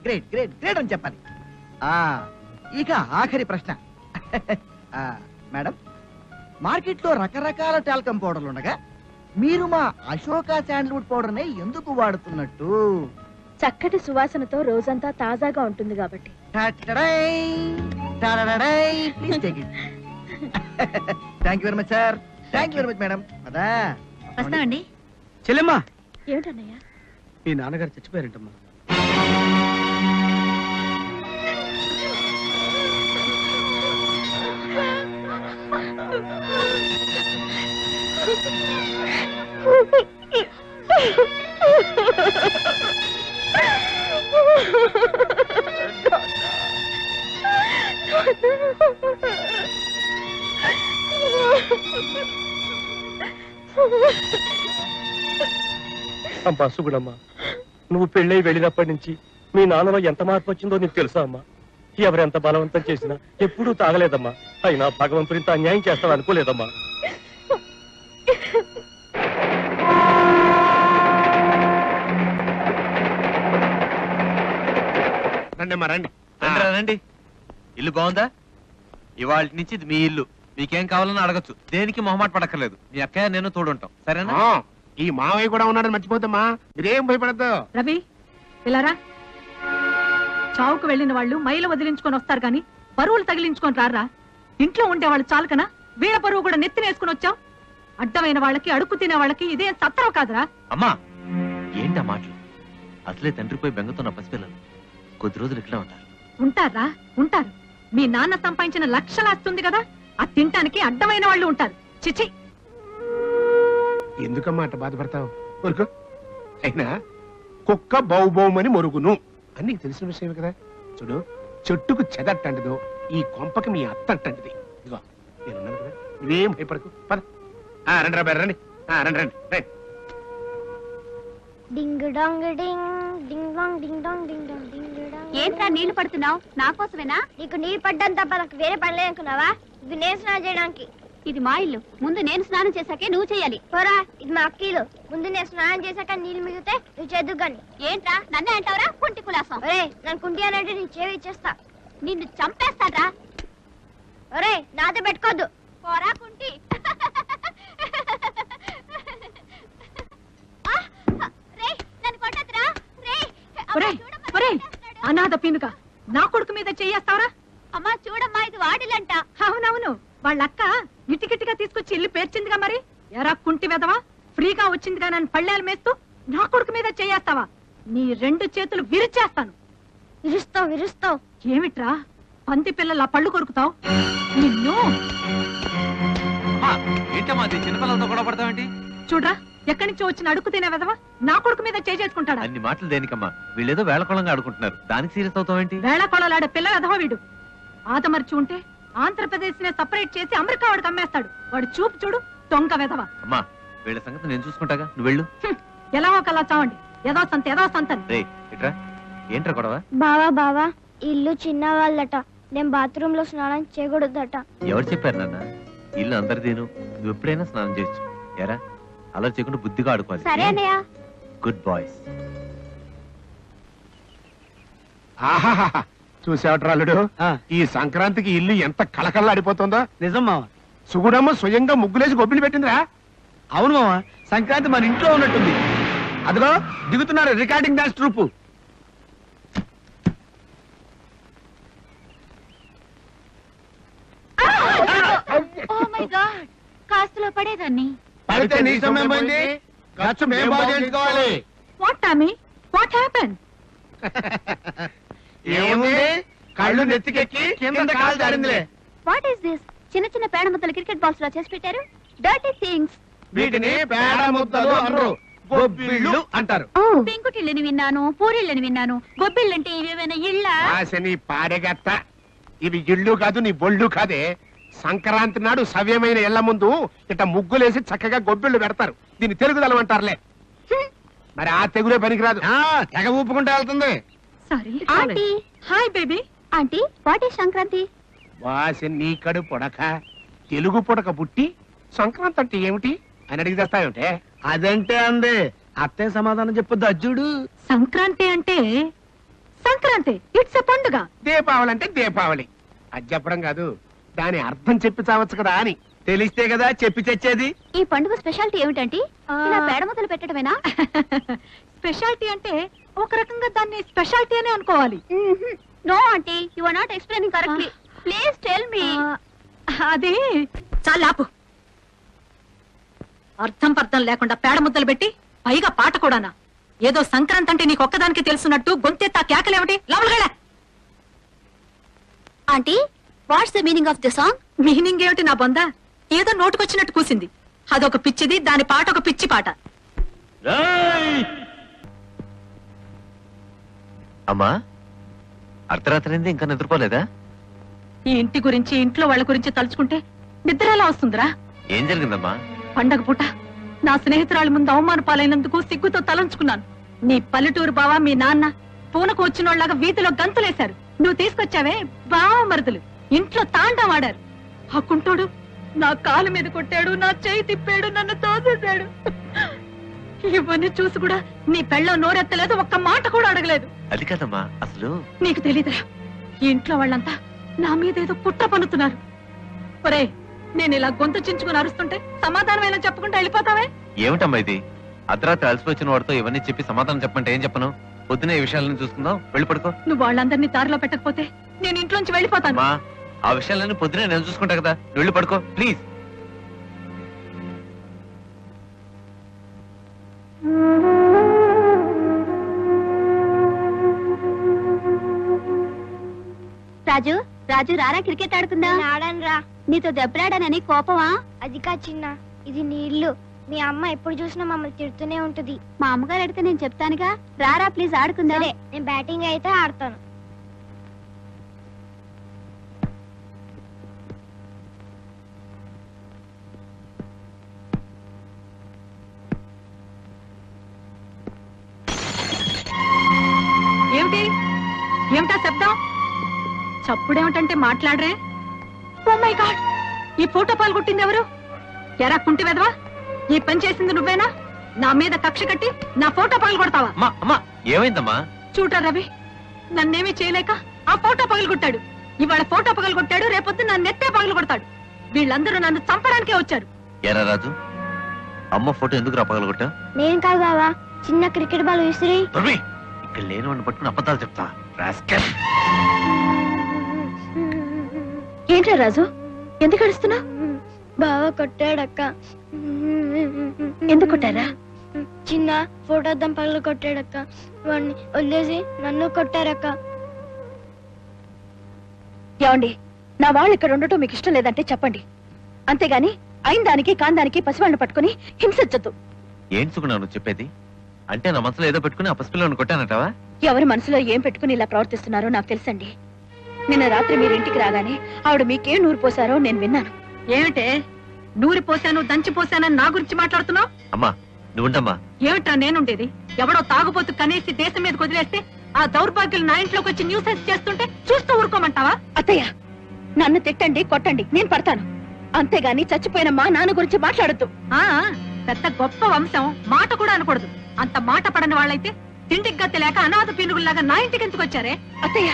గ్రేట్ గ్రేట్ గ్రేట్ అని చెప్పాలి. ఇక ఆఖరి ప్రశ్న. మేడం, మార్కెట్ లో రకరకాల టాల్కమ్ పౌడర్లు ఉండగా మీరు మా అశోక శాండల్వుడ్ పౌడర్ ని ఎందుకు వాడుతున్నట్టు? చక్కటి సువాసనతో రోజంతా తాజాగా ఉంటుంది కాబట్టి. Thank you very much sir. Thank you very much madam. అదా వస్తామండి. చెల్లెమ్మా, ఏమిటన్నయ్య? మీ నాన్నగారు చచ్చిపోయారంటమ్మా. అమ్మా సుగుణమ్మా, నువ్వు పెళ్ళై వెళ్ళినప్పటి నుంచి మీ నాన్నలో ఎంత మార్పు వచ్చిందో నీకు తెలుసా అమ్మా? ఎవరెంత బలవంతం చేసినా ఎప్పుడూ తాగలేదమ్మా. అయినా భగవంతుడు ఇంత అన్యాయం చేస్తాడు అనుకోలేదమ్మా. రండి రండి. రండి. ఇల్లు బాగుందా? ఇవాళ నుంచి ఇది మీ ఇల్లు. మీకేం కావాలని అడగచ్చు. దేనికి మొహమాట పడక్కర్లేదు. మీ అక్కయ్య నేను తోడుంటాం. సరేనా? ఈ మావయ్య కూడా ఉన్నాడని మర్చిపోతామా? మీరేం భయపడద్దు. రవి ఇలారా. చావుకు వెళ్ళిన వాళ్ళు మైలు వదిలించుకొని వస్తారు గాని బరువులు తగిలించుకొని రారా. ఇంట్లో ఉండే వాళ్ళు చాలకనా వీళ్ళ బరువు కూడా నెత్తినేసుకుని వచ్చావు. అడ్డమైన వాళ్ళకి అడుక్కు తినే వాళ్ళకి ఇదే సత్రం కాదురా. అమ్మా ఏంటా మాటలు? అసలే తండ్రిపోయి బెంగతున్న పసిపిల్లలు కొద్ది రోజులు ఇట్లా ఉంటారు. ఉంటారా? ఉంటారు. మీ నాన్న సంపాదించిన లక్షలాస్తుంది కదా, అది తింటానికి అడ్డమైన వాళ్ళు ఉంటారు. చిచి, ఎందుకమ్మా అట్ట బాధపడతావు? ఊరుకో. అయినా కుక్క బౌబౌమని మొరుగును అని నీకు తెలిసిన విషయమే కదా. చూడు, చెట్టుకు చెదట్టంటిదో ఈ కొంపకి మీ అత్త అంటంటిది. ఇదిగో నేనున్నాను కదా, నువ్వేం భయపడకు. పద. రండి రా, రండి. రండి రండి రండి. డింగ్ డాంగ్ డింగ్ ding dong ding dong ding dong ding dong. ఏంట్రా నీళ్లు పడుతున్నావు? నా కోసమేనా? నీకు నీళ్లు పడ్డం తప్ప నాకు వేరే పని లేదనుకున్నావా? ఇది నేను స్నానం చేయడానికి. ఇది మా ఇల్లు. ముందు నేను స్నానం చేశాకే నువ్వు చేయాలి. పోరా, ఇది మా అక్కీలు. ముందు నేను స్నానం చేశాక నీళ్లు మిగిలితే నువ్వు చేద్దు గాని. ఏంట్రా నన్నే అంటావురా కుంటి కులాసం? ఒరే, నన్ను కుంటి అని అంటే నీ చేవి ఇచ్చేస్తా. నిన్ను చంపేస్తాడ్రా. ఒరే, నాతో పెట్టుకోద్దు. పోరా కుంటి. అనాథ పినుక నా కొడుకు మీద చెయ్యేస్తావరా? అమ్మా చూడమ్మా, ఇది వాడిలంట. అవునవును, వాళ్ళక్క ఇటికిటిగా తీసుకొచ్చి ఇల్లు పేర్చిందిగా. మరి ఎరా కుంటి వెదవా, ఫ్రీగా వచ్చిందిగా నన్ను పళ్ళేలు మేస్తూ నా కొడుకు మీద చెయ్యేస్తావా? నీ రెండు చేతులు విరిచేస్తాను. విరుస్తావు విరుస్తావు. ఏమిట్రా పంది పిల్లల పళ్ళు కొరుకుతావు? నిన్ను ఏంటమ్మా చిన్నపిల్లలతో కూడా పడతావేంటి? చూడ్రా, ఎక్కడి నుంచి వచ్చిన అడుగు తినే వెదవా నా కొడుకు మీద చేసుకుంటాడా? అన్ని మాటలు దేనికమ్మా? వీళ్ళేదో వేళకొళంగా ఆడుకుంటున్నారు, దానికి సీరియస్ అవుతావేంటి? వేళ కొళలాడే పిల్ల వెదవా వీడు. ఆదమర్చి ఉంటే ఆంధ్రప్రదేశ్ నే సపరేట్ చేసి అమెరికా వాడికి అమ్మేస్తాడు. వాడు చూపు చూడు, దొంగ వెదవా. అమ్మా వీళ్ళ సంగతి నేను చూసుకుంటాగా, నువ్వు వెళ్ళు. ఎలా ఒకలా చావండి. ఏదో సంతని. రే ఇట్రా. ఏంట్రా గొడవ? బావా బావా, ఇల్లు చిన్న వాళ్ళట. నేను బాత్రూమ్ లో స్నానం చేయకూడదట. ఎవరు చెప్పారు నాన్న? ఇల్లు అందరిదేను, నువ్వు ఎప్పుడైనా స్నానం చేయొచ్చు. ఎరా అలా చేయకుండా బుద్ధిగా ఆడుకోవాలి. సరే అన్నయ్య. Good boys. ఆహాహా, చూసావట్రాలుడు, ఈ సంక్రాంతికి ఇల్లు ఎంత కళకళలాడిపోతుందో. నిజం మావా. సుగుడమ్మ స్వయంగా ముగ్గులేసి గొబ్బిలు పెట్టిందిరా. అవును మావా, సంక్రాంతి మన ఇంట్లో ఉన్నట్టుంది. అదిగో దిగుతున్నారు recording dance troupe. Oh my god, కాస్తులో పడేదాన్ని. పడితే నీ సమయం పోయింది, ఖర్చు మేము బాగా చేయించుకోవాలి. What Tommy, what happen? ఏముంది, కళ్ళు నెత్తికెక్కి కింద కాలు జారిందిలే. What is this? చిన్న చిన్న పేడ ముద్దలు క్రికెట్ బాల్స్ లో చేసి పెట్టారు. Dirty things. వీటిని పేడ ముద్దలు అనరు, గొబ్బిళ్ళు అంటారు. పెంకుటిళ్ళని విన్నాను, పూరిళ్ళని విన్నాను. గొబ్బిళ్ళంటే ఇవేమైనా ఇళ్ళ? ఆశని పాడెగత్త, ఇవి ఇళ్ళు కాదు, నీ బొళ్ళు కాదే. సంక్రాంతి నాడు సవ్యమైన ఇళ్ల ముందు ఇట ముగ్గులేసి చక్కగా గొబ్బిళ్ళు పెడతారు. దీన్ని తెలుగుదలం అంటారులే. మరి ఆ తెగులే పనికిరాదు, తెగ ఊపుకుంటూ వెళ్తుంది. Sorry aunty. Hi baby. Aunty, what is Sankranti? వాసి నీ కడు పొడక, తెలుగు పొడక పుట్టి సంక్రాంతి అంటే ఏమిటి అని అడిగి తెస్తాయంటే అదంటే అందే అత్తే సమాధానం చెప్పొద్దు అజ్జుడు. సంక్రాంతి అంటే సంక్రాంతి, ఇట్స్ ఎ పండుగ. దీపావళి అంటే దీపావళి, అది చెప్పడం కాదు, దాని అర్థం చెప్పి చావచ్చు కదా అని. తెలిస్తే కదా చెప్పి చచ్చేది. ఈ పండుగ స్పెషాలిటీ ఏమిటంటే ఇలా పేడ మొదలు పెట్టడమేనా? స్పెషాలిటీ అంటే ఒక రకంగా దాన్ని స్పెషాలిటీ అని అనుకోవాలి. No aunty, you are not explaining correctly. Please tell me. అది చాలా ఆపు. అర్థం పర్థం లేకుండా పేడ ముద్దలు పెట్టి పైగా పాట కూడానా? ఏదో సంక్రాంతి అంటే నీకు ఒక్కదానికి తెలుసున్నట్టు గొంతెత్తా కేకలేమిటి? లోపలికెళ్ళా. Aunty, what's the meaning of the song? Meaning ఏమిటి నా బొంద? ఏదో నోటుకొచ్చినట్టు కూసింది. అదొక పిచ్చిది, దాని పాట ఒక పిచ్చి పాట. అమ్మా, అర్ధరాత్రి ఇంకా నిద్రపోలేదా? ఈ ఇంటి గురించి, ఇంట్లో వాళ్ళ గురించి తలుచుకుంటే నిద్ర ఎలా వస్తుందిరా? ఏం జరిగిందమ్మా? పండగ పూట నా స్నేహితురాలి ముందు అవమాన పాలైనందుకు సిగ్గుతో తలంచుకున్నాను. నీ పల్లెటూరు బావా, మీ నాన్న పూనకు వచ్చినోళ్లాగా వీధిలో గంతులేశారు. నువ్వు తీసుకొచ్చావే బావ మరుదులు, ఇంట్లో తాండం ఆడారు. ఆ కుంటోడు నా కాలు మీద కొట్టాడు, నా చేయి తిప్పాడు, నన్ను తోసేశాడు. ఇవన్నీ చూసి కూడా నీ పెళ్ళం నోరెత్తలేదు, ఒక్క మాట కూడా అడగలేదు. అది కదమ్మా, అసలు నీకు తెలీదురా, ఈ ఇంట్లో వాళ్ళంతా నా మీద ఏదో కుట్ర పన్నుతున్నారు. ఒరే, నేను ఇలా గొంతు చించుకుని అరుస్తుంటే సమాధానమైనా చెప్పుకుంటూ వెళ్ళిపోతావే? ఏమిటమ్మా ఇది? అర్ధరాత్రి అలసిపోయిన వాడితో ఇవన్నీ చెప్పి సమాధానం చెప్పంటే ఏం చెప్పను? పొద్దునే ఈ విషయాలను చూసుకుందాం, వెళ్ళి పడుకో. నువ్వు వాళ్ళందరినీ దారిలో పెట్టకపోతే నేను ఇంట్లోంచి వెళ్ళిపోతాను. ఆ విషయాలన్నీ పొద్దునే నేను చూసుకుంటా కదా, వెళ్ళి పడుకో ప్లీజ్. రాజు, రాజు రారా క్రికెట్ ఆడుకుందా? ఆడాను రా. నీతో దెబ్బలాడానని కోపమా? అది కా చిన్న, ఇది నీ ఇల్లు. మీ అమ్మ ఎప్పుడు చూసినా మమ్మల్ని తిడుతూనే ఉంటది. మా అమ్మగారు అడిగితే నేను చెప్తానుగా. రారా ప్లీజ్ ఆడుకుందా. నేను బ్యాటింగ్ అయితే ఆడతాను. ఏమిటి ఏమిటా శబ్దం? చప్పుడేమిటంటే మాట్లాడరే. ఓ మై గాడ్, ఈ ఫోటో పాల్గొట్టింది ఎవరు? ఎరా కుంటి వెదవా, ఈ పని చేసింది నువ్వేనా? నా మీద కక్ష కట్టి నా ఫోటో పగలగొడతావా? ఏమైందమ్మా? చూడరా రవి, నన్నేమీ చేయలేక ఆ ఫోటో పగలగొట్టాడు. ఇవాళ ఫోటో పగలగొట్టాడు, రేపొద్దు నా నెత్తే పగలగొడతాడు. వీళ్ళందరూ నన్ను చంపడానికే వచ్చారు. ఎరా రాజు, అమ్మ ఫోటో ఎందుకు రా పగలగొట్టా? నేను కాదు బావా, చిన్న క్రికెట్ బాల్ విసిరి. ఇక్కడ లేని వాడిని పట్టుకుని అబద్ధాలు చెప్తా. రాస్కెల్. ఏంట్రా రాజు, ఎందుకు అడుస్తున్నా? బావ కొట్టాడక్క. ఎందుకు కొట్టారా? చిన్న ఫోటో దంపలు కొట్టాడక్క. వాడిని వదిలేసి నన్ను కొట్టారక్క. ఏమండి, నా వాళ్ళు ఇక్కడ ఉండటం మీకు ఇష్టం లేదంటే చెప్పండి, అంతేగాని అయిన దానికి కాందానికి పసివాళ్ళని పట్టుకుని హింసించొద్దు. ఏం సుకున్నావు చెప్పేది? అంటే నా మనసులో ఏదో పెట్టుకుని ఆ పసిపిల్లని కొట్టానంటావా? ఎవరి మనసులో ఏం పెట్టుకుని ఇలా ప్రవర్తిస్తున్నారో నాకు తెలుసండి. నిన్న రాత్రి మీరు ఇంటికి రాగానే ఆవిడ మీకేం నూరు పోసారో నేను విన్నాను. ఏమిటే నూరి పోసాను, దంచి పోసానని నా గురించి మాట్లాడుతున్నావు? అమ్మా నువ్వుండమ్మా. ఏమిట్రా నేనుండేది? ఎవడో తాగుపోతు కనేసి దేశం మీద వదిలేస్తే ఆ దౌర్భాగ్యులు నా ఇంట్లోకి వచ్చి న్యూసెన్స్ చేస్తుంటే చూస్తూ ఊరుకోమంటావా? అత్తయ్య, నన్ను తిట్టండి, కొట్టండి, నేను పడతాను. అంతేగాని చచ్చిపోయిన మా నాన్న గురించి మాట్లాడద్దు. పెద్ద గొప్ప వంశం, మాట కూడా అనకూడదు. అంత మాట పడని వాళ్ళైతే తిండికి గతి లేక అనాథ పీనుగుల్లాగా నా ఇంటికి ఎందుకు వచ్చారే? అత్తయ్య,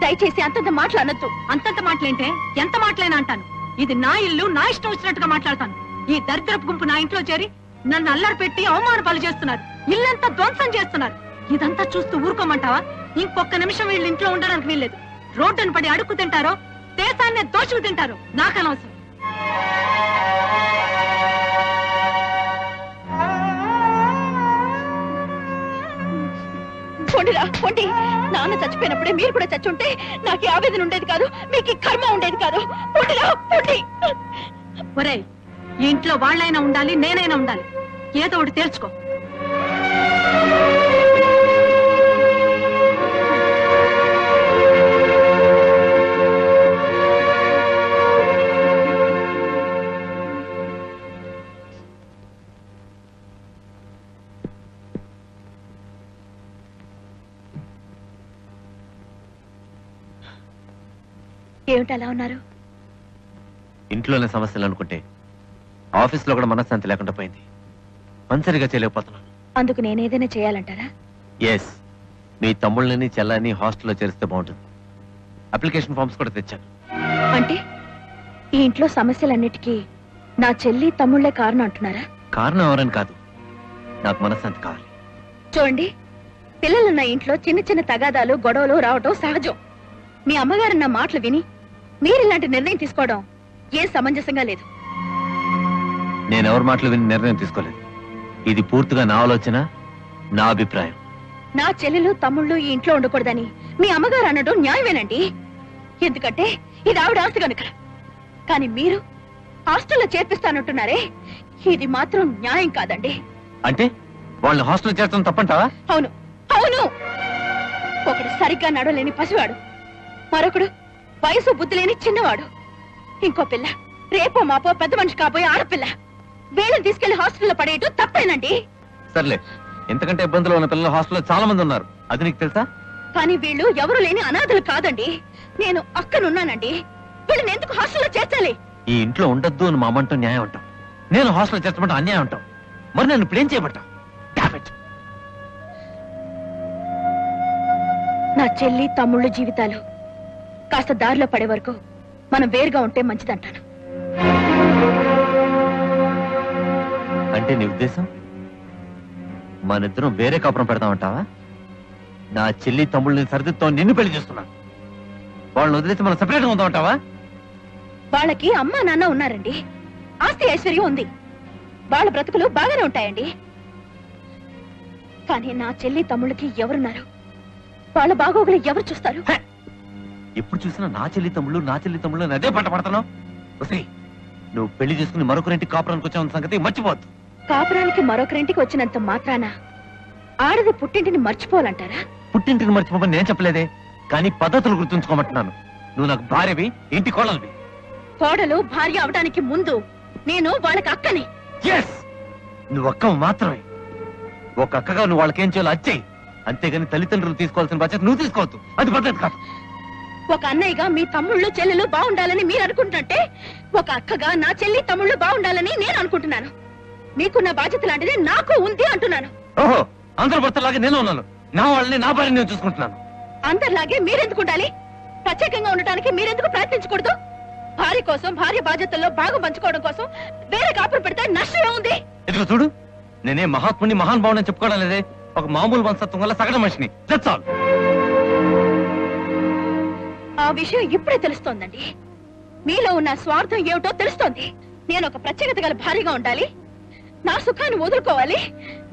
దయచేసి అంతంత మాటలు అనొద్దు. అంతంత మాటలేంటే ఎంత మాటలైనా అంటాను. ఇది నా ఇల్లు, నా ఇష్టం వచ్చినట్టుగా మాట్లాడతాను. ఈ దరిద్రపు గుంపు నా ఇంట్లో చేరి నన్ను అల్లరి పెట్టి అవమాన పాలు చేస్తున్నారు, ఇల్లంతా ధ్వంసం చేస్తున్నారు. ఇదంతా చూస్తూ ఊరుకోమంటావా? ఇంకొక నిమిషం వీళ్ళు ఇంట్లో ఉండడానికి వీల్లేదు. రోడ్డును పడి అడుక్కు తింటారో, దేశాన్ని దోచుకు తింటారో నాకు అనవసరం. పొండిరా పొండి, నాన్న చచ్చిపోయినప్పుడే మీరు కూడా చచ్చుంటే నాకు ఈ ఆవేదన ఉండేది కాదు, మీకు ఈ కర్మ ఉండేది కాదు. పొండిరా పొండి. ఒరేయ్, ఈ ఇంట్లో వాళ్ళైనా ఉండాలి, నేనైనా ఉండాలి. ఏదో ఒకటి తేల్చుకో. ఏమిటి అలా ఉన్నారు? ఇంట్లోనే సమస్యలు అనుకుంటే ఆఫీస్ లో కూడా మనశ్శాంతి లేకుండా పోయింది. పనిసరిగా చేయలేకపోతున్నాను. అందుకు నేనేదైనా చేయాలంటారా? ఎస్, మీ తమ్ముళ్ళని చెల్లని హాస్టల్లో చేరిస్తే బాగుంటుంది. అప్లికేషన్ ఫామ్స్ కూడా తెచ్చాను. అంటే ఈ ఇంట్లో సమస్యలన్నిటికీ నా చెల్లి తమ్ముళ్లే కారణం అంటున్నారా? కారణం ఎవరని కాదు, నాకు మనశ్శాంతి కావాలి. చూడండి, పిల్లలున్న ఇంట్లో చిన్న చిన్న తగాదాలు గొడవలు రావటం సహజం. మీ అమ్మగారన్న మాటలు విని మీరు ఇలాంటి నిర్ణయం తీసుకోవడం ఏం సమంజసంగా లేదు. నేనెవరి మాటలు విని నిర్ణయం తీసుకోలేదు. ఇది పూర్తిగా నా ఆలోచన, నా అభిప్రాయం. నా చెల్లెలు తమ్ముళ్ళు ఈ ఇంట్లో ఉండకూడదని మీ అమ్మగారు అనడం న్యాయమేనండి. ఎందుకంటే ఇది ఆవిడ ఆస్తి కనుక. కానీ మీరు హాస్టల్లో చేర్పిస్తానంటున్నారే, ఇది మాత్రం న్యాయం కాదండి. అంటే వాళ్ళని హాస్టల్ చేర్చడం తప్పంటావా? అవును అవును. ఒకడు సరిగ్గా నడవలేని పసివాడు, మరొకడు వయసు బుద్ధి లేని చిన్నవాడు, ఇంకో పిల్ల రేపో మాపో పెద్ద మనిషి కాబోయే ఆడపిల్ల. వీళ్ళని తీసుకెళ్లి హాస్టల్లో పడేయటం తప్పేనండి. సర్లే, ఎంతకంటే ఇబ్బందులు ఉన్న పిల్లలు హాస్టల్లో చాలా మంది ఉన్నారు, అది నీకు తెలుసా? కానీ వీళ్ళు ఎవరు లేని అనాథలు కాదండి. నేను అక్కనున్నానండి. వీళ్ళని ఎందుకు హాస్టల్లో చేర్చాలి? ఈ ఇంట్లో ఉండొద్దు అని మా అమ్మంటూ న్యాయం అంటాం, నేను హాస్టల్లో చేర్చమంటే అన్యాయం అంటాం. మరి నేను ఇప్పుడు ఏం చేయబట్టాం? నా చెల్లి తమ్ముళ్ళ జీవితాలు కాస్త దారిలో పడే వరకు మనం వేరుగా ఉంటే మంచిదంటాను. అంటే నీ ఉద్దేశం మనిద్దరం వేరే కాపురం పెడతామంటావా? నా చెల్లి తమ్ముళ్ళని సరిదిద్దుతో నిన్ను పెళ్లి చేస్తున్నాను, వాళ్ళని వదిలేసి మనం సెపరేట్గా ఉందామంటావా? వాళ్ళకి అమ్మా నాన్న ఉన్నారండి, ఆస్తి ఐశ్వర్యం ఉంది, వాళ్ళ బ్రతుకులు బాగానే ఉంటాయండి. కానీ నా చెల్లి తమ్ముళ్ళకి ఎవరున్నారు? వాళ్ళ బాగోగులు ఎవరు చూస్తారు? ఎప్పుడు చూసినా నా చెల్లి తమ్ముళ్ళు అని అదే పంట పడతాను. నువ్వు పెళ్లి చేసుకుని మరొకరింటికి కాపురానికి వచ్చావు సంగతి మర్చిపోవద్దు. కాపురానికి మరొకరింటికి వచ్చినంత మాత్రాన ఆడది పుట్టింటిని మర్చిపోవాలంటారా? పుట్టింటిని మర్చిపోమని నేను చెప్పలేదే, కానీ పద్ధతులు గుర్తుంచుకోమంటున్నాను. నువ్వు నాకు భార్యవి, ఇంటి కోడలివి. కోడలు భార్య అవడానికి ముందు నేను వాళ్ళకి అక్కని. నువ్వు అక్క మాత్రమే. ఒక అక్కగా నువ్వు వాళ్ళకేం చేయాలో అచ్చేయి, అంతేగాని తల్లిదండ్రులు తీసుకోవాల్సిన బాధ్యత నువ్వు తీసుకోవద్దు, అది పద్ధతి కాదు. ఒక అన్నయ్యగా మీ తమ్ముళ్ళు చెల్లెలు బాగుండాలని మీరు అనుకుంటుంటే, ఒక అక్కగా నా చెల్లి తమ్ముళ్ళు బాగుండాలని నేను అనుకుంటున్నాను. మీకున్న బాధ్యత లాంటిది నాకు ఉంది అంటున్నాను. ఓహో, అందరూ భర్తలాగే నేను ఉన్నాను, నా వాళ్ళని నా భార్యని నేను చూసుకుంటున్నాను. అందరిలాగే మీరెందుకు ఉండాలి? ప్రత్యేకంగా ఉండటానికి మీరెందుకు ప్రయత్నించకూడదు? భార్య కోసం, భార్య బాధ్యతల్లో భాగం పంచుకోవడం కోసం వేరే కాపురం పెడితే నష్టమే ఉంది. ఇదిగో చూడు, నేనే మహాత్ముని మహానుభావుని చెప్పుకోవడం లేదే, ఒక మామూలు వంశత్వం వల్ల సగటు మనిషిని. That's all. ఆ విషయం ఇప్పుడే తెలుస్తోందండి. మీలో ఉన్న స్వార్థం ఏమిటో తెలుస్తోంది. నేను ఒక ప్రత్యేకత గల భార్యగా ఉండాలి, నా సుఖాన్ని వదులుకోవాలి,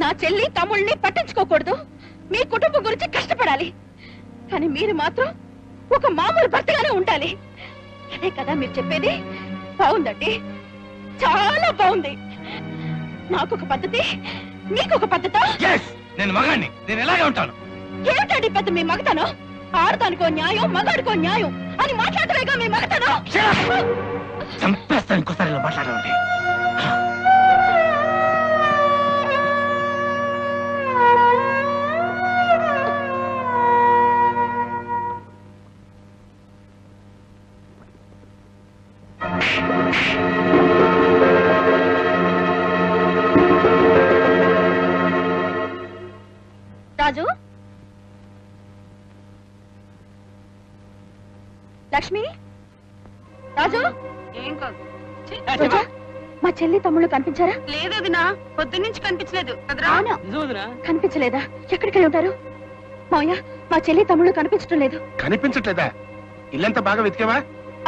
నా చెల్లి తమ్ముళ్ళని పట్టించుకోకూడదు, మీ కుటుంబం గురించి కష్టపడాలి. కానీ మీరు మాత్రం ఒక మామూలు భర్తగానే ఉండాలి. అదే కదా మీరు చెప్పేది? బాగుందండి, చాలా బాగుంది. నాకొక పద్ధతి, నీకొక పద్ధత. నేను మగాన్ని, నేను ఎలాగే ఉంటాను. ఏమిటండి పెద్ద మీ మగతనం? ఆడదానికో న్యాయం, మగాడికో న్యాయం అని మాట్లాడలేగా మీ మగతనం? చంపేస్తాను ఇంకోసారి ఇలా మాట్లాడాలంటే. రాజు, లక్ష్మి, రాజు, ఏం కాదు. రోజా, మా చెల్లి తమ్ముళ్ళు కనిపించారా? లేదు వదినా, పొద్దున్నుంచి కనిపించలేదు. కనిపించలేదా? ఎక్కడికి వెళ్ళి ఉంటారు? మావయ్య, మా చెల్లి తమ్ముళ్ళు కనిపించడం లేదు. కనిపించట్లేదా? ఇల్లంతా బాగా వెతికావా?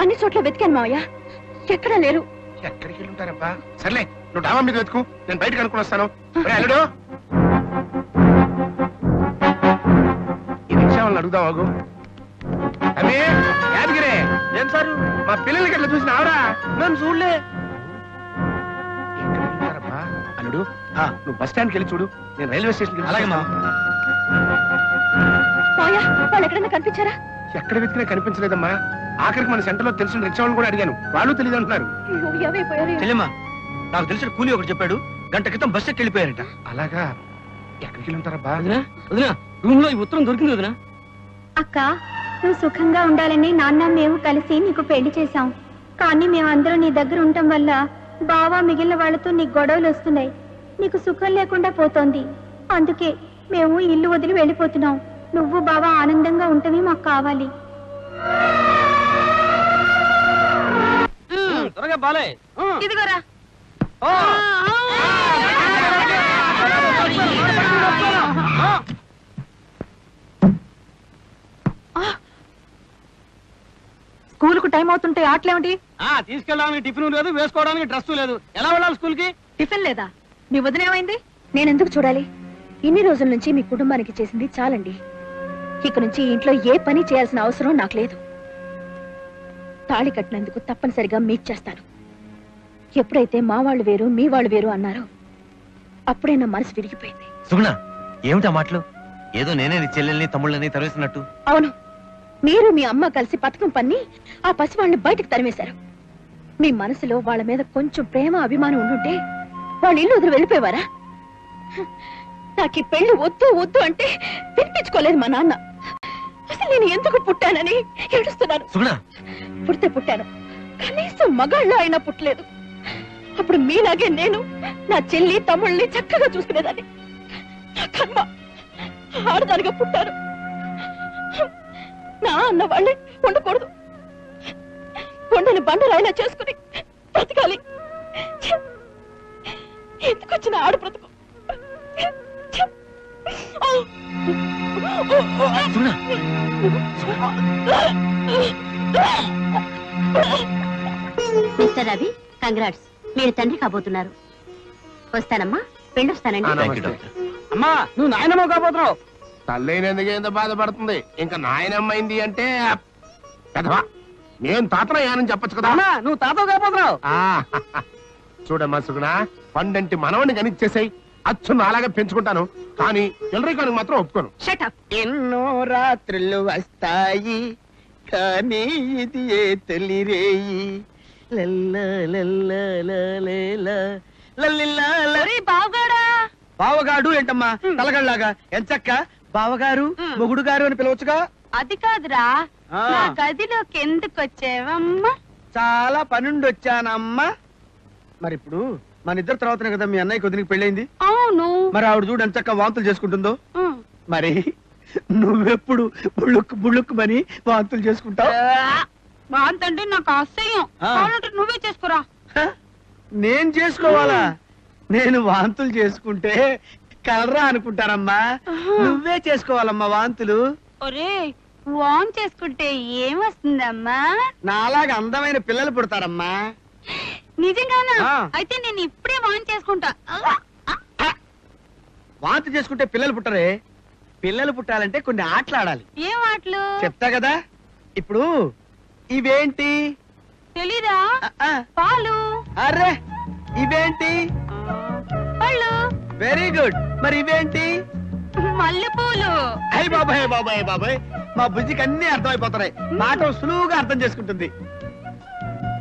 అన్ని చోట్ల వెతికాను మావయ్య, ఎక్కడా లేరు. ఎక్కడికి వెళ్ళి ఉంటారబ్బా? సర్లే, నువ్వు డాబా మీద వెతుకు, నేను బయటకు అనుకుని వస్తాను. అల్లుడు, ఈ రిక్షా వాళ్ళని అడుగుదాం. ఆగు. అదే యాదగిరే, ఏం సార్ మా పిల్లలకి ఎట్లా చూసిన ఆవరా? మేము చూడలే. అల్లుడు, నువ్వు బస్ స్టాండ్కి వెళ్ళి చూడు, నేను రైల్వే స్టేషన్కి. అలాగే మా. మావయ్య, వాళ్ళు ఎక్కడైనా కనిపించారా? ఎక్కడ వెతికినా కనిపించలేదమ్మా. ఆఖరికి మన సెంటర్ లో తెలిసిన రిక్షా వాళ్ళని కూడా అడిగాను, వాళ్ళు తెలియదు అంటున్నారు. చెల్లెమ్మా, నాకు తెలిసిన కూలి ఒకటి చెప్పాడు, గంట క్రితం బస్ ఎక్కి వెళ్ళిపోయారట. అలాగా? ఎక్కడికి వెళ్ళి ఉంటారబ్బా? రూమ్ లో ఈ ఉత్తరం దొరికింది వదినా. అక్క, నువ్వు సుఖంగా ఉండాలని నాన్న మేము కలిసి నీకు పెళ్లి చేశాం. కానీ మేమందరం నీ దగ్గర ఉండటం వల్ల బావా మిగిలిన వాళ్ళతో నీకు గొడవలు వస్తున్నాయి. నీకు సుఖం లేకుండా పోతోంది. అందుకే మేము ఇల్లు వదిలి వెళ్ళిపోతున్నాం. నువ్వు బావా ఆనందంగా ఉంటవి మాకు కావాలి. త్వరగా బాలే. ఇదిగోరా, స్కూల్ కు టైం అవుతుంటే ఆటలేమిటి? తీసుకెళ్ళడానికి టిఫిన్ లేదు, వేసుకోవడానికి డ్రెస్ లేదు. ఎలా వెళ్ళాలి స్కూల్ కి? టిఫిన్ లేదా? మీ వదిన ఏమైంది? నేనెందుకు చూడాలి? ఇన్ని రోజుల నుంచి మీ కుటుంబానికి చేసింది చాలండి. ఇక నుంచి ఇంట్లో ఏ పని చేయాల్సిన అవసరం నాకు లేదు. తాళి కట్టినందుకు తప్పనిసరిగా మీకు చేస్తాను. ఎప్పుడైతే మా వాళ్ళు వేరు మీ వాళ్ళు వేరు అన్నారో అప్పుడే నా మనసు విరిగిపోయింది. సుగుణ, ఏమిటా మాటలు? ఏదో నేనే నీ చెల్లెల్ని తమ్ముళ్ళని తరివేసినట్టు. అవును, మీరు మీ అమ్మ కలిసి పథకం పన్ని ఆ పసి వాళ్ళని బయటకు తరిమేశారు. మీ మనసులో వాళ్ళ మీద కొంచెం ప్రేమ అభిమానం ఉండుంటే వాళ్ళ ఇల్లు వదిలి వెళ్ళిపోయేవారా? నాకు ఈ పెళ్లి వద్దు వద్దు అంటే వినిపించుకోలేదు మా నాన్న. అసలు నేను ఎందుకు పుట్టానని ఏడుస్తున్నాను. పుడితే పుట్టాను, కనీసం మగాళ్ళ అయినా పుట్టలేదు. అప్పుడు మీలాగే నేను నా చెల్లి తమ్ముళ్ళని చక్కగా చూసుకునేదాన్ని. నా కర్మ, ఆడదానిగా పుట్టాను. నా అన్న వాళ్ళే ఉండకూడదు. కొండని బండరాయిలా చేసుకుని బ్రతకాలి. ఎందుకు వచ్చిన ఆడు బ్రతుకు? మిస్టర్ రవి, కంగ్రాట్స్, మీరు తండ్రి కాబోతున్నారు. వస్తానమ్మా, వెళ్ళొస్తానండి. అమ్మా, నువ్వు నాయనమ్మ కాబోతున్నావు. తల్లైనందుకు ఎంత బాధపడుతుంది, ఇంకా నాయనమ్మైంది అంటే కదవా. నేను తాతనయ్యానని చెప్పచ్చు కదా. నువ్వు తాత కాబోతున్నావు. చూడమ్మా సుగుణ, పండంటి మనవని గనిచ్చేసాయి. అచ్చు నాలాగా పెంచుకుంటాను, కానీ ఎల్లరికానికి మాత్రం ఒప్పుకోను. ఎన్నో రాత్రులు వస్తాయి కానీ ఇది ఏ తొలిరేయి. బావగాడు ఏంటమ్మా తలగళ్ళలాగా? ఎంచక్క బావగారు మొగుడు గారు అని పిలవచ్చుగా. అది కాదురా, నా గదిలోకి ఎందుకు వచ్చేవమ్మా? చాలా పనుండి వచ్చానమ్మా. మరి ఇప్పుడు మన ఇద్దరు తర్వాతనే కదా మీ అన్నయ్య కొద్దికి పెళ్ళైంది. అవును. మరి ఆవిడ చూడు ఎంచక్క వాంతులు చేసుకుంటుందో. మరి నువ్వెప్పుడు బుళ్ళుక్కు బుళ్ళుక్కుమని వాంతులు చేసుకుంటావు? వాంతంటే నాకు అసహ్యం. నువ్వే చేసుకురా. నేను చేసుకోవాలా? నేను వాంతులు చేసుకుంటే కలరా అనుకుంటారమ్మా. నువ్వే చేసుకోవాలమ్మా వాంతులు. ఒరే, వాన్ చేసుకుంటే ఏమొస్తుందమ్మా? నాలాగా అందమైన పిల్లలు పుడతారమ్మా. నిజంగానా? అయితే నేను ఇప్పుడే వాన్ చేసుకుంటా. వాంతి చేసుకుంటే పిల్లలు పుట్టరే. పిల్లలు పుట్టాలంటే కొన్ని ఆటలు ఆడాలి. ఏం ఆటలు? చెప్తా కదా. ఇప్పుడు ఇవేంటి? తెలీదా? పాలు. అర్రే, ఇవేంటి? పళ్ళు. Very good. మరి ఇవేంటి? మల్లెపూలు. అయ్య బాబాయ్ బాబాయ్ బాబాయ్, మా బుజ్జికి అన్ని అర్థమైపోతున్నాయి. మాట సులువుగా అర్థం చేసుకుంటుంది.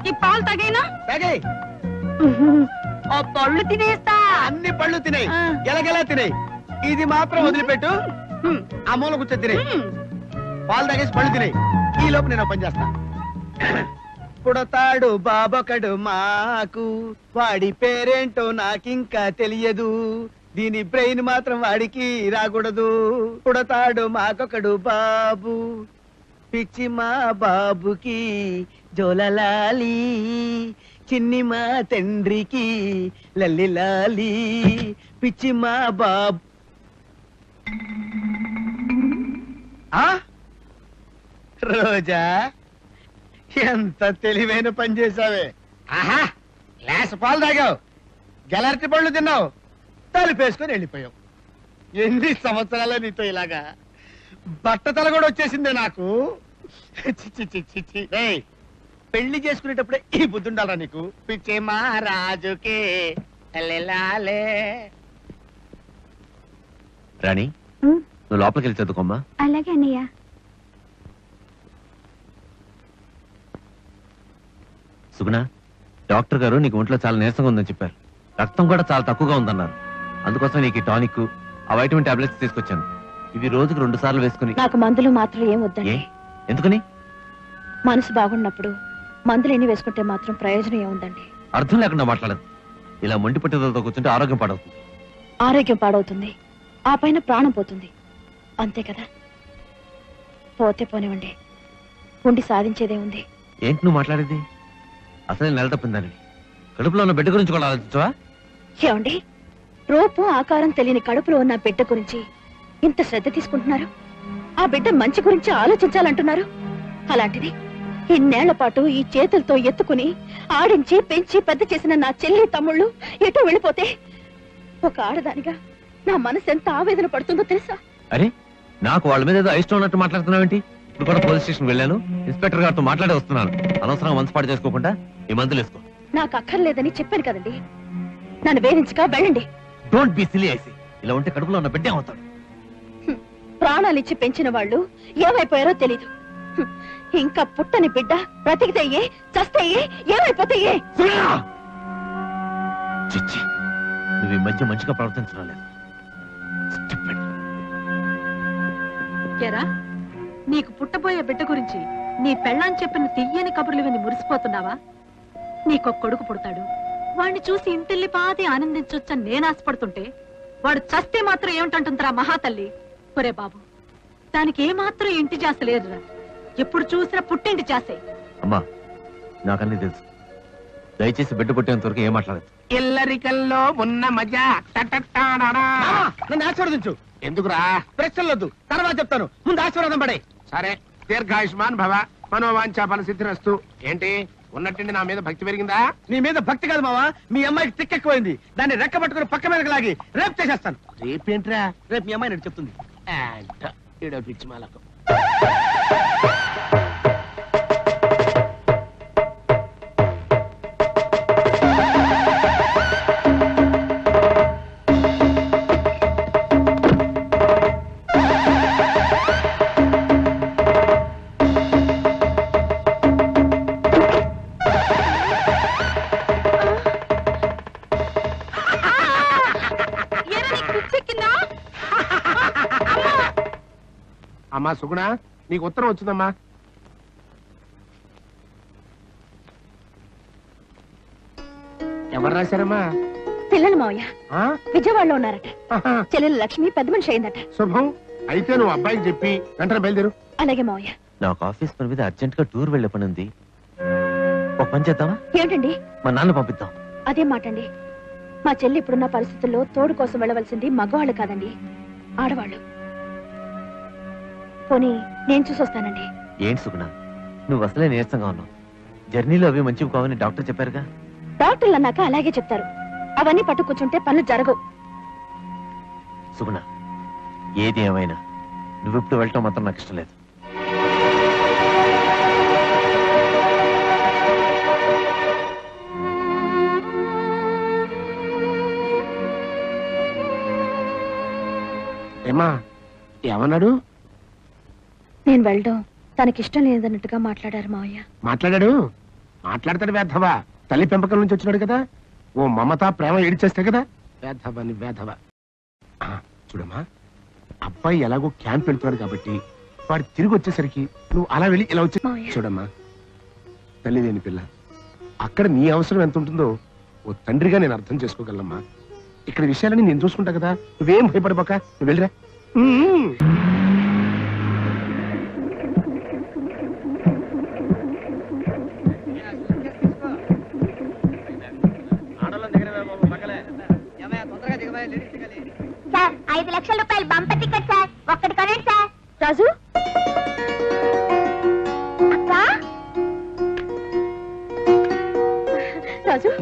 ఈ పాలు తగైనా? తగై. ఆ పళ్ళు తినేస్తా. అన్ని పళ్ళు తినేయి, ఎలగెలా తినేయి. ఇది మాత్రం వదిలిపెట్టు. ఆ మూల కూర్చొని తినేయి. పాలు తాగేసి పళ్ళు తినేయి. ఈ లోపు నేను పని చేస్తా. పుడతాడు బాబొకడు మాకు, వాడి పేరేంటో నాకింకా తెలియదు. దీని బ్రెయిన్ మాత్రం వాడికి రాకూడదు. పుడతాడు మాకొకడు బాబు, పిచ్చి మా బాబుకి జోలలాలి, చిన్ని మా తండ్రికి లల్లి లాలి, పిచ్చి మా బాబు. రోజా, ఎంత తెలివైన పని చేసావే. ఆహా, గ్లాస్ పాలు తాగావు, గెలర్టి పళ్ళు తిన్నావు, తలుపేసుకొని వెళ్ళిపోయావు. ఎన్ని సంవత్సరాలు నీతో ఇలాగా? బట్టతల కూడా వచ్చేసిందే నాకు. పెళ్లి చేసుకునేటప్పుడే ఈ బుద్ధి ఉండాలా నీకు? పిచ్చే మహారాజుకే రాణి, నువ్వు లోపలికి వెళ్ళి చదువుకోమ్మా. అలాగే అన్నయ్య. సుగుణ, డాక్టర్ గారు నీకు ఒంట్లో చాలా నీరసంగా ఉందని చెప్పారు. రక్తం కూడా చాలా తక్కువగా ఉందన్నారు. అందుకోసం నీకు టానిక్, ఆ వైటమిన్ టాబ్లెట్స్ తీసుకొచ్చాను. ఇవి రోజుకు 2 సార్లు వేసుకుని. నాకు మందులు మాత్రం ఏం వద్దండి. ఎందుకని? మనసు బాగున్నప్పుడు మందులు ఎన్ని వేసుకుంటే మాత్రం ప్రయోజనం ఏముందండి? అర్థం లేకుండా మాట్లాడదు. ఇలా మొండి పట్టుదలతో కూర్చుంటే ఆరోగ్యం పాడవుతుంది. ఆరోగ్యం పాడవుతుంది, ఆ పైన ప్రాణం పోతుంది. అంతే కదా. పోతే పోనివ్వండి, ఉండి సాధించేదే ఉంది. ఏంటి నువ్వు మాట్లాడేది? అసలే నెల తప్పిందని కడుపులో ఉన్న బిడ్డ గురించి కూడా ఆలోచించవా? ఏమండి, రూపం ఆకారం తెలియని కడుపులో ఉన్న బిడ్డ గురించి ఇంత శ్రద్ధ తీసుకుంటున్నారు. ఆ బిడ్డ మంచి గురించి ఆలోచించాలంటున్నారు. అలాంటిది ఇన్నేళ్ల పాటు ఈ చేతులతో ఎత్తుకుని ఆడించి పెంచి పెద్ద చేసిన నా చెల్లి తమ్ముళ్ళు ఎటో వెళ్ళిపోతే ఒక ఆడదానిగా నా మనసు ఎంత ఆవేదన పడుతుందో తెలుసా? అరే, నాకు వాళ్ళ మీద ఏదో ఇష్టం ఉన్నట్టు మాట్లాడుతున్నావేంటి? ఇప్పుడు కూడా పోలీస్ స్టేషన్ వెళ్ళాను, ఇన్స్పెక్టర్ గారితో మాట్లాడే వస్తున్నాను. అనవసరంగా మనసుపాటు చేసుకోకుండా ఈ మందులు వేసుకో. నాకు అక్కర్లేదని చెప్పాను కదండి. నన్ను వేధించక వెళ్ళండి. Don't be silly I see. ఇలా ఉంటే కడుపులో ఉన్న బిడ్డ అవుతాడు. ప్రాణాలిచ్చి పెంచిన వాళ్ళు ఏమైపోయారో తెలీదు. ఇంకా పుట్టని బిడ్డ బ్రతికితేయే చస్తేయే ఏమైపోతాయే? చిచ్చి, నువ్వు ఈ మధ్య మంచిగా ప్రవర్తించడం లేదు. ఎరా, నీకు పుట్టబోయే బిడ్డ గురించి నీ పెళ్ళాన్ని చెప్పిన తియ్యని కబుర్లు విని మురిసిపోతున్నావా? నీకొక కొడుకు పుడతాడు, వాణ్ణి చూసి ఇంటిల్లి పాది ఆనందించొచ్చని నేను ఆశపడుతుంటే వాడు చస్తే మాత్రం ఏమిటంటుందిరా మహాతల్లి. ఒరే బాబు, దానికి ఏమాత్రం ఇంటి చేస లేదురా. ఎప్పుడు చూసినా పుట్టింటి చేసే. అమ్మా, నాకన్నీ తెలుసు. దయచేసి బిడ్డ పుట్టేంత వరకు ఏం మాట్లాడదు. ఇల్లరికల్లో ఉన్న మజా. నన్ను ఆశీర్వదించు. ఎందుకురా? ప్రశ్నలొద్దు, తర్వాత చెప్తాను. ముందు ఆశీర్వాదం పడే. సరే, దీర్ఘాయుష్మాన్ భవ, మనోవాంఛా ఫల సిద్ధిరస్తు. ఏంటి ఉన్నట్టుండి నా మీద భక్తి పెరిగిందా? నీ మీద భక్తి కాదు మావా, మీ అమ్మాయికి తిక్కెక్కువైంది. దాన్ని రెక్క పట్టుకుని పక్క మీదకి లాగి రేపు చేసేస్తాను. రేపేంట్రా? రేపు మీ అమ్మాయి నేను చెప్తుంది. ఈడో పిచ్చి మాలకు. అమ్మా సుగుణ, నీకు ఉత్తరం వచ్చిందమ్మా. ఎవరు రాశారమ్మా? పిల్లలు మావయ్య విజయవాడలో ఉన్నారట. ఆహా. చెల్లెలు లక్ష్మి పెద్ద మనిషి అయిందట. శుభం. అయితే నువ్వు అబ్బాయికి చెప్పి వెంటనే బయలుదేరు. అలాగే మావయ్య. నాకు ఆఫీస్ పని మీద అర్జెంట్ గా టూర్ వెళ్లే పని ఉంది. ఒక పని చేద్దామా? ఏమిటండి? మా నాన్న పంపిద్దాం. అదే మాటండి. మా చెల్లి ఇప్పుడున్న పరిస్థితుల్లో తోడు కోసం వెళ్ళవలసింది మగవాళ్ళు కాదండి, ఆడవాళ్ళు. పోనీ నేను చూసొస్తానండి. ఏంటి సుగుణ, నువ్వు అసలే నీరసంగా ఉన్నావు. జర్నీలో అవి మంచివి కావని డాక్టర్ చెప్పారుగా. డాక్టర్లు అన్నాక అలాగే చెప్తారు. అవన్నీ పట్టు కూర్చుంటే పనులు జరగవు. సుగుణ, ఏది ఏమైనా నువ్వెప్పుడు వెళ్ళటం మాత్రం నాకు ఇష్టం లేదు. ఏమా, ఏమన్నాడు? నేను వెళ్ళడం తనకిష్టం లేదన్నట్టుగా మాట్లాడారు మావయ్య. మాట్లాడాడు? మాట్లాడతాడు వేధవా. తల్లి పెంపకం నుంచి వచ్చినాడు కదా, ఓ మమత ప్రేమ ఏడిచేస్తే కదా. వేధవని వేధవ. చూడమ్మా, అబ్బాయి ఎలాగో క్యాంప్ వెళ్తున్నాడు కాబట్టి వాడు తిరిగి వచ్చేసరికి నువ్వు అలా వెళ్ళి ఇలా వచ్చి చూడమ్మా. తల్లి లేని పిల్ల, అక్కడ నీ అవసరం ఎంత ఉంటుందో ఓ తండ్రిగా నేను అర్థం చేసుకోగలమ్మా. ఇక్కడ విషయాలని నేను చూసుకుంటా కదా, నువ్వేం భయపడబోక, నువ్వు వెళ్ళిరా. సార్, 5 లక్షల రూపాయలు బంపర్ టికెట్ సార్. ఒక్కటి కొనండి సార్. రాజు, అక్క, రాజు,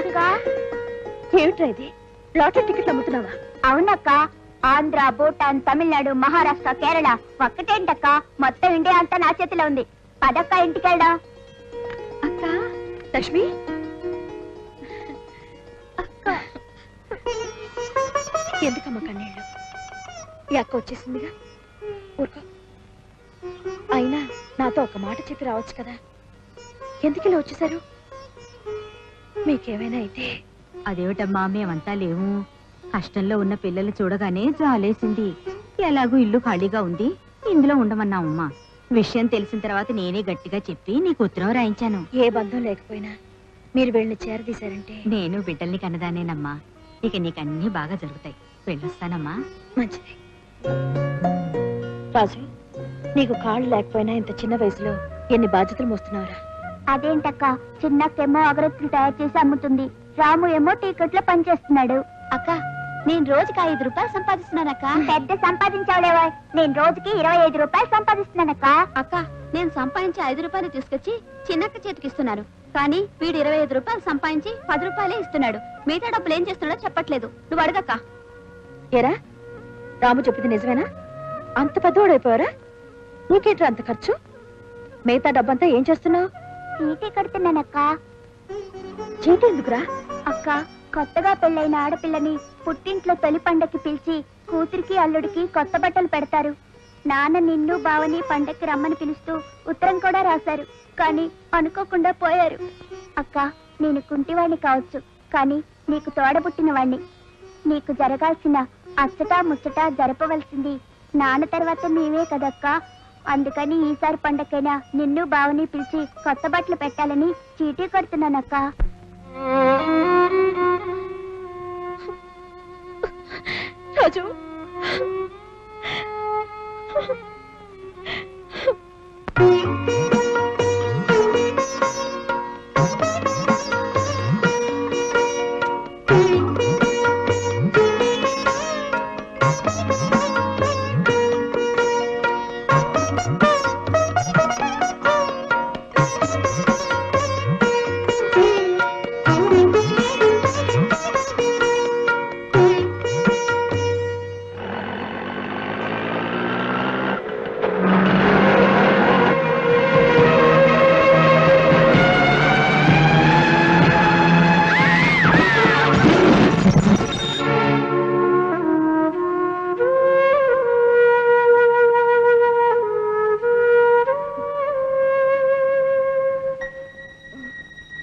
అక్క. ఏమిట్రా ఇది? లాటరీ టికెట్లు అమ్ముతున్నావా? అవునక్క. ఆంధ్ర, భూటాన్, తమిళనాడు, మహారాష్ట్ర, కేరళ ఒక్కటేంటక్క, మొత్తం ఇండియా అంతా నా చేతిలో ఉంది. పదక్క, ఇంటికెళ్దా. అక్క, లక్ష్మి, ఎందుకమ్మా కన్నీళ్ళు? ఈ అక్క వచ్చేసిందిగా, ఊరుకో. అయినా నాతో ఒక మాట చెప్పి రావచ్చు కదా, ఎందుకు ఇలా వచ్చేసారు? మీకేమైనా అయితే? అదేమిటమ్మా, మేమంతా లేవు. కష్టంలో ఉన్న పిల్లలు చూడగానే జాలేసింది. ఎలాగూ ఇల్లు ఖాళీగా ఉంది, ఇందులో ఉండమన్నామమ్మా. విషయం తెలిసిన తర్వాత నేనే గట్టిగా చెప్పి నీకు ఉత్తరం రాయించాను. ఏ బంధం లేకపోయినా మీరు వీళ్ళని చేరదీశారంటే నేను బిడ్డల్ని కన్నదానేనమ్మా. ఇక నీకన్నీ బాగా జరుగుతాయి. వెళ్ళొస్తానమ్మా. మంచిది. రాజు, నీకు కాళ్ళు లేకపోయినా ఇంత చిన్న వయసులో ఎన్ని బాధ్యతలు మోస్తున్నావురా. అదేంటక్క, చిన్నక్కేమో అగరత్తులు తయారు చేసి అమ్ముతుంది, రాము ఏమో టికెట్లో పనిచేస్తున్నాడు. అక్క, నేను రోజుకి 5 రూపాయలు సంపాదిస్తున్నానక్క. పెద్ద సంపాదించావులేవా, నేను రోజుకి 25 రూపాయలు సంపాదిస్తున్నానక్క. అక్క, నేను సంపాదించి 5 రూపాయలు తీసుకొచ్చి చిన్నక్క చేతికి ఇస్తున్నాను, కానీ వీడు 25 రూపాయలు సంపాదించి 10 రూపాయలే ఇస్తున్నాడు. మిగతా డబ్బులు ఏం చేస్తున్నాడో చెప్పట్లేదు, నువ్వు అడగక్క. ఏరా, రాము చెప్పింది నిజమేనా? అంత పెద్దవాడైపోయారా? నీకేంట్రా అంత ఖర్చు? మిగతా డబ్బంతా ఏం చేస్తున్నావు? చీటీ కడుతున్నానక్క. చీటీ ఎందుకురా? అక్క, కొత్తగా పెళ్ళైన ఆడపిల్లని పుట్టింట్లో తొలి పండక్కి పిలిచి కూతురికి అల్లుడికి కొత్త బట్టలు పెడతారు. నాన్న నిన్ను బావని పండక్కి రమ్మని పిలుస్తూ ఉత్తరం కూడా రాశారు, కానీ అనుకోకుండా పోయారు. అక్క, నేను కుంటివాణ్ణి కావచ్చు, కానీ నీకు తోడబుట్టిన వాణ్ణి. నీకు జరగాల్సిన అచ్చటా ముచ్చటా జరపవలసింది నాన్న తర్వాత నీవే కదక్క. అందుకని ఈసారి పండక్కైనా నిన్ను బావని పిలిచి కొత్త బట్టలు పెట్టాలని చీటీ కడుతున్నానక్క. రాజు,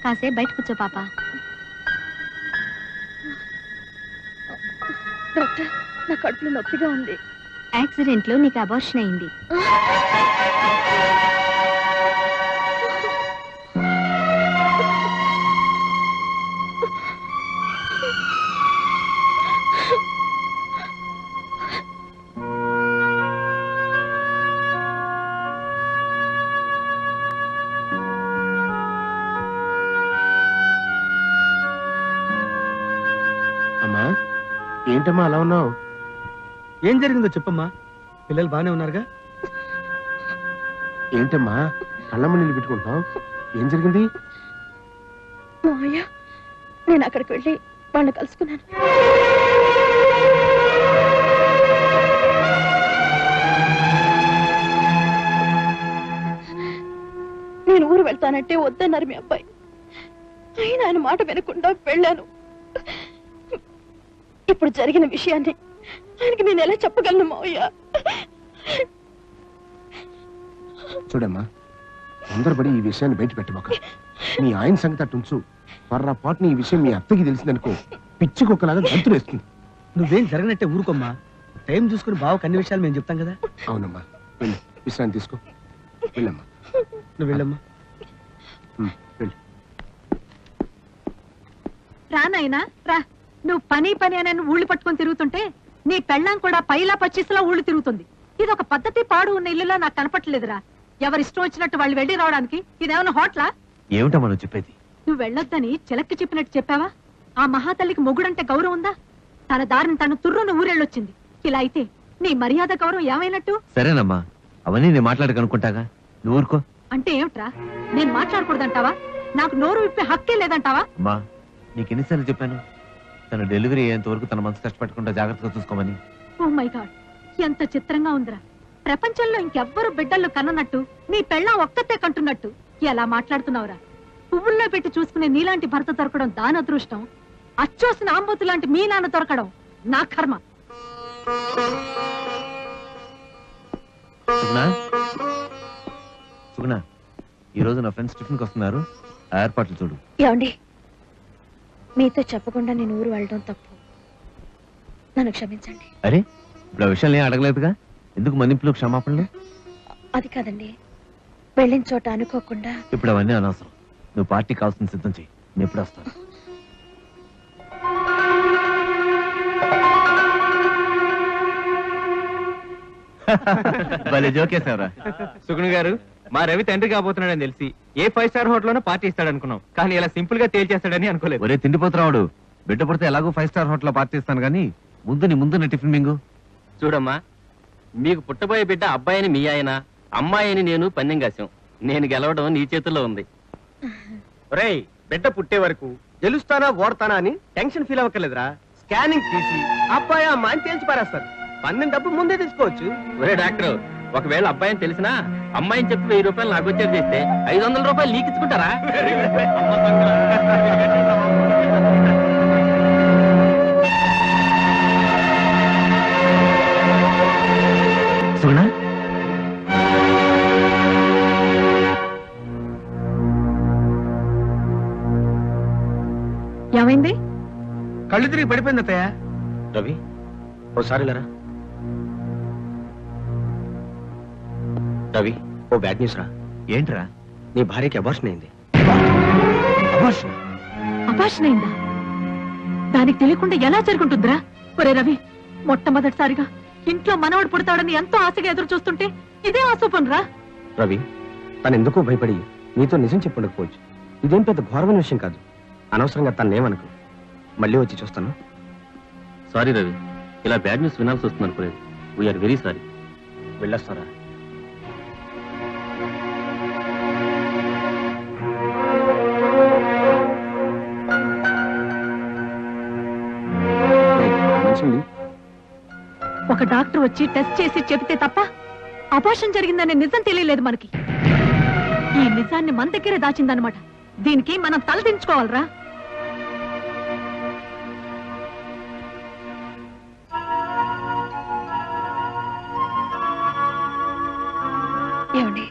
కాసేపు బయట కూర్చో పాప. డాక్టర్, నా కడుపులో నొప్పిగా ఉంది. యాక్సిడెంట్ లో నీకు అబార్షన్ అయింది. అమ్మా, ఏంటమ్మా అలా ఉన్నావు? ఏం జరిగిందో చెప్పమ్మా. పిల్లలు బానే ఉన్నారుగా? ఏంటమ్మా కళ్ళమ్మ నీళ్ళు పెట్టుకుంటున్నావు? ఏం జరిగింది? మావయ్య, నేను అక్కడికి వెళ్ళి వాళ్ళని కలుసుకున్నాను. నేను ఊరు వెళ్తానంటే వద్దన్నారు మీ అబ్బాయి. అయినా ఆయన మాట వినకుండా వెళ్ళాను. ఇప్పుడు జరిగిన విషయాన్ని ఆయనకి నేను ఎలా చెప్పగలను మావయ్య? చూడమ్మా, తొందరపడి ఈ విషయాన్ని బయట పెట్టమాక. మీ ఆయన సంగతి అట్టుంచు. పొర్రపాటుని ఈ విషయం మీ అత్తకి తెలిసిందనుకో, పిచ్చి కుక్కలాగా గంతులు వేస్తుంది. నువ్వేం జరగనట్టే ఊరుకోమ్మా. టైం చూసుకుని బావకు అన్ని విషయాలు మేము చెప్తాం కదా. అవునమ్మా, వెళ్ళు, విశ్రాంతి తీసుకో. వెళ్ళమ్మా. నువ్వు వెళ్ళమ్మా. వెళ్ళు. రానాయనా రా. నువ్వు పని అని ఊళ్ళు పట్టుకొని తిరుగుతుంటే నీ పెళ్ళాం కూడా పైలా పచ్చిసలా ఊళ్ళు తిరుగుతుంది. ఇది ఒక పద్ధతి పాడు ఉన్న ఇల్లులా నాకు కనపట్లేదురా. ఎవరిష్టం వచ్చినట్టు వాళ్ళు వెళ్ళి రావడానికి ఇదేమన్నా హోటలా? ఏమిటమ్మా నువ్వు చెప్పేది? నువ్వు వెళ్ళొద్దని చిలక్కి చెప్పినట్టు చెప్పావా? ఆ మహాతల్లికి మొగుడంటే గౌరవం ఉందా? తన దారిని తను తుర్రును ఊరెళ్ళొచ్చింది. ఇలా అయితే నీ మర్యాద గౌరవం ఏమైనట్టు? సరేనమ్మా, అవన్నీ నేను మాట్లాడకనుకుంటాగా, నువ్వు ఊరుకో. అంటే ఏమిట్రా, నేను మాట్లాడకూడదంటావా? నాకు నోరు విప్పే హక్కే లేదంటావా? అమ్మా, నీకు ఎన్నిసార్లు చెప్పాను తన డెలివరీ అయ్యేంత వరకు తన మనసు కష్టపెట్టకుండా జాగ్రత్తగా చూసుకోమని. ఓ మై గాడ్, ఎంత చిత్రంగా ఉందిరా. ప్రపంచంలో ఇంకెవ్వరు బిడ్డల్లో కన్ననట్టు నీ పెళ్ళాం ఒక్కతే కంటున్నట్టు ఎలా మాట్లాడుతున్నావురా? పువ్వుల్లో పెట్టి చూసుకునే నీలాంటి భర్త దొరకడం దాని అదృష్టం. అచ్చోసిన ఆంబోతు లాంటి మీ నాన్న దొరకడం నా కర్మ. సుగుణ, ఈ రోజు నా ఫ్రెండ్స్ టిఫిన్కి వస్తున్నారు, ఆ ఏర్పాట్లు చూడు. ఏమండి, మీతో చెప్పకుండా నేను ఊరు వెళ్ళడం తప్పు, నన్ను క్షమించండి. అరే, ఇప్పుడు ఆ విషయాలు ఏం అడగలేదుగా, ఎందుకు మన్నింపులు క్షమాపణలు? అది కాదండి, వెళ్ళిన చోట అనుకోకుండా. ఇప్పుడు అవన్నీ అనవసరం. నువ్వు పార్టీ కావాల్సిన సిద్ధం చెయ్యి, నేను ఎప్పుడు వస్తాను. భలే జోకేశావురా. సుగుణ గారు, మా రవి తండ్రి కాబోతున్నాడని తెలిసి ఏ 5 స్టార్ హోటల్లోనో పార్టీ ఇస్తాడనుకున్నాం, కానీ ఇలా సింపుల్ గా తేల్చేస్తాడని అనుకోలేదు. ఒరే తిండిపోతున్నాడు, బిడ్డ పడితే ఎలాగో 5 స్టార్ హోటల్లో పార్టీ ఇస్తాను కానీ ముందు నా టిఫిన్ మింగు. చూడమ్మా, మీకు పుట్టబోయే బిడ్డ అబ్బాయిని మీ ఆయన, అమ్మాయిని నేను పందెం కాసాం. నేను గెలవడం నీ చేతుల్లో ఉంది. రేయ్, బిడ్డ పుట్టే వరకు గెలుస్తానా ఓడతానా అని టెన్షన్ ఫీల్ అవ్వకలేదురా. స్కానింగ్ తీసి అబ్బాయి అమ్మ అని తేల్చి పారేస్తారు. పందెం డబ్బు ముందే తీసుకోవచ్చు. ఒరే డాక్టర్, ఒకవేళ అబ్బాయిని తెలిసినా అమ్మాయిని చెప్పి 1000 రూపాయలు నాకు వచ్చేది చేస్తే 500 రూపాయలు నీకు ఇచ్చుకుంటారా? సుగుణ, ఏమైంది? కళ్ళు తిరిగి పడిపోయింది అత్తయ్య. రవి, ఓసారి లేరా. రవి, ఓ బ్యాడ్ న్యూస్ రా. ఏంట్రా? నీ భార్యకి అబార్షన్ అయింది. అపార్షన్ అయిందా? దానికి తెలియకుండా ఎలా జరుగుతుందిరా? ఒరే రవి, మొట్టమొదటిసారిగా ఇంట్లో మనవడు పుడతాడని ఎంతో ఆశగా ఎదురు చూస్తుంటే ఇదే ఆశోపం రా. రవి, తను ఎందుకో భయపడి నీతో నిజం చెప్పుండకపోవచ్చు. ఇదేం పెద్ద ఘోరమైన విషయం కాదు. అనవసరంగా తన్నేమనుకో. మళ్ళీ వచ్చి చూస్తాను. సారీ రవి, ఇలా బ్యాడ్ న్యూస్ వినాల్సి వస్తుంది అనుకోలేదు. We are very sorry. వెళ్ళొస్తారా? ఒక డాక్టర్ వచ్చి టెస్ట్ చేసి చెబితే తప్ప అబార్షన్ జరిగిందనే నిజం తెలియలేదు మనకి. ఈ నిజాన్ని మన దగ్గరే దాచిందనమాట. దీనికి మనం తలదించుకోవాలరా. ఏమండి,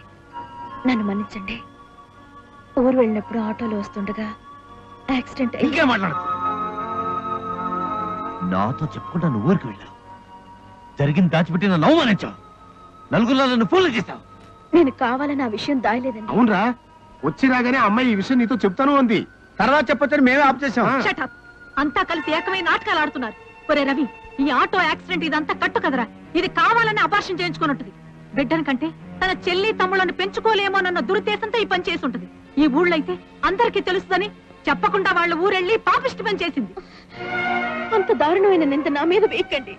నన్ను మన్నించండి. ఊరు వెళ్ళినప్పుడు ఆటోలో వస్తుండగా యాక్సిడెంట్ అయ్యి. ఇంకే మాట్లాడు. నాతో చెప్పుకుంటా నువ్వు ఊరికి వెళ్ళావు, జరిగింది దాచిపెట్టి నన్ను అవమానించావు, నలుగురిలో నన్ను ఫోన్లు చేశావు. నేను కావాలని ఆ విషయం దాయలేదండి. అవునరా, వచ్చి రాగానే అమ్మాయి ఈ విషయం నీతో చెప్తాను అంది. తర్వాత చెప్పొచ్చని మేమే ఆప్ చేసాం. Shut up. అంతా కలిసి ఏకమై నాటకాలు ఆడుతున్నారు. ఒరే రవి, ఈ ఆటో యాక్సిడెంట్ ఇదంతా కట్టు కదరా. ఇది కావాలని అబార్షన్ చేయించుకున్నట్టుది. బిడ్డని కంటే తన చెల్లి తమ్ముళ్ళని పెంచుకోలేమోనన్న దురుద్దేశంతో ఈ పని చేసి ఉంటుంది. ఈ ఊళ్ళో అయితే అందరికీ తెలుస్తుందని చెప్పకుండా వాళ్ళ ఊరెళ్ళి పాపిష్టి పని చేసింది. అంత దారుణమైన నింద నా మీద వేయకండి.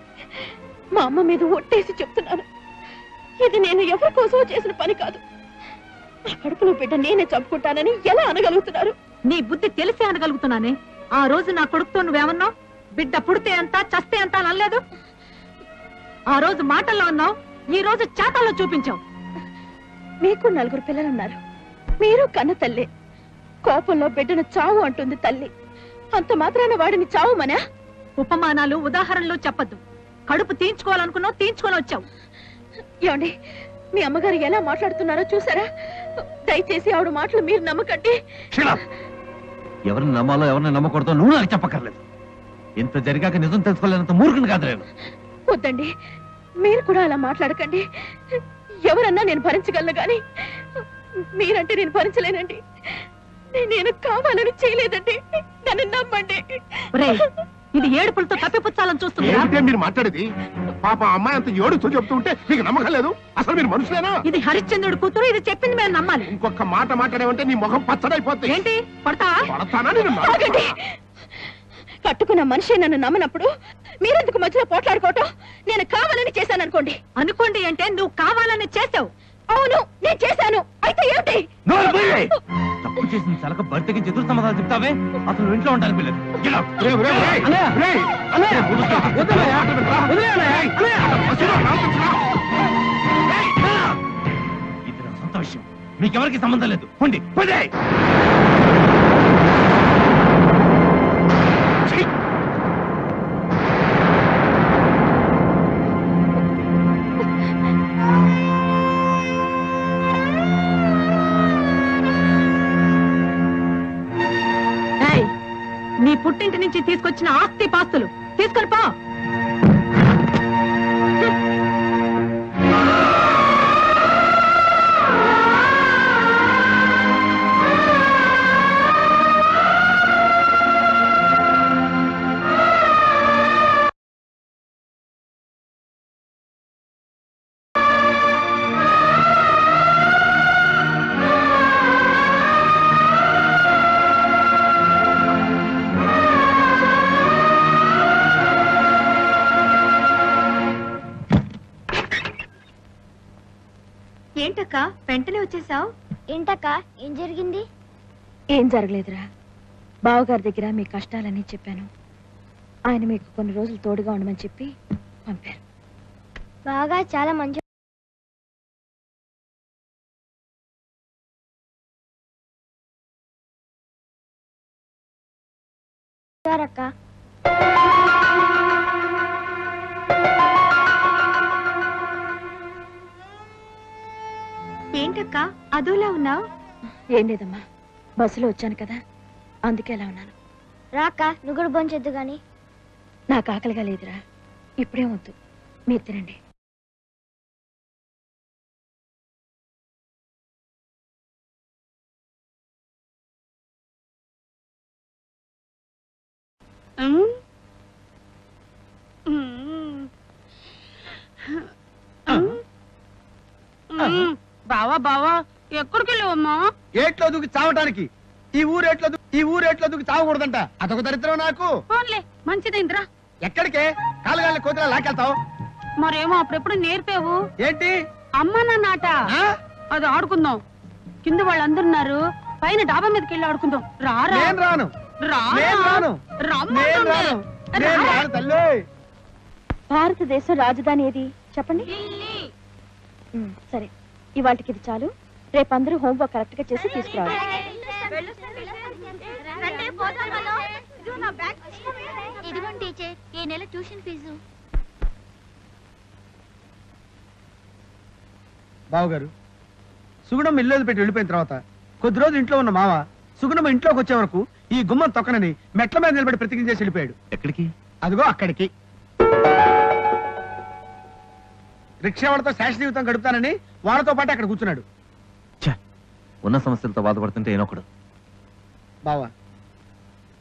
మా అమ్మ మీద ఒట్టేసి చెప్తున్నాను, ఇది నేను ఎవరి కోసమో చేసిన పని కాదు. నా కడుపులో బిడ్డ నేనే చంపుకుంటానని ఎలా అనగలుగుతున్నారు? నీ బుద్ధి తెలిసే అనగలుగుతున్నానే. ఆ రోజు నా కొడుకుతో నువ్వేమన్నావు? బిడ్డ పుడితే అంతా చస్తే అంతా అనలేదు. ఆ రోజు మాటల్లో అన్నావు, ఈ రోజు చేతల్లో చూపించావు. మీకు 4 పిల్లలున్నారు, మీరు కన్న తల్లి. కోపంలో బిడ్డను చావు అంటుంది తల్లి. అంత మాత్రాన వాడిని చావు మనా? ఉపమానాలు ఉదాహరణలు చెప్పద్దు. కడుపు తీయించుకోవాలనుకున్నావు, తీయించుకొని వచ్చావు. ఏమండి, మీ అమ్మగారు ఎలా మాట్లాడుతున్నారో చూసారా? దయచేసి ఆవిడ మాటలు మీరు నమ్మకండి. ఎవరిని నమ్మాలో ఎవరిని నమ్మకూడదో నువ్వు నాకు చెప్పక్కర్లేదు. ఇంత జరిగాక నిజం తెలుసుకోలేనంత మూర్ఖుని కాదు నేను. వద్దండి, మీరు కూడా అలా మాట్లాడకండి. ఎవరన్నా నేను భరించగలను గాని మీరంటే నేను భరించలేనండి. నేను కావాలని చేయలేదండి, నన్ను నమ్మండి. ఇది ఏడుపులతో కప్పిపుచ్చాలని చూస్తుంది. ఏమిటే మీరు మాట్లాడేది? పాప అమ్మాయి అంత ఏడుస్తూ చెప్తుంటే మీకు నమ్మకం లేదు? అసలు మీరు మనుషులేనా? ఇది హరిశ్చంద్రుడి కూతురు, ఇది చెప్పింది మేము నమ్మాలి. ఇంకొక మాట మాట్లాడేమంటే నీ ముఖం పచ్చడైపోతుంది. ఏంటి పడతావా? పడతానా నేను? ఆగండి. కట్టుకున్న మనిషి నన్ను నమ్మనప్పుడు మీరెందుకు మధ్యలో పోట్లాడుకోవటం? నేను కావాలని చేశాను అనుకోండి. అనుకోండి అంటే నువ్వు కావాలని చేసావు. అవును, నేను చేశాను. అయితే ఏమిటి? తప్పు చేసిన చలక భర్తకి ఎదురు సమాధానం చెప్తావే? అసలు ఇంట్లో ఉంటాను పిల్లలు. ఇది నా సొంత విషయం, మీకెవరికి సంబంధం లేదు. పొండి పొండి. నీ పుట్టింటి నుంచి తీసుకొచ్చిన ఆస్తి పాస్తులు తీసుకొని పో. ఏంటక్క వెంటనే వచ్చేసావు? ఏంటక్క ఏం జరిగింది? ఏం జరగలేదురా. బావగారి దగ్గర మీ కష్టాలన్నీ చెప్పాను. ఆయన మీకు కొన్ని రోజులు తోడుగా ఉండమని చెప్పి పంపారు. బాగా చాలా మంచి అక్క. ఏంటక్క అదోలా ఉన్నావు? ఏం లేదమ్మా, బస్సులో వచ్చాను కదా, అందుకే ఎలా ఉన్నాను. రాక నువ్వు కూడా భోంచొద్దు గాని. నాకు ఆకలిగా లేదురా, ఇప్పుడే వద్దు, మీరు తినండి. బావా బావా ఎక్కడికి వెళ్ళావమ్మా? ఏట్లో దూకి చావటానికి. ఈ ఊరేట్లో దూకి చావకూడదంట. అదొక దరిద్రం నాకు. ఫోన్లే మంచిదైందిరా. ఎక్కడికే కాలుగాలి కోతిలా లాకెళ్తావు? మరేమో అప్పుడెప్పుడు నేర్పావు. ఏంటి? అమ్మ నాన్న ఆట. అది ఆడుకుందాం. కింద వాళ్ళందరున్నారు, పైన డాబా మీదకి వెళ్ళి ఆడుకుందాం. రారా. నేను రాను. తల్లి. భారతదేశం రాజధాని ఏది చెప్పండి. సరే, ఇవాళకి ఇది చాలు. రేపు అందరూ హోంవర్క్ కరెక్ట్ గా చేసి తీసుకురావాలి. ఇదిగోండి టీచర్, ఈ నెల ట్యూషన్ ఫీజు. బావగారు, సుగుణమ్మ ఇల్లు పెట్టి వెళ్ళిపోయిన తర్వాత కొద్ది రోజులు ఇంట్లో ఉన్న మావ సుగుణమ్మ ఇంట్లోకి వచ్చే వరకు ఈ గుమ్మం తొక్కనని మెట్ల మీద నిలబడి ప్రతిజ్ఞ చేసి వెళ్ళిపోయాడు. ఎక్కడికి? అదిగో అక్కడికి. రిక్షా వాళ్ళతో శాశ్వత జీవితం గడుపుతానని వాళ్ళతో పాటు అక్కడ కూర్చున్నాడు. ఉన్న సమస్యలతో బాధపడుతుంటే ఏనొకడు. బావా,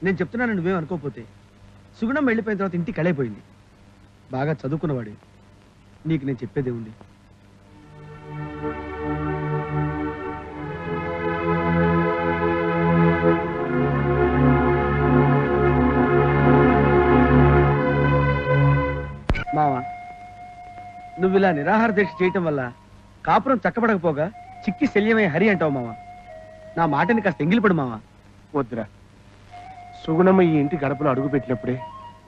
నేను చెప్తున్నాను, నువ్వేం అనుకోకపోతే సుగుణం వెళ్ళిపోయిన తర్వాత ఇంటికి కళైపోయింది. బాగా చదువుకున్నవాడు. నీకు నేను చెప్పేదే ఉంది. మావా, నువ్వు ఇలా నిరాహార దీక్ష చేయటం వల్ల కాపురం చక్కబడకపోగా చిక్కి శల్యమై హరి అంటావు మావా. నా మాటని కాస్త ఎంగిలిపడు మావా. వద్దురా, సుగుణమ్మ ఈ ఇంటి గడపలో అడుగు పెట్టినప్పుడే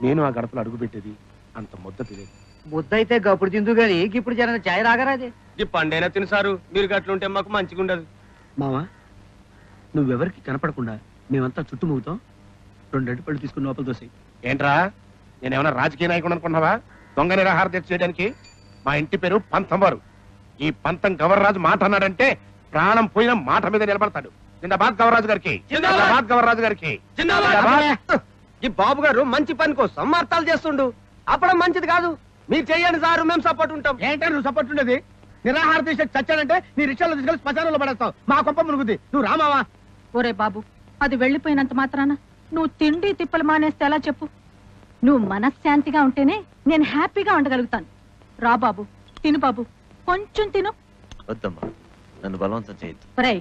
నేను ఆ గడపలో అడుగు పెట్టేది. అంత ముద్ద తినేది. ముద్ద అయితే గప్పుడు తిందు గాని ఇప్పుడు జన చాయ్ రాగరాదే. ఈ పండైనా తినసారు, మీరు గట్లుంటే మాకు మంచిగా ఉండదు. మావా, నువ్వెవరికి కనపడకుండా మేమంతా చుట్టుముగుతాం. 2 అరటిపళ్ళు తీసుకుని లోపల దోసేయ్. ఏంట్రా, నేనేమన్నా రాజకీయ నాయకుడు అనుకున్నావా దొంగ నిరాహార దీక్ష చేయడానికి? మా ఇంటి పేరు పంతంవారు. ఈ పంతం గవర్రాజు మాట అన్నాడంటే ప్రాణం పోయిన మాట మీద నిలబడతాడు. జిందాబాద్ గవర్రాజు గారికి, జిందాబాద్ గవర్రాజు గారికి. ఈ బాబు గారు మంచి పని కోసం మార్తాలు చేస్తుండు. అప్పుడు మంచిది కాదు. మీరు చెయ్యండి సారు, మేము సపోర్ట్ ఉంటాం. ఏంటో నువ్వు సపోర్ట్ ఉండేది? నిరాహార దీక్ష చచ్చాడంటే నీ రిక్షాలో తీసుకెళ్లి శ్మశానంలో పడేస్తావు. మా కొంప మునుగుద్ది. నువ్వు రామావా? ఒరే బాబు, అది వెళ్ళిపోయినంత మాత్రాన నువ్వు తిండి తిప్పలు మానేస్తే ఎలా చెప్పు? నువ్వు మనశ్శాంతిగా ఉంటేనే నేను హ్యాపీగా ఉండగలుగుతాను. రా బాబు, తిను బాబు, కొంచెం తిను. వద్దమ్మా, నన్ను బలవంతం చేయొద్దు. ఒరేయ్,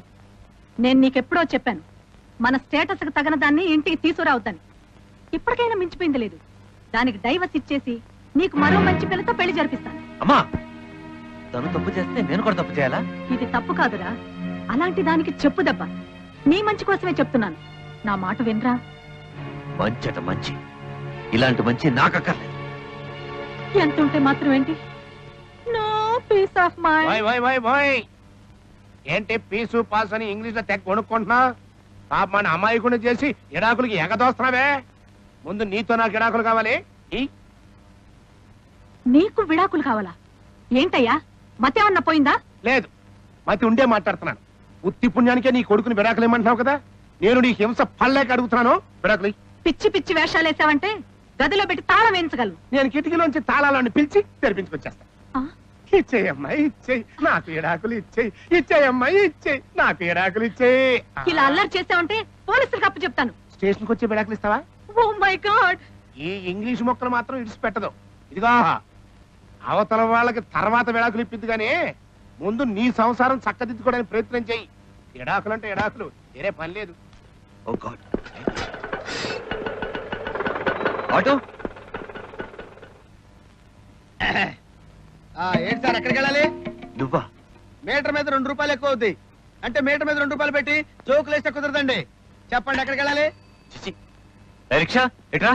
నేను నీకెప్పుడో చెప్పాను, మన స్టేటస్ కు తగిన దాన్ని ఇంటికి తీసుకురావుతాను. ఇప్పటికైనా మించిపోయింది లేదు. దానికి డైవర్స్ ఇచ్చేసి నీకు మరో మంచి పిల్లతో పెళ్లి జరిపిస్తాను. అమ్మా, తను తప్పు చేస్తే నేను కూడా తప్పు చేయాలా? ఇది తప్పు కాదురా, అలాంటి దానికి చెప్పు దెబ్బ. నీ మంచి కోసమే చెప్తున్నాను. నా మాట వినరా. మంచట మంచి, ఇలాంటి మంచి నాకక్కర్లేదు. ఎంత ఉంటే మాత్రం ఏంటి? No peace of mind. ఏంటి పీసు పాస్ అని ఇంగ్లీష్ లో తెగ కొనుక్కుంటున్నా? పాప మన అమాయకుని చేసి ఇడాకులకి ఎగదోస్తున్నావే. ముందు నీతో నాకు ఇడాకులు కావాలి. నీకు విడాకులు కావాలా? ఏంటయ్యా, మతేమన్నా పోయిందా? లేదు, మతి ఉండే మాట్లాడుతున్నాను. ఉత్తి పుణ్యానికే నీ కొడుకుని విడాకులు ఏమంటున్నావు కదా. నేను నీ హింస పళ్ళేక అడుగుతున్నాను. విడాకులు పిచ్చి పిచ్చి వేషాలేసావంటే గదిలో పెట్టి తాళం వేయించగలను. నేను కిటికీలోంచి తాళాలని పిలిచి తెరిపించుకొచ్చేస్తా. ఆ? ఇచ్చేయమ్మా, ఇచ్చేయి, నాకు ఇడాకులు ఇచ్చేయి. ఇచ్చేయమ్మా, ఇచ్చేయి, నాకు ఇడాకులు ఇచ్చేయి. ఇలా అల్లరి చేసావంటే పోలీసులకు అప్పు చెప్తాను. స్టేషన్కి వచ్చి విడాకులు ఇస్తావా? ఓ మై గాడ్, ఈ ఇంగ్లీష్ మొక్కలు మాత్రం ఇడిచిపెట్టదు. ఇదిగా అవతల వాళ్ళకి తర్వాత విడాకులు ఇప్పిద్దు గానీ ముందు నీ సంసారం చక్కదిద్దుకోవడానికి ప్రయత్నం చెయ్యి. ఇడాకులు అంటే ఇడాకులు, వేరే పని లేదు. ఓ గాడ్. ఆటో ఏంటి సార్, ఎక్కడికి వెళ్ళాలి? నువ్వా? మీటర్ మీద 2 రూపాయలు ఎక్కువ అవుద్ది. అంటే మీటర్ మీద 2 రూపాయలు పెట్టి జోకులు వేస్తే కుదరదండి. చెప్పండి ఎక్కడికి వెళ్ళాలి? రిక్షా ఎట్రా.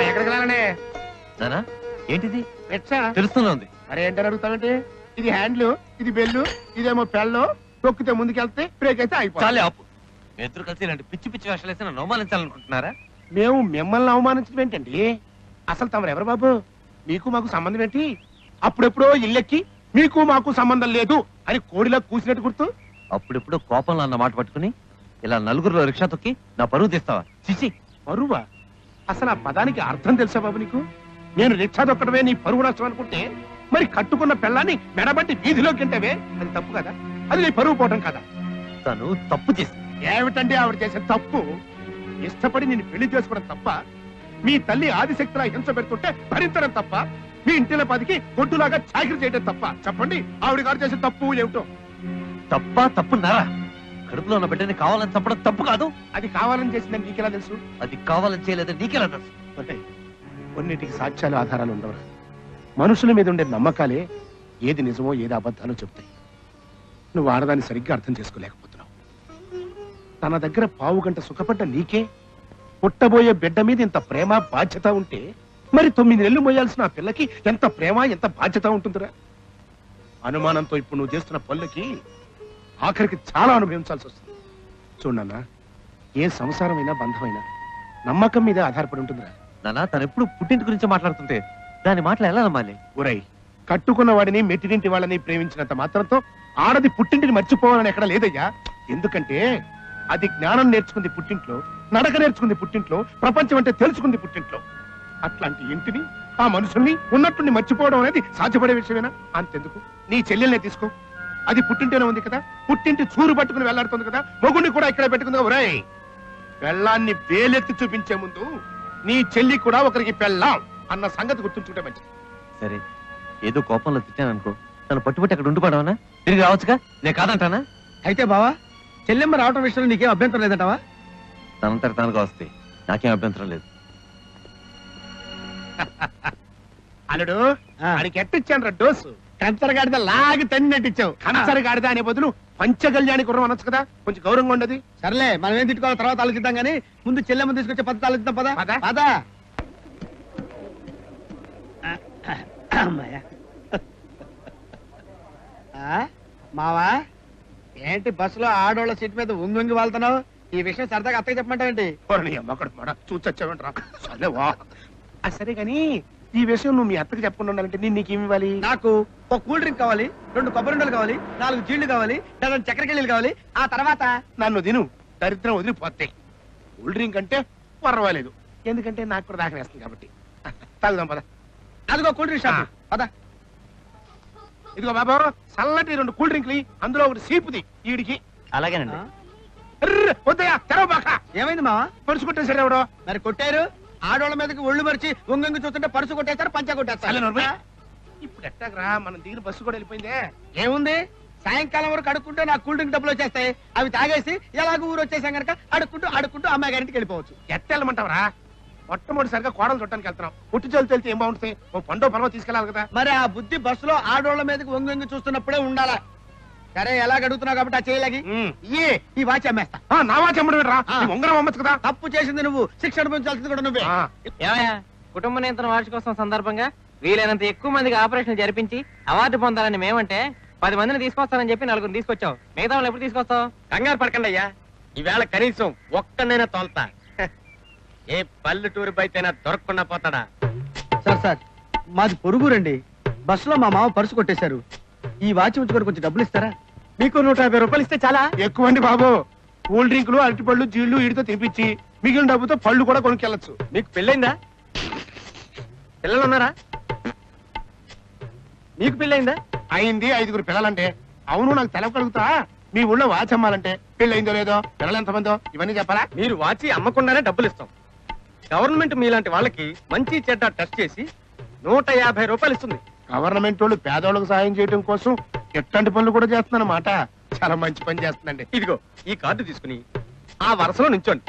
ఎక్కడికి వెళ్ళాలండి? నానా ఏంటిది? రిక్షా తెలుస్తూనే ఉంది. అరే ఏంటని అడుగుతావేంటి? ఇది హ్యాండ్లు, ఇది బెల్లు, ఇదేమో పెళ్ళు. తొక్కితే ముందుకెళ్తే బ్రేక్ అయితే అయిపోతుంది. చాలే ఆపు. ఇద్దరు కలిసి ఇలాంటి పిచ్చి పిచ్చి వేషాలు వేసి నన్ను అవమానించాలనుకుంటున్నారా? మేము మిమ్మల్ని అవమానించడం ఏంటండి? అసలు తమరు ఎవరు బాబు? మీకు మాకు సంబంధం ఏంటి? అప్పుడెప్పుడో ఇల్లెక్కి మీకు మాకు సంబంధం లేదు అని కోడిలా కూసినట్టు గుర్తు. అప్పుడెప్పుడు కోపంలో అన్న మాట పట్టుకుని ఇలా నలుగురిలో రిక్షా తొక్కి నా పరువు తీస్తావా? చిచి. పరువా? అసలు ఆ పదానికి అర్థం తెలుసా బాబు నీకు? నేను రిక్షా తొక్కడమే నీ పరువు నష్టం అనుకుంటే మరి కట్టుకున్న పెళ్ళాన్ని మెడబట్టి వీధిలోకి వెంటవే అది తప్పు కదా? అది నీ పరువు పోవడం కదా? తను తప్పు చేసి ఏమిటంటే ఆవిడ చేసే తప్పు? ఇష్టపడి నేను పెళ్లి చేసుకోవడం తప్ప? మీ తల్లి ఆదిశక్తిలా హింస పెడుతుంటే భరించడం తప్ప? మీ ఇంటిల పదికి కొట్టులాగా చాకరీ చేయడం తప్ప? చెప్పండి ఆవిడ గారు చేసే తప్పు ఏమిటో? తప్ప తప్పున్నారా? కడుపులో ఉన్న బిడ్డని కావాలని చంపడం తప్పు కాదు. అది కావాలని చేసిందని నీకెలా తెలుసు? అది కావాలని చేయలేదని నీకెలా తెలుసు? కొన్నిటికి సాక్ష్యాలు ఆధారాలు ఉండవు. మనుషుల మీద ఉండే నమ్మకాలే ఏది నిజమో ఏది అబద్ధాలో చెప్తాయి. నువ్వు ఆడదాన్ని సరిగ్గా అర్థం చేసుకోలేకపోతున్నావు. తన దగ్గర పావు గంట సుఖపడ్డ నీకే పుట్టబోయే బిడ్డ మీద ఇంత ప్రేమ బాధ్యత ఉంటే మరి 9 నెలలు మోయాల్సిన ఆ పిల్లకి ఎంత ప్రేమ ఎంత బాధ్యత ఉంటుందిరా? అనుమానంతో ఇప్పుడు నువ్వు చేస్తున్న పనులకి ఆఖరికి చాలా అనుభవించాల్సి వస్తుంది. చూడన్నా, ఏ సంసారమైనా బంధమైనా నమ్మకం మీద ఆధారపడి ఉంటుందిరా. నానా తను ఎప్పుడు పుట్టింటి గురించి మాట్లాడుతుంటే దాని మాటలు ఎలా నమ్మాలి? ఒరై, కట్టుకున్న వాడిని మెట్టినింటి వాళ్ళని ప్రేమించినంత మాత్రంతో ఆడది పుట్టింటిని మర్చిపోవాలని ఎక్కడ లేదయ్యా. ఎందుకంటే అది జ్ఞానం నేర్చుకుంది పుట్టింట్లో, నడక నేర్చుకుంది పుట్టింట్లో, ప్రపంచం అంటే తెలుసుకుంది పుట్టింట్లో. అట్లాంటి ఇంటిని, ఆ మనుషుల్ని ఉన్నట్టుండి మర్చిపోవడం అనేది సాధ్యపడే విషయమేనా? అంతెందుకు, నీ చెల్లెల్నే తీసుకో. అది పుట్టింటేనే ఉంది కదా, పుట్టింటి చూరు పట్టుకుని వెళ్లాడుతుంది కదా, మొగుడిని కూడా ఇక్కడే పెట్టుకుంది. ఒరై, పెళ్ళాన్ని వేలెత్తి చూపించే ముందు నీ చెల్లి కూడా ఒకరికి పెళ్ళాం అన్న సంగతి గుర్తుంచుకుంటే మంచిది. సరే, ఏదో కోపంలో తిట్టాననుకో, తను పట్టుబట్టి అక్కడ ఉండిపోవడమనా? తిరిగి రావచ్చుగా, నేను కాదంటానా? అయితే బావా, చెల్లెమ్మ రావటం విషయంలో నీకేం అభ్యంతరం లేదంటావా? తనంతట తనగా వస్తే నాకేం అభ్యంతరం లేదు. అల్లుడు, ఆడికి ఎట్టిచ్చాను రా డోసు. కంచరగాడిద లాగి తన్నినట్టిచ్చావు. కంచరగాడిద అనే బదులు పంచగల్యాణి గుర్రం అనొచ్చు కదా, కొంచెం గౌరవంగా ఉండదు. సర్లే, మనం ఏం తిట్టుకోవాలో తర్వాత ఆలోచిద్దాం గానీ ముందు చెల్లెమ్మ తీసుకొచ్చే పద్ధతి ఆలోచిద్దాం. పద పద. మావా, ఏంటి బస్సులో ఆడోళ్ళ సీట్ మీద ఉంగి వాళ్తున్నావు? ఈ విషయం సరదాగా అత్తగా చెప్పమంటావేంటి? చూచొచ్చావేంట్రా? సరే వా. సరే గాని ఈ విషయం నువ్వు మీ అత్తకి చెప్పకుండా ఉండాలంటే నేను నీకేమి ఇవ్వాలి? నాకు ఒక కూల్ డ్రింక్ కావాలి, 2 కొబ్బరిండలు కావాలి, 4 జీళ్లు కావాలి, 2 చక్కెరకెళ్ళీలు కావాలి. ఆ తర్వాత నన్ను తిను, దరిద్రం వదిలిపోతాయి. కూల్ డ్రింక్ అంటే పర్వాలేదు, ఎందుకంటే నాకు కూడా దాకనేస్తుంది కాబట్టి. తాగుదాం పద. అదిగో కూల్ డ్రింక్ షాప్, పద. ఇదిగో బాబా, చల్లటి 2 కూల్ డ్రింక్లు, అందులో ఒకటి సీపుది ఈడికి. అలాగేనండి. వద్దయా, తెరవబాక. ఏమైంది మావా? పరుసు కొట్టేశారు ఎవడో. మరి కొట్టారు, ఆడోళ్ళ మీదకి ఒళ్ళు మరిచి ఒంగొంగి చూస్తుంటే పరుసు కొట్టేస్తారు, పంచ కొట్టేస్తారు. ఇప్పుడు ఎట్టాగరా, మనం దిగిన బస్సు కూడా వెళ్ళిపోయిందే. ఏముంది, సాయంకాలం వరకు అడుక్కుంటే నాకు కూల్ డ్రింక్ డబ్బులు వచ్చేస్తాయి. అవి తాగేసి ఎలాగో ఊరు వచ్చేసాం కనుక అడుక్కుంటూ అమ్మాయి గారింటికి వెళ్ళిపోవచ్చు. ఎట్ట వెళ్ళమంటావరా? మొట్టమొదటిసారిగా కోడలు చుట్టానికి వెళ్తున్నాం. పుట్టి చోలు తెలితే ఏం బాగుంటుంది? ఓ పండో పర్వ తీసుకెళ్ళాలి కదా. మరి ఆ బుద్ధి బస్సులో ఆడోళ్ళ మీదకి ఒంగొంగి చూస్తున్నప్పుడే ఉండాలా. సరే, ఎలాగ అడుగుతున్నావు కాబట్టి ఆ చేయలేగి ఈ వాచ్ అమ్మేస్తా. నా వాచ్ అమ్మడం ఉంగరం అమ్మచ్చు కదా. తప్పు చేసింది నువ్వు, శిక్ష అనుభవించాల్సింది కూడా నువ్వే. కుటుంబ నియంత్రణ వార్షికోత్సవం సందర్భంగా వీలైనంత ఎక్కువ మందికి ఆపరేషన్ జరిపించి అవార్డు పొందాలని మేమంటే 10 మందిని తీసుకొస్తానని చెప్పి 4 తీసుకొచ్చావు. మిగతా వాళ్ళు ఎప్పుడు తీసుకొస్తావు? కంగారు పడకండి అయ్యా, ఈవేళ కనీసం ఒక్కనైనా తోల్తా. ఏ పల్లెటూరు బయటైనా దొరకకుండా పోతాడా? సార్, మాది పొరుగురండి. బస్సులో మా మామ పరుసు కొట్టేశారు. ఈ వాచ్ ఉంచుకొని కొంచెం డబ్బులు ఇస్తారా? మీకు 150 రూపాయలు ఇస్తే చాలా. ఎక్కువ అండి బాబు. కూల్ డ్రింకులు, అరటిపళ్ళు, జీళ్లు వీడితో తెప్పించి మిగిలిన డబ్బుతో పళ్ళు కూడా కొనుక్కెళ్ళచ్చు. మీకు పెళ్ళైందా? పిల్లలు ఉన్నారా? మీకు పెళ్ళైందా? అయింది, 5 పిల్లలంటే. అవును, నాకు తెలవగలుగుతా. మీ ఊళ్ళో వాచ్ అమ్మాలంటే పెళ్ళైందో లేదో, పిల్లలు ఎంతమందో ఇవన్నీ చెప్పాలా? మీరు వాచి అమ్మకుండానే డబ్బులు ఇస్తాం. గవర్నమెంట్ మీలాంటి వాళ్ళకి మంచి చెడ్డ టెస్ట్ చేసి 150 రూపాయలు ఇస్తుంది. గవర్నమెంట్ వాళ్ళు పేదవాళ్ళకు సహాయం చేయడం కోసం ఎట్లాంటి పనులు కూడా చేస్తున్నారన్నమాట. చాలా మంచి పని చేస్తుందండి. ఇదిగో ఈ కార్డు తీసుకుని ఆ వరుసలో నించోండి.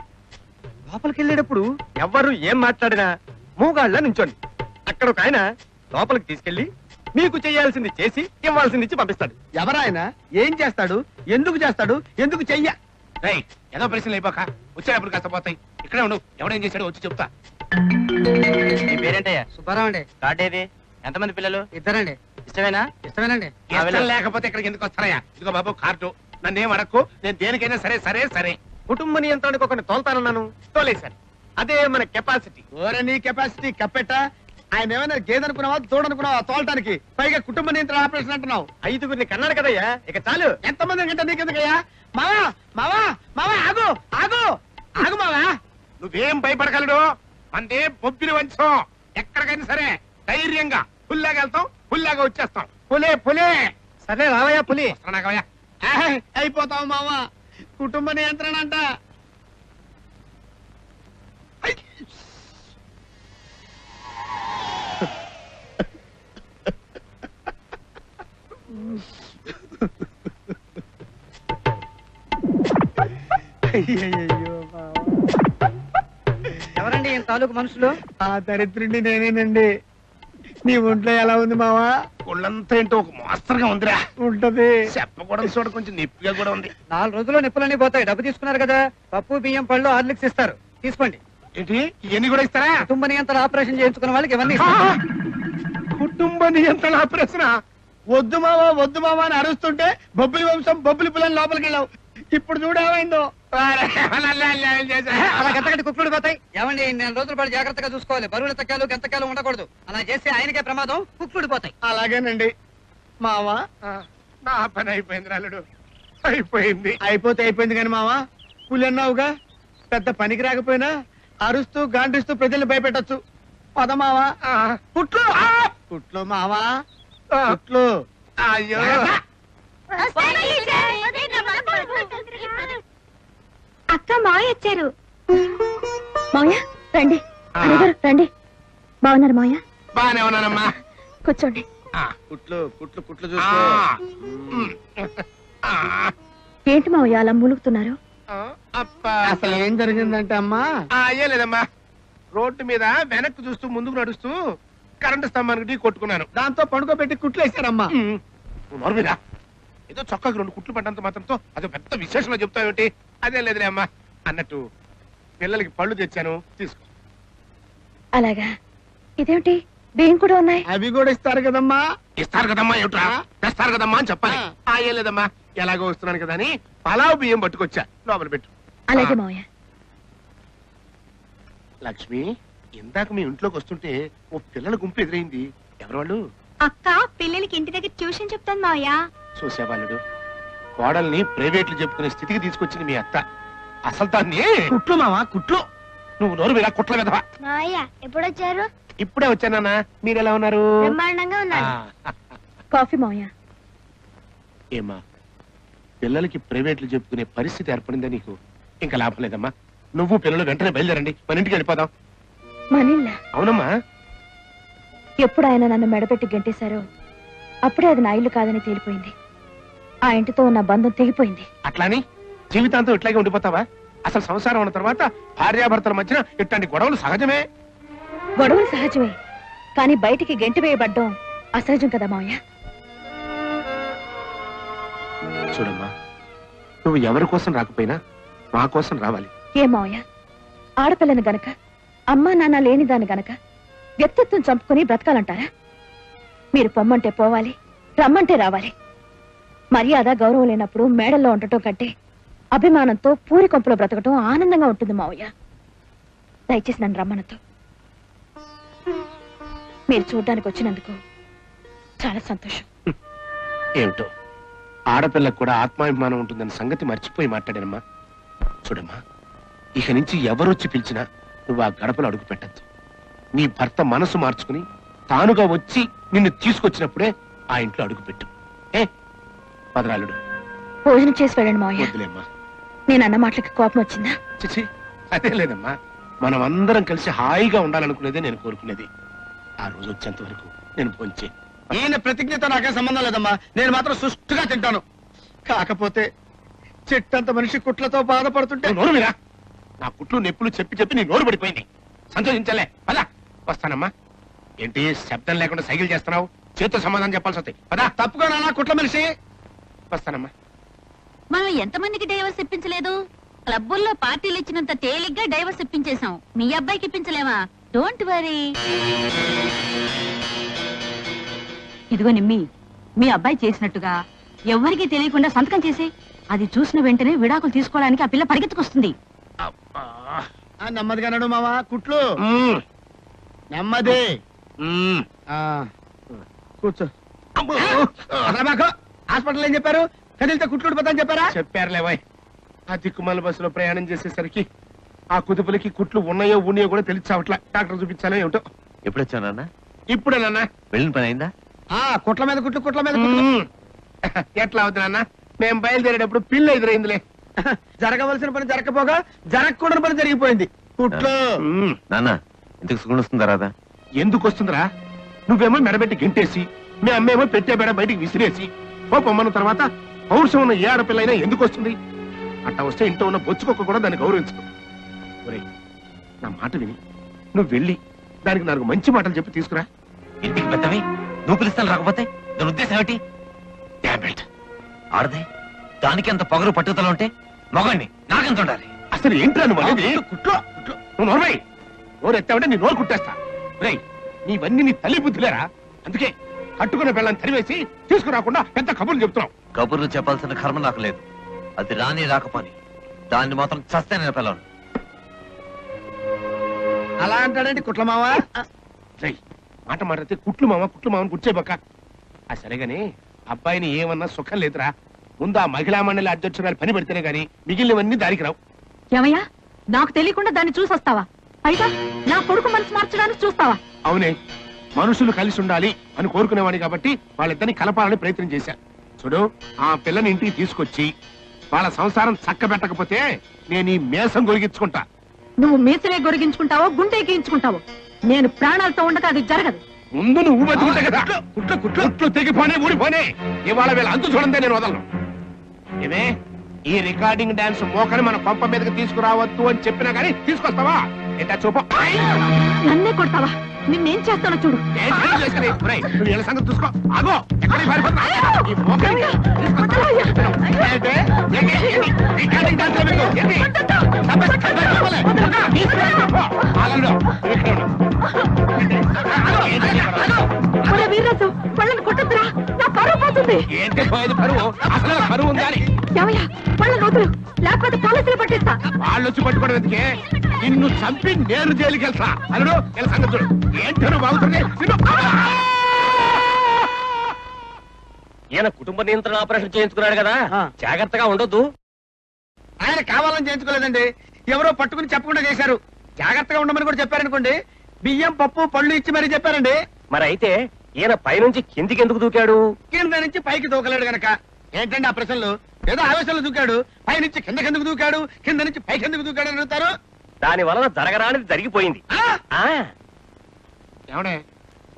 లోపలికి వెళ్ళేటప్పుడు ఎవ్వరు ఏం మాట్లాడినా మూగాళ్ళ నించోండి. అక్కడ ఒక ఆయన లోపలికి తీసుకెళ్లి మీకు చేయాల్సింది చేసి ఇవ్వాల్సింది ఇచ్చి పంపిస్తాడు. ఎవరాయన? ఏం చేస్తాడు? ఎందుకు చేస్తాడు? ఎందుకు చెయ్య? రైట్, ఏదో ప్రశ్నలు అయిపోక వచ్చేటప్పుడు కాస్త పోతాయి. ఇక్కడే ఉండు, ఎవడేం చేశాడో వచ్చి చెప్తా. నీ పేరేంటయ్యా? సుబ్బారావు అండి. కార్డు ఏది? ఎంతమంది పిల్లలు? ఇద్దరండి. ఇష్టమేనా? ఇష్టమేనండి. ఇష్టం లేకపోతే ఇక్కడికి ఎందుకు వస్తారయ్యా? ఇదిగో బాబు కార్డు, నన్నేం అడక్కు, నేను దేనికైనా సరే సరే సరే. కుటుంబ నియంత్రణకు ఒకరిని తోలుతానన్నాను, తోలేశాను. అదే మన కెపాసిటీ. ఓరే నీ కెపాసిటీ కప్పెట్ట. ఆయన ఏమైనా గేదనుకున్నావా, తోడనుకున్నావా తోలటానికి? పైగా కుటుంబ నియంత్రణ ఆపరేషన్ అంటున్నావు. 5గురిని కన్నాడు కదయ్యా, ఇక చాలు. ఎంతమంది కంటే నీకెందుకయ్యా? మావా మావా మావా ఆగు ఆగు ఆగు మావా. నువ్వేం భయపడగలడు? మందే బొబ్బిలి వంచం. ఎక్కడికైనా సరే ధైర్యంగా పుల్లాగా వెళ్తాం, పుల్లాగా వచ్చేస్తాం. పులే పులే. సరే రావయ్యా పులి. వస్తున్నావయ్యా. అయిపోతావు మావా. కుటుంబ నియంత్రణ అంట. ఎవరండి ఈ తాలూకు మనుషులు? ఆ దరిద్రుడిని నేనేనండి. నీ ఒంట్లో ఎలా ఉంది మావా? ఒళ్ళంతా ఏంటో ఒక మాస్టర్గా ఉందిరా. ఉంటది. చెప్పకూడదు చూడ, కొంచెం నొప్పిగా కూడా ఉంది. 4 రోజుల్లో నిప్పులన్నీ పోతాయి. డబ్బు తీసుకున్నారు కదా, పప్పు బియ్యం పళ్ళు హార్లిక్స్ ఇస్తారు, తీసుకోండి. ఏంటి ఇవన్నీ కూడా ఇస్తారా? కుటుంబ నియంత్రణ ఆపరేషన్ చేయించుకున్న వాళ్ళకి ఇవన్నీ కుటుంబ నియంత్రణ ఆపరేషన్? వద్దు మావా అని అరుస్తుంటే బొబ్బిలి వంశం బొబ్బిలి పిల్లలు లోపలికి వెళ్ళావు. ఇప్పుడు చూడేమైందో. అలా గంటగంట కుక్కలు పోతాయి. ఏమండి 4 రోజుల పాటు జాగ్రత్తగా చూసుకోవాలి. బరువుల తక్కాలు గంతకాలు ఉండకూడదు. అలా చేస్తే ఆయనకే ప్రమాదం, కుక్కలు పోతాయి. అలాగేనండి మావా. నా పని అయిపోయింది రాలుడు, అయిపోయింది. అయిపోతే అయిపోయింది కానీ మావా, పులి అన్నావుగా, పెద్ద పనికి రాకపోయినా అరుస్తూ గాండిస్తూ ప్రజల్ని భయపెట్టచ్చు. పద మావా. కుట్లు కుట్లు మావా, కుట్లు. అయ్యో అక్క మావయ్య వచ్చారు. మావయ్య రండి. అయ్యగారు రండి. బాగున్నారు మావయ్య? బానే ఉన్నానమ్మా, కూర్చోండి. కుట్లు కుట్లు కుట్లు చూసుకో. ఏంటి మావయ్య అలా మూలుగుతున్నారు? అసలు ఏం జరిగిందంటే అమ్మా, అయ్యే లేదమ్మా, రోడ్డు మీద వెనక్కి చూస్తూ ముందుకు నడుస్తూ కరెంటు స్తంభానికి ఢీ కొట్టుకున్నాను. దాంతో పడుకోబెట్టి కుట్లు వేశారమ్మా. నోరుమీరా, ఏదో చొక్కాకి 2 కుట్లు పడ్డంత మాత్రంతో అది పెద్ద విశేషంగా చెప్తావేంటి? అదే లేదులే అమ్మా. అన్నట్టు పిల్లలకి పళ్ళు తెచ్చాను, తీసుకో. అలాగా? ఇదేమిటి బియ్యం కూడా ఉన్నాయి? అవి కూడా ఇస్తారు కదమ్మా. ఇస్తారు కదమ్మా ఏమిట్రా? తెస్తారు కదమ్మా అని చెప్పాలి. అయ్యే లేదమ్మా, ఎలాగో వస్తున్నాను కదా అని పలావ్ బియ్యం పట్టుకొచ్చా, లోపల పెట్టు. అలాగే మావయ్య. లక్ష్మి, ఇందాక మీ ఇంట్లోకి వస్తుంటే ఓ పిల్లల గుంపు ఎదురైంది. ఎవరు వాళ్ళు? అక్క పిల్లలకి ఇంటి దగ్గర ట్యూషన్ చెప్తాను మావయ్య. చూసే బాలుడు, కోడల్ని ప్రైవేట్లు చెప్పుకునే స్థితికి తీసుకొచ్చింది మీ అత్త. అసలు దాన్ని కుట్లు మావా, కుట్లు. నువ్వు నోరు మీద కుట్ల విధవా. మావయ్య ఎప్పుడొచ్చారు? ఇప్పుడే వచ్చానా. మీరెలా ఉన్నారు? బ్రహ్మాండంగా ఉన్నాను. కాఫీ మావయ్య. ఏమా, పిల్లలకి ప్రైవేట్లు చెప్పుకునే పరిస్థితి ఏర్పడిందా నీకు? ఇంకా లాభం లేదమ్మా, నువ్వు పిల్లలు వెంటనే బయలుదేరండి, మన ఇంటికి వెళ్ళిపోదాం. మనిల్లా? అవునమ్మా. ఎప్పుడు ఆయన నన్ను మెడపెట్టి గంటేశారో అప్పుడే అది నా ఇల్లు కాదని తేలిపోయింది. ఆ ఇంటితో ఉన్న బంధం తెగిపోయింది. అట్లాని జీవితాంతం ఇట్లాగే ఉండిపోతావా? అసలు సంసారం ఉన్న తర్వాత భార్యాభర్తల మధ్యన ఇట్లాంటి గొడవలు సహజమే. గొడవలు సహజమే, కానీ బయటికి గెంటి వేయబడ్డం అసహజం కదా మావయ్య. చూడమ్మా, నువ్వు ఎవరి కోసం రాకపోయినా మా కోసం రావాలి. ఏ మావయ్య, ఆడపిల్లని గనక, అమ్మా నాన్న లేనిదాన్ని గనక వ్యక్తిత్వం చంపుకుని బ్రతకాలంటారా? మీరు పొమ్మంటే పోవాలి, రమ్మంటే రావాలి. మర్యాద గౌరవం లేనప్పుడు మేడల్లో ఉండటం కంటే అభిమానంతో పూరి కొంపలో బ్రతకటం ఆనందంగా ఉంటుంది మావయ్య. దయచేసి నన్ను రమ్మనతో. మీరు చూడ్డానికి వచ్చినందుకు చాలా సంతోషం. ఏమిటో ఆడపిల్లకు కూడా ఆత్మాభిమానం ఉంటుందన్న సంగతి మర్చిపోయి మాట్లాడానమ్మా. చూడమ్మా, ఇక నుంచి ఎవరొచ్చి పిలిచినా నువ్వు ఆ గడపలో అడుగు పెట్టద్దు. నీ భర్త మనసు మార్చుకుని తానుగా వచ్చి నిన్ను తీసుకొచ్చినప్పుడే ఆ ఇంట్లో అడుగు పెట్టు. ఏ పదరాలుడు, భోజనం చేసి వెళ్ళండి మావయ్య. వద్దులేమ్మా. నేను అన్న మాటలకి కోపం వచ్చిందా? చిచి, అదే లేదమ్మా, మనం అందరం కలిసి హాయిగా ఉండాలనుకునేదే నేను కోరుకునేది. ఆ రోజు వచ్చేంత వరకు నేను పొంచే. ఈయన ప్రతిజ్ఞతో నాకేం సంబంధం లేదమ్మా. నేను మాత్రం సుష్టుగా తింటాను. కాకపోతే చెట్టంత మనిషి కుట్లతో బాధపడుతుంటే. నోరు మీరా, నా కుట్లు నెప్పులు చెప్పి చెప్పి నీ నోరు పడిపోయింది. సంతోషించలే. అలా వస్తానమ్మా. ఏంటి శబ్దం లేకుండా సైకిల్ చేస్తున్నావు? చేతితో సమాధానం చెప్పాల్సి వస్తాయి. పదా తప్పుగా నాన్న కుట్ల మనిషి. వస్తానమ్మా. మనం ఎంతమందికి డైవర్స్ ఇప్పించలేదు? క్లబ్బుల్లో పార్టీలు ఇచ్చినంత తేలిగ్గా డైవర్స్ ఇప్పించేశాం. మీ అబ్బాయికి ఇప్పించలేమా? Don't worry. ఇదిగో నిమ్మి, మీ అబ్బాయి చేసినట్టుగా ఎవరికీ తెలియకుండా సంతకం చేసి అది చూసిన వెంటనే విడాకులు తీసుకోవడానికి ఆ పిల్ల పరిగెత్తుకొస్తుంది. నెమ్మదిగా నడు మావా. కుట్లు నెమ్మది. కూర్చో. హాస్పిటల్ ఏం చెప్పారు? కదిలితే కుట్లు ఊడిపోతాయని చెప్పారా? చెప్పారులేవాయ్. ఆ దిక్కుమాల బస్సులో ప్రయాణం చేసేసరికి ఆ కుదుపులకి కుట్లు ఉన్నాయో ఉన్నాయో కూడా తెలిసావట్లా. డాక్టర్ చూపించాలో ఏమిటో. ఎప్పుడు వచ్చావు నాన్న? ఇప్పుడే నాన్న. వెళ్ళిన పని అయిందా? కుట్ల మీద కుట్లు, కుట్ల మీద కుట్లు. ఎట్లా అవుతుంది నాన్న? మేము బయలుదేరేటప్పుడు పిల్ల ఎదురైందిలే. జరగవలసిన పని జరగకపోగా జరగకూడని పని జరిగిపోయింది. కుట్లు. నాన్న ఇంతకు సుగుణ వస్తుందా రాదా? ఎందుకు వస్తుందిరా? నువ్వేమో మెడబెట్టి గింటేసి, మీ అమ్మేమో పెట్టే బెడ బయటికి విసిరేసి పోపమ్మన్న తర్వాత పౌరుషం ఉన్న ఏ ఆడపిల్ల అయినా ఎందుకు వస్తుంది? అట్లా వస్తే ఇంట్లో ఉన్న బొచ్చుకొక్క కూడా దాన్ని గౌరవించు. ఒరే, నా మాట విని నువ్వు వెళ్ళి దానికి 4 మంచి మాటలు చెప్పి తీసుకురా. ఇంటికి పెద్దవి నువ్వు పిలుస్తాను రాకపోతే దాని ఉద్దేశం ఏమిటి? ఆడదే దానికి అంత పొగరు పట్టుదల ఉంటే మగండి నాకెంత ఉండాలి? అసలు ఏంట్రా నువ్వు అనేది? కుట్లో కుట్లో నువ్వు నోర్మై నోరు ఎత్తావంటే నీ నోరు కుట్టేస్తా. రేయ్, నీవన్నీ నీ తల్లి బుద్ధిలేరా? అందుకే కట్టుకున్న పిల్లని తరివేసి తీసుకురాకుండా పెద్ద కబుర్లు చెప్తున్నావు. కబుర్లు చెప్పాల్సిన కర్మ నాకు లేదు. అది రాని రాకపోని దాన్ని మాత్రం చస్తే నేను పిల్లను. అలా అంటాడండి కుట్ల మావా. రేయ్, మాట మాట్లాడితే కుట్లు మామని కూర్చోబక్క. ఆ సరేగాని అబ్బాయిని ఏమన్నా సుఖం లేదురా. ముందు ఆ మహిళా మండలి అధ్యక్షురాలు పని పెడితేనే గాని మిగిలినవన్నీ దారికి రావు. ఏమయ్యా, నాకు తెలియకుండా దాన్ని చూసొస్తావా? పైగా నా కొడుకు మనసు మార్చడానికి చూస్తావా? అవునే, మనుషులు కలిసి ఉండాలి అని కోరుకునేవాడిని కాబట్టి వాళ్ళిద్దరిని కలపాలని ప్రయత్నం చేశాను. చూడు, ఆ పిల్లని ఇంటికి తీసుకొచ్చి వాళ్ళ సంసారం చక్కబెట్టకపోతే నేను ఈ మేసం గొరిగించుకుంటా. నువ్వు మీసలే గొరిగించుకుంటావో గుండె ఎక్కించుకుంటావో నేను ప్రాణాలతో ఉండగా అది జరగదు. ముందు నువ్వు బతుకుంటా కదా. కుట్లు తెగిపోనే ఊడిపోనే. ఇవాళ వీళ్ళ అంతు చూడండి, నేను వదలను. ఏమే, ఈ రికార్డింగ్ డాన్స్ మోకని మన పంప మీదకి తీసుకురావద్దు అని చెప్పినా గానీ తీసుకొస్తావా? ఏంటా చూప. నన్నే కొడతావా? నిన్నేం చేస్తానో చూడు. నువ్వు ఎలా సంగతి చూసుకో. ఆగో, ఎక్కడికి పారిపోతున్నా? ఈ మోకని రికార్డింగ్ డాన్స్ వీర్రాజు, వాళ్ళని కొట్టద్దురా, నా పరువు పోతుంది. ఏంటి పోయేది పరువు? అసలు పరువు ఉందా? ఏమయ్యా, వాళ్ళని వదులు, లేకపోతే పోలీసులు పట్టిస్తా. వాళ్ళు వచ్చి పట్టుకోవడం ఎందుకే? నిన్ను చంపి నేను జైలుకి వెళ్తా. అల్లుడు, ఎలా సంగతి చూడు. ఏంటో బాగుంటుంది. ఈయన కుటుంబ నియంత్రణ ఆపరేషన్ చేయించుకున్నాడు కదా, జాగ్రత్తగా ఉండొద్దు. ఆయన కావాలని చేయించుకోలేదండి. ఎవరో పట్టుకుని చెప్పకుండా చేశారు. జాగ్రత్తగా ఉండమని కూడా చెప్పారనుకోండి. బియ్యం, పప్పు, పళ్ళు ఇచ్చి మరీ చెప్పారండి. మరి అయితే ఈయన పైనుంచి కిందికి ఎందుకు దూకాడు? కింద నుంచి పైకి దూకలేడు గనక. ఏంటండి ఆ ప్రశ్నలు? ఏదో ఆవేశంలో దూకాడు. పై నుంచి కిందకెందుకు దూకాడు, కింద నుంచి పైకి ఎందుకు దూకాడు అని అడుగుతారు. దాని వలన జరగరానిది జరిగిపోయింది. ఏమడే,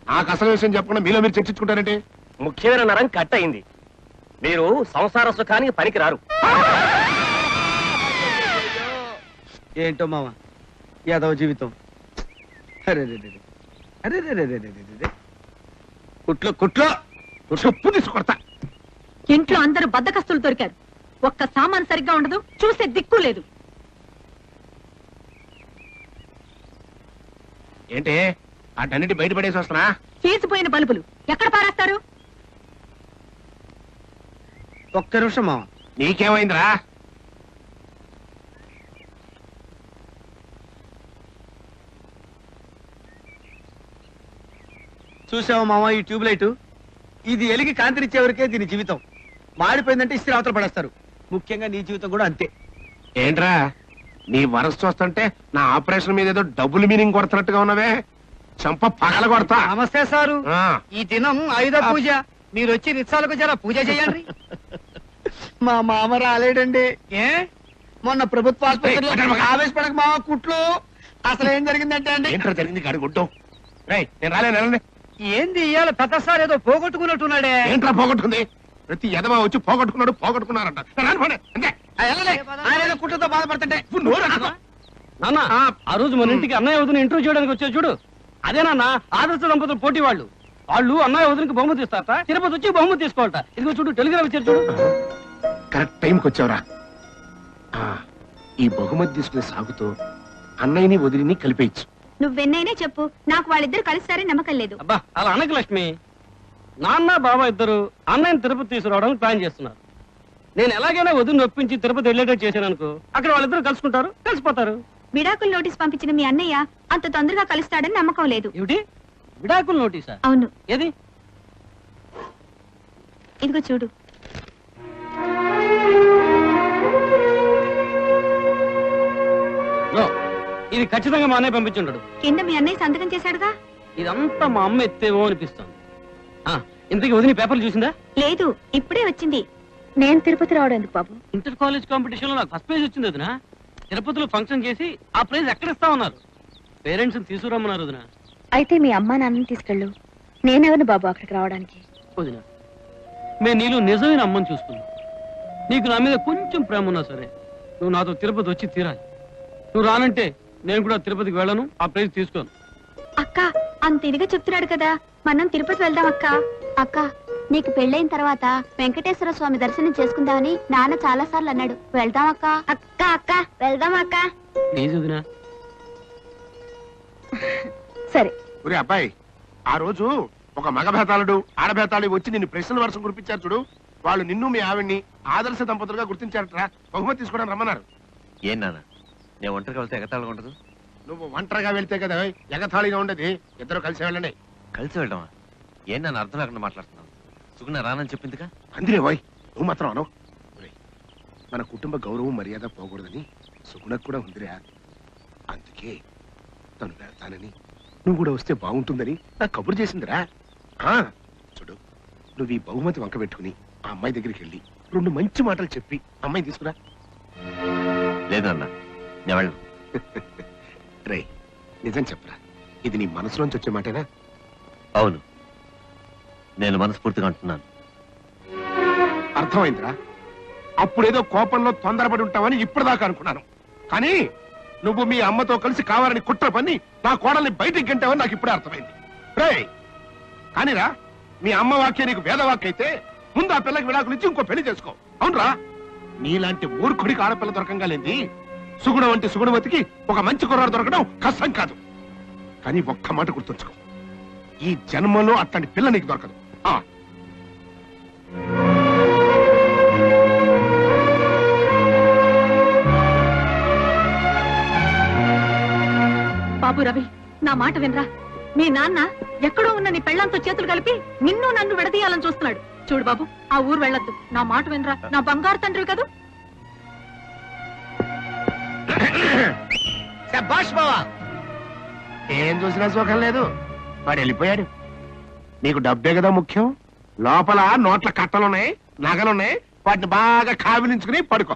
నాకు అసలు విషయం చెప్పకుండా మీలో మీరు చర్చించుకుంటారంటే? ముఖ్యమైన నరం కట్ అయింది. మీరు సంసార సుఖానికి పనికి రారు. ఏంటో మామ యాదవ జీవితం. అరే కుట్లో కుట్లో చెప్పు తీసుకొడతా. ఇంట్లో అందరూ బద్దకస్తులు దొరికారు. ఒక్క సామాన్ సరిగ్గా ఉండదు, చూసే దిక్కు లేదు. ఏంటి అటన్నిటి బయటపడేసి వస్తున్నా? తీసిపోయిన బల్బులు ఎక్కడ పారేస్తారు? ఒక్క నిమిషం మామ. నీకేమైందిరా? చూసావా మామ ఈ ట్యూబ్ లైట్? ఇది ఎలిగి కాంతినిచ్చే వరకే దీని జీవితం. మాడిపోయిందంటే ఇస్త్రీ అవతల పడేస్తారు. ముఖ్యంగా నీ జీవితం కూడా అంతే. ఏంట్రా నీ వరస చూస్తుంటే నా ఆపరేషన్ మీద ఏదో డబుల్ మీనింగ్ కొడుతున్నట్టుగా ఉన్నావే. చంప పగల కొడతా. నమస్తే సారు. ఈ దినం ఆయుధ పూజ. మీరు వచ్చి రిత్సాలకు జర పూజ చేయండి. మా మామ రాలేడండి. ఏ మొన్న ప్రభుత్వ ఆసుపత్రిలో ఆవేశపడక మామ కుట్లు. అసలు ఏం జరిగిందంటే అండి. ఏంట్రా జరిగింది గాడి గుడ్డం? రేయ్, నేను రాలేను. ఏంది ఇవాళ పెద్ద సార్ ఏదో పోగొట్టుకున్నట్టున్నాడే. ఏంట్రా పోగొట్టుకుంది? ప్రతి ఎదవా వచ్చి పోగొట్టుకున్నారంట. అంతే. ఆయన కుట్లతో బాధపడుతుంటే నాన్న, ఆ రోజు మన ఇంటికి అన్నయ్య వదిన ఇంటర్వ్యూ చేయడానికి వచ్చా చూడు. అదేనన్నా ఆదర్శ దంపతులు పోటీ వాళ్ళు అన్నయ్య వదిలికి బహుమతి ఇస్తారట, తిరుపతి వచ్చి బహుమతి తీసుకోవాలట. ఇదిగో చూడు, టెలిగ్రామ్ ఇచ్చారు చూడు. కరెక్ట్ టైంకి వచ్చావురా. ఈ బహుమతి తీసుకునే సాగుతో అన్నయ్యని వదిలిని కలిపేయచ్చు. నువ్వెన్నైనా చెప్పు, నాకు వాళ్ళిద్దరు కలుస్తారని నమ్మకం లేదు. అబ్బా అలా అనకు లక్ష్మి. నాన్న బాబా ఇద్దరు అన్నయ్యని తిరుపతి తీసుకురావడానికి ప్లాన్ చేస్తున్నారు. నేను ఎలాగైనా వదిలిని ఒప్పించి తిరుపతి వెళ్ళేటట్టు చేశాను అనుకో, అక్కడ వాళ్ళిద్దరు కలుసుకుంటారు, కలిసిపోతారు. విడాకుల నోటీస్ పంపించిన మీ అన్నయ్య అంత తొందరగా కలుస్తాడని నమ్మకం లేదు. ఏమిటి విడాకుల నోటీసా? అవును. ఏది? ఇదిగో చూడు. ఇది ఖచ్చితంగా మా అన్నయ్య పంపించుంటాడు. కింద మీ అన్నయ్య సంతకం చేశాడుగా. ఇదంతా మా అమ్మ ఎత్తేమో అనిపిస్తుంది. ఇంతకీ వదిలి పేపర్లు చూసిందా? లేదు, ఇప్పుడే వచ్చింది. నేను తిరుపతి రావడం ఎందుకు బాబు? ఇంటర్ కాలేజ్ కాంపిటీషన్ లో నాకు ఫస్ట్ ప్రైజ్ వచ్చింది వదినా. తిరుపతిలో ఫంక్షన్ చేసి ఆ ప్రైజ్ ఎక్కడ ఇస్తామన్నారు. పేరెంట్స్ తీసుకురమ్మన్నారు వదినా. అయితే మీ అమ్మా నాన్నని తీసుకెళ్ళు. నేనెవరిని బాబు అక్కడికి రావడానికి? వదినా, మేము నీలో నిజమైన అమ్మని చూస్తున్నాం. నీకు నా మీద కొంచెం ప్రేమ ఉన్నా సరే నువ్వు నాతో తిరుపతి వచ్చి తీరాలి. నువ్వు రానంటే నేను కూడా తిరుపతికి వెళ్ళను, ఆ ప్రైజ్ తీసుకోను. అక్క అంత ఇదిగా చెప్తున్నాడు కదా, మనం తిరుపతి వెళ్దాం అక్క. అక్క నీకు పెళ్ళైన తర్వాత వెంకటేశ్వర స్వామి దర్శనం చేసుకుందామని నాన్న చాలా సార్లు అన్నాడు. వెళ్దాం అక్క. అక్క అక్క వెళ్దాం అక్క. ప్లీజ్ వదినా. సరే. ఒరే అబ్బాయి, ఆ రోజు ఒక మగభేతాళుడు ఆడభేతాళి వచ్చి నిన్ను ప్రశ్నల వర్షం కురిపించారు చూడు. వాళ్ళు నిన్ను మీ ఆవిడ్ని ఆదర్శ దంపతులుగా గుర్తించారట్రా. బహుమతి తీసుకోవడానికి రమ్మన్నారు. ఏం నాన్న, నేను ఒంటరిగా వెళ్తే ఎగతాళిగా ఉండదు? నువ్వు ఒంటరిగా వెళ్తే కదా ఎగతాళిగా ఉండేది. ఇద్దరు కలిసి వెళ్ళండి. కలిసి వెళ్ళడమా? ఏం నన్ను అర్థం లేకుండా మాట్లాడుతున్నావు? సుగుణ రానని చెప్పిందిగా. అందిరే బాయ్, నువ్వు మాత్రం అనవు. మన కుటుంబ గౌరవం మర్యాద పోకూడదని సుగుణకు కూడా ఉందిరా. అందుకే తను వెళ్తానని, నువ్వు కూడా వస్తే బాగుంటుందని నాకు కబురు చేసిందిరా. చూడు, నువ్వు ఈ బహుమతి వంక పెట్టుకుని ఆ అమ్మాయి దగ్గరికి వెళ్ళి 2 మంచి మాటలు చెప్పి అమ్మాయిని తీసుకురా. లేదన్నా, నేను వెళ్ళను. రే, నిజం చెప్పరా, ఇది నీ మనసులోంచి వచ్చే మాటేనా? అవును, నేను మనస్ఫూర్తిగా అంటున్నాను. అర్థమైందిరా. అప్పుడేదో కోపంలో తొందరపడి ఉంటావని ఇప్పటిదాకా అనుకున్నాను. కానీ నువ్వు మీ అమ్మతో కలిసి కావాలని కుట్ర పని నా కోడల్ని బయటికి గంటావని నాకు ఇప్పుడే అర్థమైంది. రే కానీరా, మీ అమ్మ వాక్య నీకు వేదవాక్య అయితే ముందు ఆ పిల్లకి విడాకులు ఇచ్చి ఇంకో పెళ్లి చేసుకో. అవునరా? నీలాంటి మూర్ఖుడికి ఆడపిల్ల దొరకంగా లేంది. సుగుణ వంటి సుగుణవతికి ఒక మంచి కుర్రాడు దొరకడం కష్టం కాదు. కానీ ఒక్క మాట గుర్తుంచుకో, ఈ జన్మలో అట్లాంటి పిల్ల నీకు దొరకదు. బాబు రవి, నా మాట వినరా. మీ నాన్న ఎక్కడో ఉన్న నీ పెళ్ళంతో చేతులు కలిపి నిన్ను నన్ను విడదీయాలని చూస్తున్నాడు. చూడు బాబు, ఆ ఊరు వెళ్ళొద్దు. నా మాట వినరా. నా బంగారు తండ్రి కదా. శభాష్ బావా, ఏం చూసినా సుఖం లేదు. వాడు వెళ్ళిపోయాడు. నీకు డబ్బే కదా ముఖ్యం. లోపల నోట్ల కట్టలున్నాయి, నగలున్నాయి. వాటిని బాగా కావిలించుకుని పడుకో.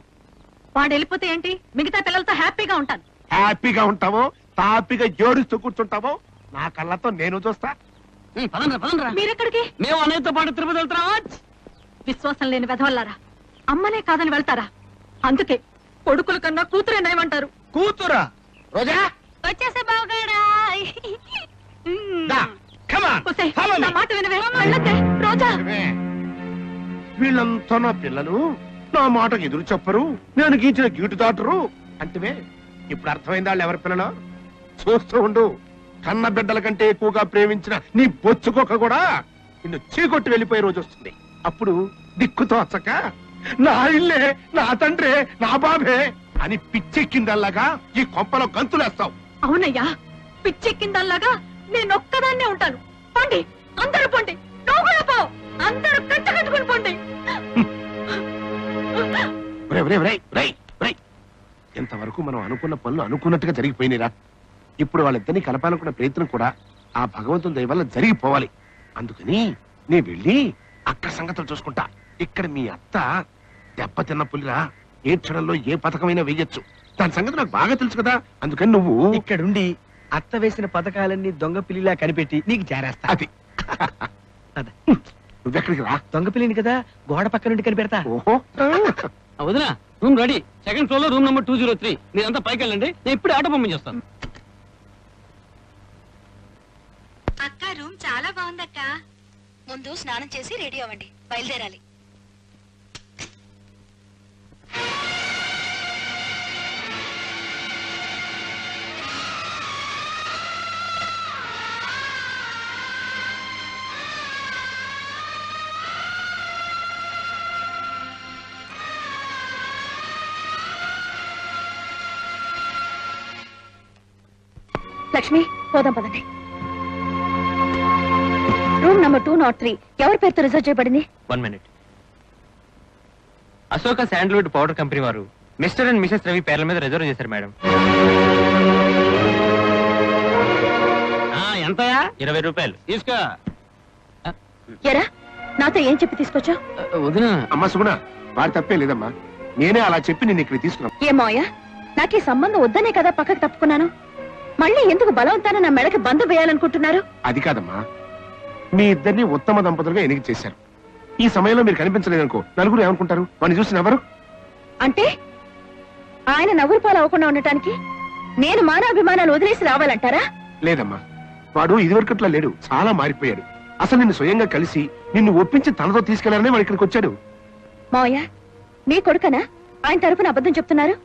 వాడు వెళ్ళిపోతే ఏంటి? మిగతా పిల్లలతో హ్యాపీగా ఉంటాను. హ్యాపీగా ఉంటావో, తాపీగా జోడిస్తూ కూర్చుంటావో నా కళ్ళతో నేను చూస్తా. మీరెక్కడికి? మేము అన్నయ్యతో పాటు తిరుపతి వెళ్తున్నావా? విశ్వాసం లేని వెధవల్లారా, అమ్మనే కాదని వెళ్తారా? అందుకే కొడుకుల కన్నా కూతురే నయమంటారు. కూతురా? రోజా వచ్చేసే బావగాడా. నా మాట వినవే. వెళ్ళొద్దే రోజా. వీళ్ళంతా నా పిల్లలు, నా మాటకు ఎదురు చెప్పరు, నేను గీచిన గీటు దాటరు అంటే ఇప్పుడు అర్థమైందా వాళ్ళు ఎవరి పిల్లలు? చూస్తూ ఉండు. కన్న బిడ్డల కంటే ఎక్కువగా ప్రేమించిన నీ బొచ్చుకొక్క కూడా నిన్ను చీకొట్టి వెళ్ళిపోయే రోజు వస్తుంది. అప్పుడు దిక్కుతో వచ్చక నా ఇల్లే, నా తండ్రే, నా బాబే అని పిచ్చెక్కిందల్లాగా ఈ కొంపలో గంతులేస్తావు. అవునయ్యా, పిచ్చెక్కిందల్లాగా నేనొక్కదాన్నే ఉంటాను. పండి, అందరూ పండి. నువ్వు కూడా పో. అందరూ కట్టుకుని పండి. ఎంతవరకు మనం అనుకున్న పనులు అనుకున్నట్టుగా జరిగిపోయినరా. ఇప్పుడు వాళ్ళిద్దరినీ కలపాలనుకున్న ప్రయత్నం కూడా ఆ భగవంతుని దయ వల్ల జరిగిపోవాలి. అందుకని నీ వెళ్ళి అక్కడ సంగతులు చూసుకుంటా. ఇక్కడ మీ అత్త దెబ్బతిన్న పులిరా. ఏ క్షణంలో ఏ పథకమైనా వేయొచ్చు. దాని సంగతి నాకు బాగా తెలుసు కదా. అందుకని నువ్వు ఇక్కడుండి అత్త వేసిన పథకాలన్నీ దొంగ పిల్లిలా కనిపెట్టి నీకు చేరేస్తా. అది నువ్వెక్కడికి రా. దొంగ పిల్లిని కదా గోడ పక్క నుండి కనిపెడతా. ఓహో, వదినా, రూమ్ రెడీ. సెకండ్ ఫ్లోర్ లో రూమ్ నెంబర్ 203. మీరంతా పైకి వెళ్ళండి, నేను ఇప్పుడు ఆటో పంపించేస్తాను. బాగుందక్క. ముందు స్నానం చేసి రెడీ అవ్వండి, బయలుదేరాలి. లక్ష్మి, పోదాం పదండి. రూమ్ నంబర్ 203 ఎవరి పేరుతో రిజర్వ్ చేయబడింది? 1 minute. Ashoka sandalwood powder company వారు మిస్టర్ అండ్ మిసెస్ రవి పేర్ల మీద రిజర్వ్ చేశారు మేడం. ఎంతయా? 20 రూపాయలు. తీసుకో. ఎరా, నాతో ఏం చెప్పి తీసుకొచ్చా? వదిన. అమ్మా సుగుణ, వారి తప్పే లేదమ్మా. నేనే అలా చెప్పి నేను ఇక్కడ తీసుకున్నాను. ఏమోయా, నాకు ఈ సంబంధం వద్దనే కదా పక్కకు తప్పుకున్నాను. మళ్ళీ ఎందుకు బలవంతాన నా మెడకి బంధం వేయాలనుకుంటున్నారు? అది కాదమ్మా, మీ ఇద్దరిని ఉత్తమ దంపతులుగా ఎన్నిక చేశారు. ఈ సమయంలో మీరు కనిపించలేదనుకో, నలుగురు ఏమనుకుంటారు? వాడిని చూసిన ఎవరు అంటే ఆయన నవ్వురు పాలు అవ్వకుండా ఉండటానికి నేను మానాభిమానాలు వదిలేసి రావాలంటారా? లేదమ్మా, వాడు ఇదివరకట్లా లేడు, చాలా మారిపోయాడు. అసలు నిన్ను స్వయంగా కలిసి నిన్ను ఒప్పించి తనతో తీసుకెళ్లారనే వాడు ఇక్కడికి వచ్చాడు. మావయ్య, మీ కొడుకనా ఆయన తరపున అబద్ధం చెప్తున్నారు?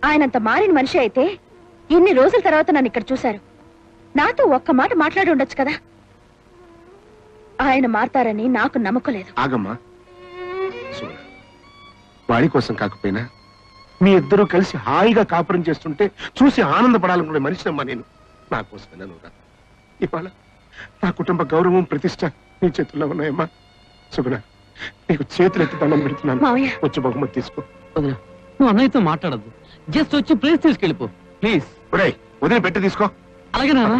ఆయనంత మారిన మనిషి అయితే ఇన్ని రోజుల తర్వాత నన్ను ఇక్కడ చూశారు. నాతో ఒక్క మాట మాట్లాడి ఉండొచ్చు కదా. ఆయన మారతారని నాకు నమ్మకం లేదు. ఆగమ్మా సుగుణ, వాడి కోసం కాకపోయినా మీ ఇద్దరూ కలిసి హాయిగా కాపురం చేస్తుంటే చూసి ఆనందపడాలనుకునే మనిషినమ్మా నేను. నా కోసమైనా నువ్వు ఇవాళ నా కుటుంబ గౌరవం ప్రతిష్ట నీ చేతుల్లో ఉన్నాయమ్మా. సుగుణ, నీకు చేతులు ఎత్తి దండం పెడుతున్నాను. మావయ్య, వచ్చి బహుమతి తీసుకో. వదిన, నువ్వు అన్నయ్యతో మాట్లాడద్దు. జస్ట్ వచ్చి ప్లేస్ తీసుకెళ్ళిపో ప్లీజ్. వదిన పెట్టి తీసుకో. అలాగే నాన్న.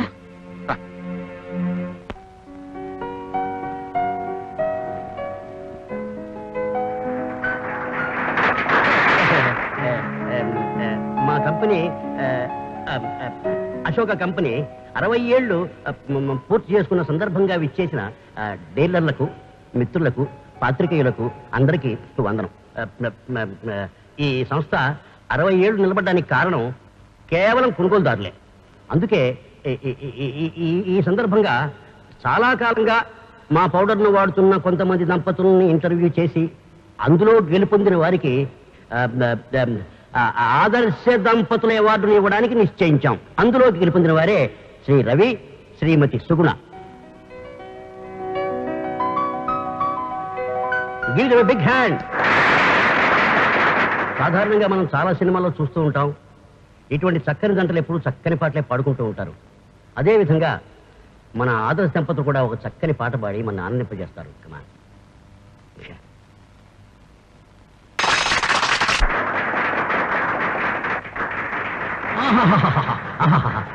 మా కంపెనీ అశోక కంపెనీ 60 ఏళ్లు పూర్తి చేసుకున్న సందర్భంగా విచ్చేసిన డీలర్లకు, మిత్రులకు, పాత్రికేయులకు అందరికీ వందనం. ఈ సంస్థ 60 ఏళ్లు నిలబడడానికి కారణం కేవలం కొనుగోలుదారులే. అందుకే ఈ సందర్భంగా చాలా కాలంగా మా పౌడర్ను వాడుతున్న కొంతమంది దంపతులను ఇంటర్వ్యూ చేసి అందులో గెలుపొందిన వారికి ఆదర్శ దంపతుల అవార్డును ఇవ్వడానికి నిశ్చయించాం. అందులో గెలుపొందిన వారే Shri Ravi, Shrimati Suguna. Give them a big hand. సాధారణంగా మనం చాలా సినిమాల్లో చూస్తూ ఉంటాం, ఇటువంటి చక్కని జంటలు ఎప్పుడు చక్కని పాటలే పాడుకుంటూ ఉంటారు. అదేవిధంగా మన ఆదర్శ దంపతులు కూడా ఒక చక్కని పాట పాడి మన ఆనందింపజేస్తారు. కమాన్.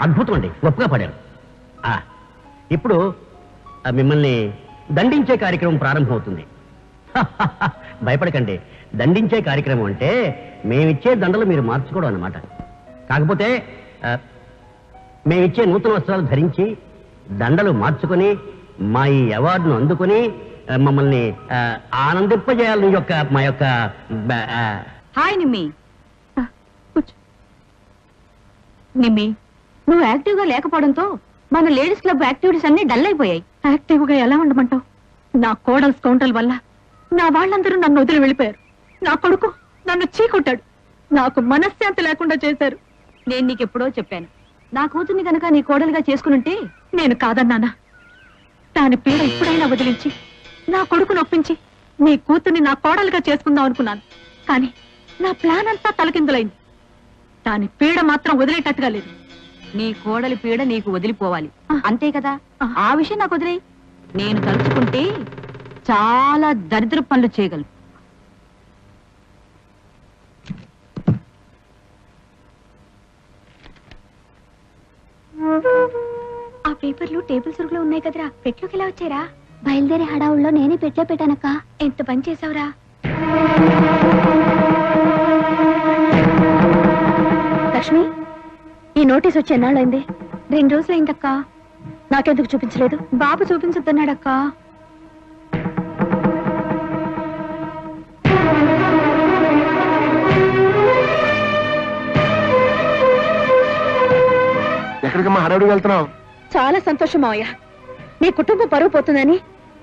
అద్భుతం అండి, గొప్పగా పాడారు. ఇప్పుడు మిమ్మల్ని దండించే కార్యక్రమం ప్రారంభమవుతుంది. భయపడకండి, దండించే కార్యక్రమం అంటే మేమిచ్చే దండలు మీరు మార్చుకోవడం అన్నమాట. కాకపోతే మేమిచ్చే నూతన వస్త్రాలు ధరించి దండలు మార్చుకొని మా ఈ అవార్డును అందుకుని మమ్మల్ని ఆనందింపజేయాలని మా యొక్క హాయ్ నిమ్మి. నిమ్మి, నువ్వు యాక్టివ్ గా లేకపోవడంతో మన లేడీస్ క్లబ్ యాక్టివిటీస్ అన్ని డల్ అయిపోయాయి. యాక్టివ్ గా ఎలా ఉండమంటావు? నా కోడల్స్ కౌంటర్ల వల్ల నా వాళ్ళందరూ నన్ను వదిలి వెళ్ళిపోయారు. నా కొడుకు నన్ను చీకొట్టాడు. నాకు మనశ్శాంతి లేకుండా చేశారు. నేను నీకెప్పుడో చెప్పాను, నా కూతుర్ని కనుక నీ కోడలుగా చేసుకునుంటే నేను కాదన్నానా? దాని పీడ ఇప్పుడైనా వదిలించి నా కొడుకును ఒప్పించి నీ కూతుర్ని నా కోడలుగా చేసుకుందాం అనుకున్నాను. కానీ నా ప్లాన్ అంతా తలకిందులైంది. దాని పీడ మాత్రం వదిలేటట్టుగా లేదు. నీ కోడలి పీడ నీకు వదిలిపోవాలి, అంతే కదా? ఆ విషయం నాకు వదిలే. నేను తలుచుకుంటే చాలా దరిద్ర పనులు చేయగలను. ఆ పేపర్లు టేబుల్ సరుకులో ఉన్నాయి కదరా, పెట్లోకి ఎలా వచ్చారా? బయలుదేరే హడావుల్లో నేనే పెట్లో పెట్టానక్క. ఎంత పని చేసావురా. లక్ష్మి, ఈ నోటీస్ వచ్చి ఎన్నాళ్ళైంది? 2 రోజులైందక్క. నాకెందుకు చూపించలేదు? బాబు చూపించొద్దన్నాడక్క. ఎక్కడికమ్మా హడావుడికి వెళ్తున్నావు? చాలా సంతోషం మావయ్య. మీ కుటుంబం పరువు పోతుందని,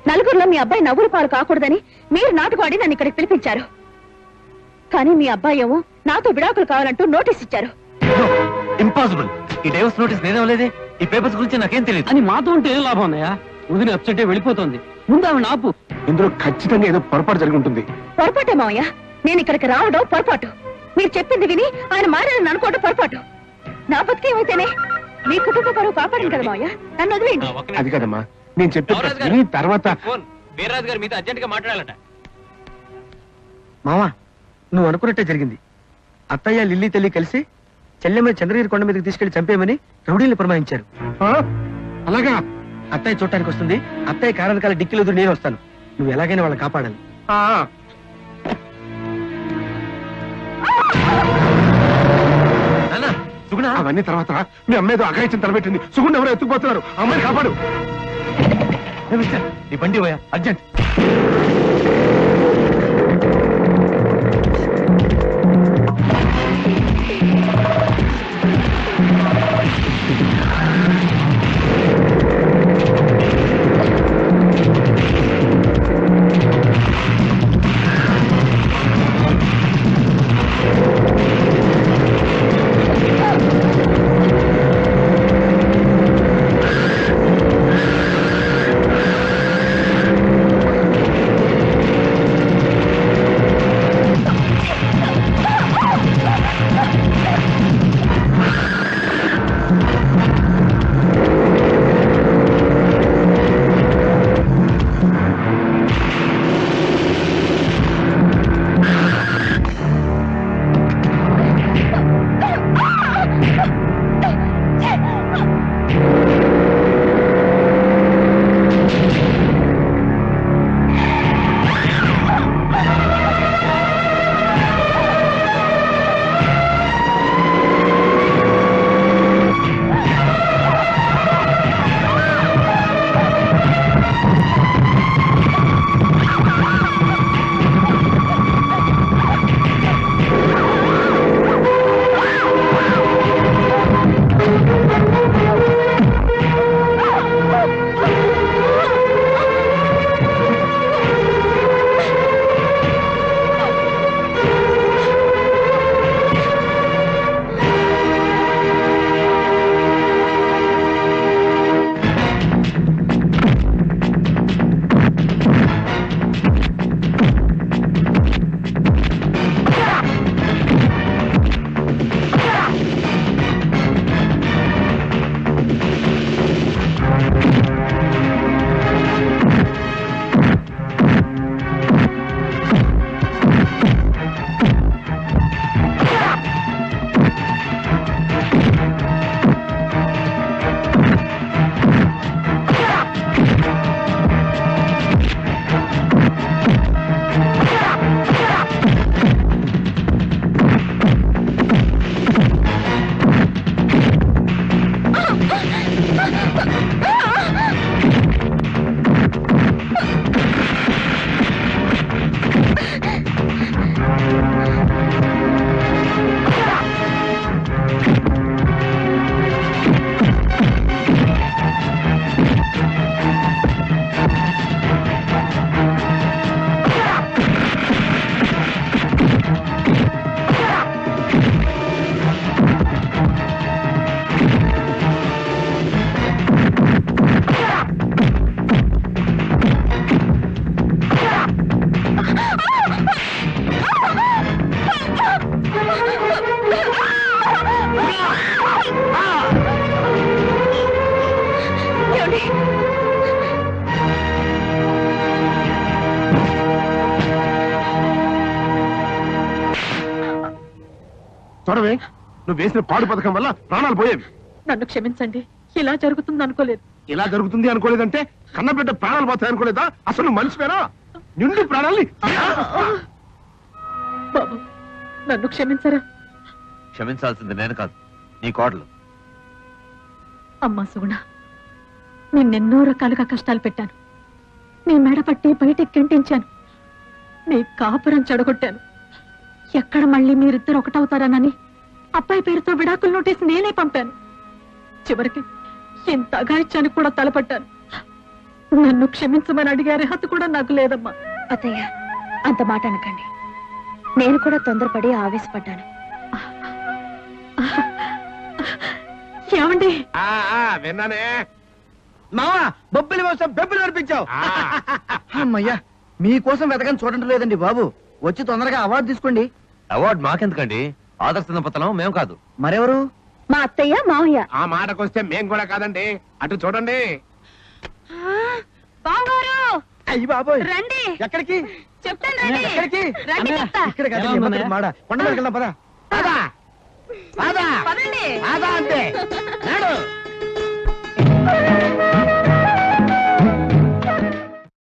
నలుగురిలో మీ అబ్బాయి నవ్వుల పాలు కాకూడదని మీరు నాటకం ఆడి నన్ను ఇక్కడికి పిలిపించారు. కానీ మీ అబ్బాయి ఏమో నాతో విడాకులు కావాలంటూ నోటీస్ ఇచ్చారు. ఇంపాసిబుల్. ఈ డైవర్స్ నోటీస్ నేనేవలేదే. ఈ పేపర్స్ గురించి నాకేం తెలియదు. అని మాతో ఉంటే ఏం లాభం అన్నయ్య? వదిన అప్సెట్ వెళ్ళిపోతుంది. ముందు ఆవిడ ఆపు. ఇందులో ఖచ్చితంగా ఏదో పొరపాటు జరిగి ఉంటుంది. పొరపాటే మావయ్య. నేను ఇక్కడికి రావడం పొరపాటు. మీరు చెప్పింది విని ఆయన మారాలని అనుకోవడం పొరపాటు. నా బతికేమైతేనే మీ కుటుంబ పరువు కాపాడింది కదా మావయ్య. నన్ను వదిలేండి. అది కదమ్మా, నేను చెప్పిన తర్వాత వీర్రాజు గారు మీతో అర్జెంట్ గా మాట్లాడాలట. మావా, నువ్వు అనుకున్నట్టే జరిగింది. అత్తయ్య లిల్లీ తల్లి కలిసి చెల్లెమ్మ చంద్రగిరి కొండ మీదకి తీసుకెళ్లి చంపేయమని రౌడీల్ని పురమాయించారు. అలాగా? అత్తయ్య చూడటానికి వస్తుంది. అత్తయ్య కారణాల డిక్కిలో నేను వస్తాను. నువ్వు ఎలాగైనా వాళ్ళని కాపాడాలి. అవన్నీ తర్వాత. మీ అమ్మేదో అఘాయిత్యం తలపెట్టింది. సుగుణ్ ఎవరో ఎత్తుకుపోతున్నారు. అమ్మాయిని కాపాడు. నీ బండి పోయా అర్జెంట్. చూడవే, నువ్వు వేసిన పాడు పథకం వల్ల ప్రాణాలు పోయేవి. నన్ను క్షమించండి. ఇలా జరుగుతుంది అనుకోలేదు. ఇలా జరుగుతుంది అనుకోలేదంటే కన్నబిడ్డ ప్రాణాలు పోతాయి అనుకోలేదా? అసలు నువ్వు మనిషివేనా? నిండు ప్రాణాలని. బాబు, నన్ను క్షమించరా? క్షమించాల్సింది నేను కాదు, నీ కోడలు. అమ్మా సుగుణ, నిన్నెన్నో రకాలుగా కష్టాలు పెట్టాను. నీ మెడ పట్టి బయటికి గెంటించాను. నీ కాపురం చెడగొట్టాను. ఎక్కడ మళ్ళీ మీరిద్దరు ఒకటవుతారనని అబ్బాయి పేరుతో విడాకుల నోటీస్ నేనే పంపాను. చివరికి ఇంత అఘాయిత్యానికి కూడా తలపడ్డాను. నన్ను క్షమించమని అడిగే అర్హత కూడా నాకు లేదమ్మా. అత్తయ్య అంత మాట అనకండి. నేను కూడా తొందరపడి ఆవేశపడ్డాను. ఏమండి? విన్నానే మావా, బొబ్బిలి కోసం బెబ్బులు నడిపించావు. అమ్మయ్యా, మీకోసం వెతకని చూడండి లేదండి బాబు. వచ్చి తొందరగా అవార్డు తీసుకోండి. అవార్డు మాకెందుకండి? ఆదర్శ దంపతులం మేము కాదు. మరెవరు? మా అత్తయ్య మావయ్య. ఆ మాటకొస్తే మేం కూడా కాదండి. అటు చూడండి. బావగారు అయ్యి బాబోయ్, రండి. ఎక్కడికి చెప్తాను రండి. ఎక్కడికి? రండి చెప్తా. ఇక్కడ కాదు, ఎలా ఉందన్నయ్య? మాడ కొండ మీద వెళ్దాం, పద. పదా పదండి. అంటే నాడు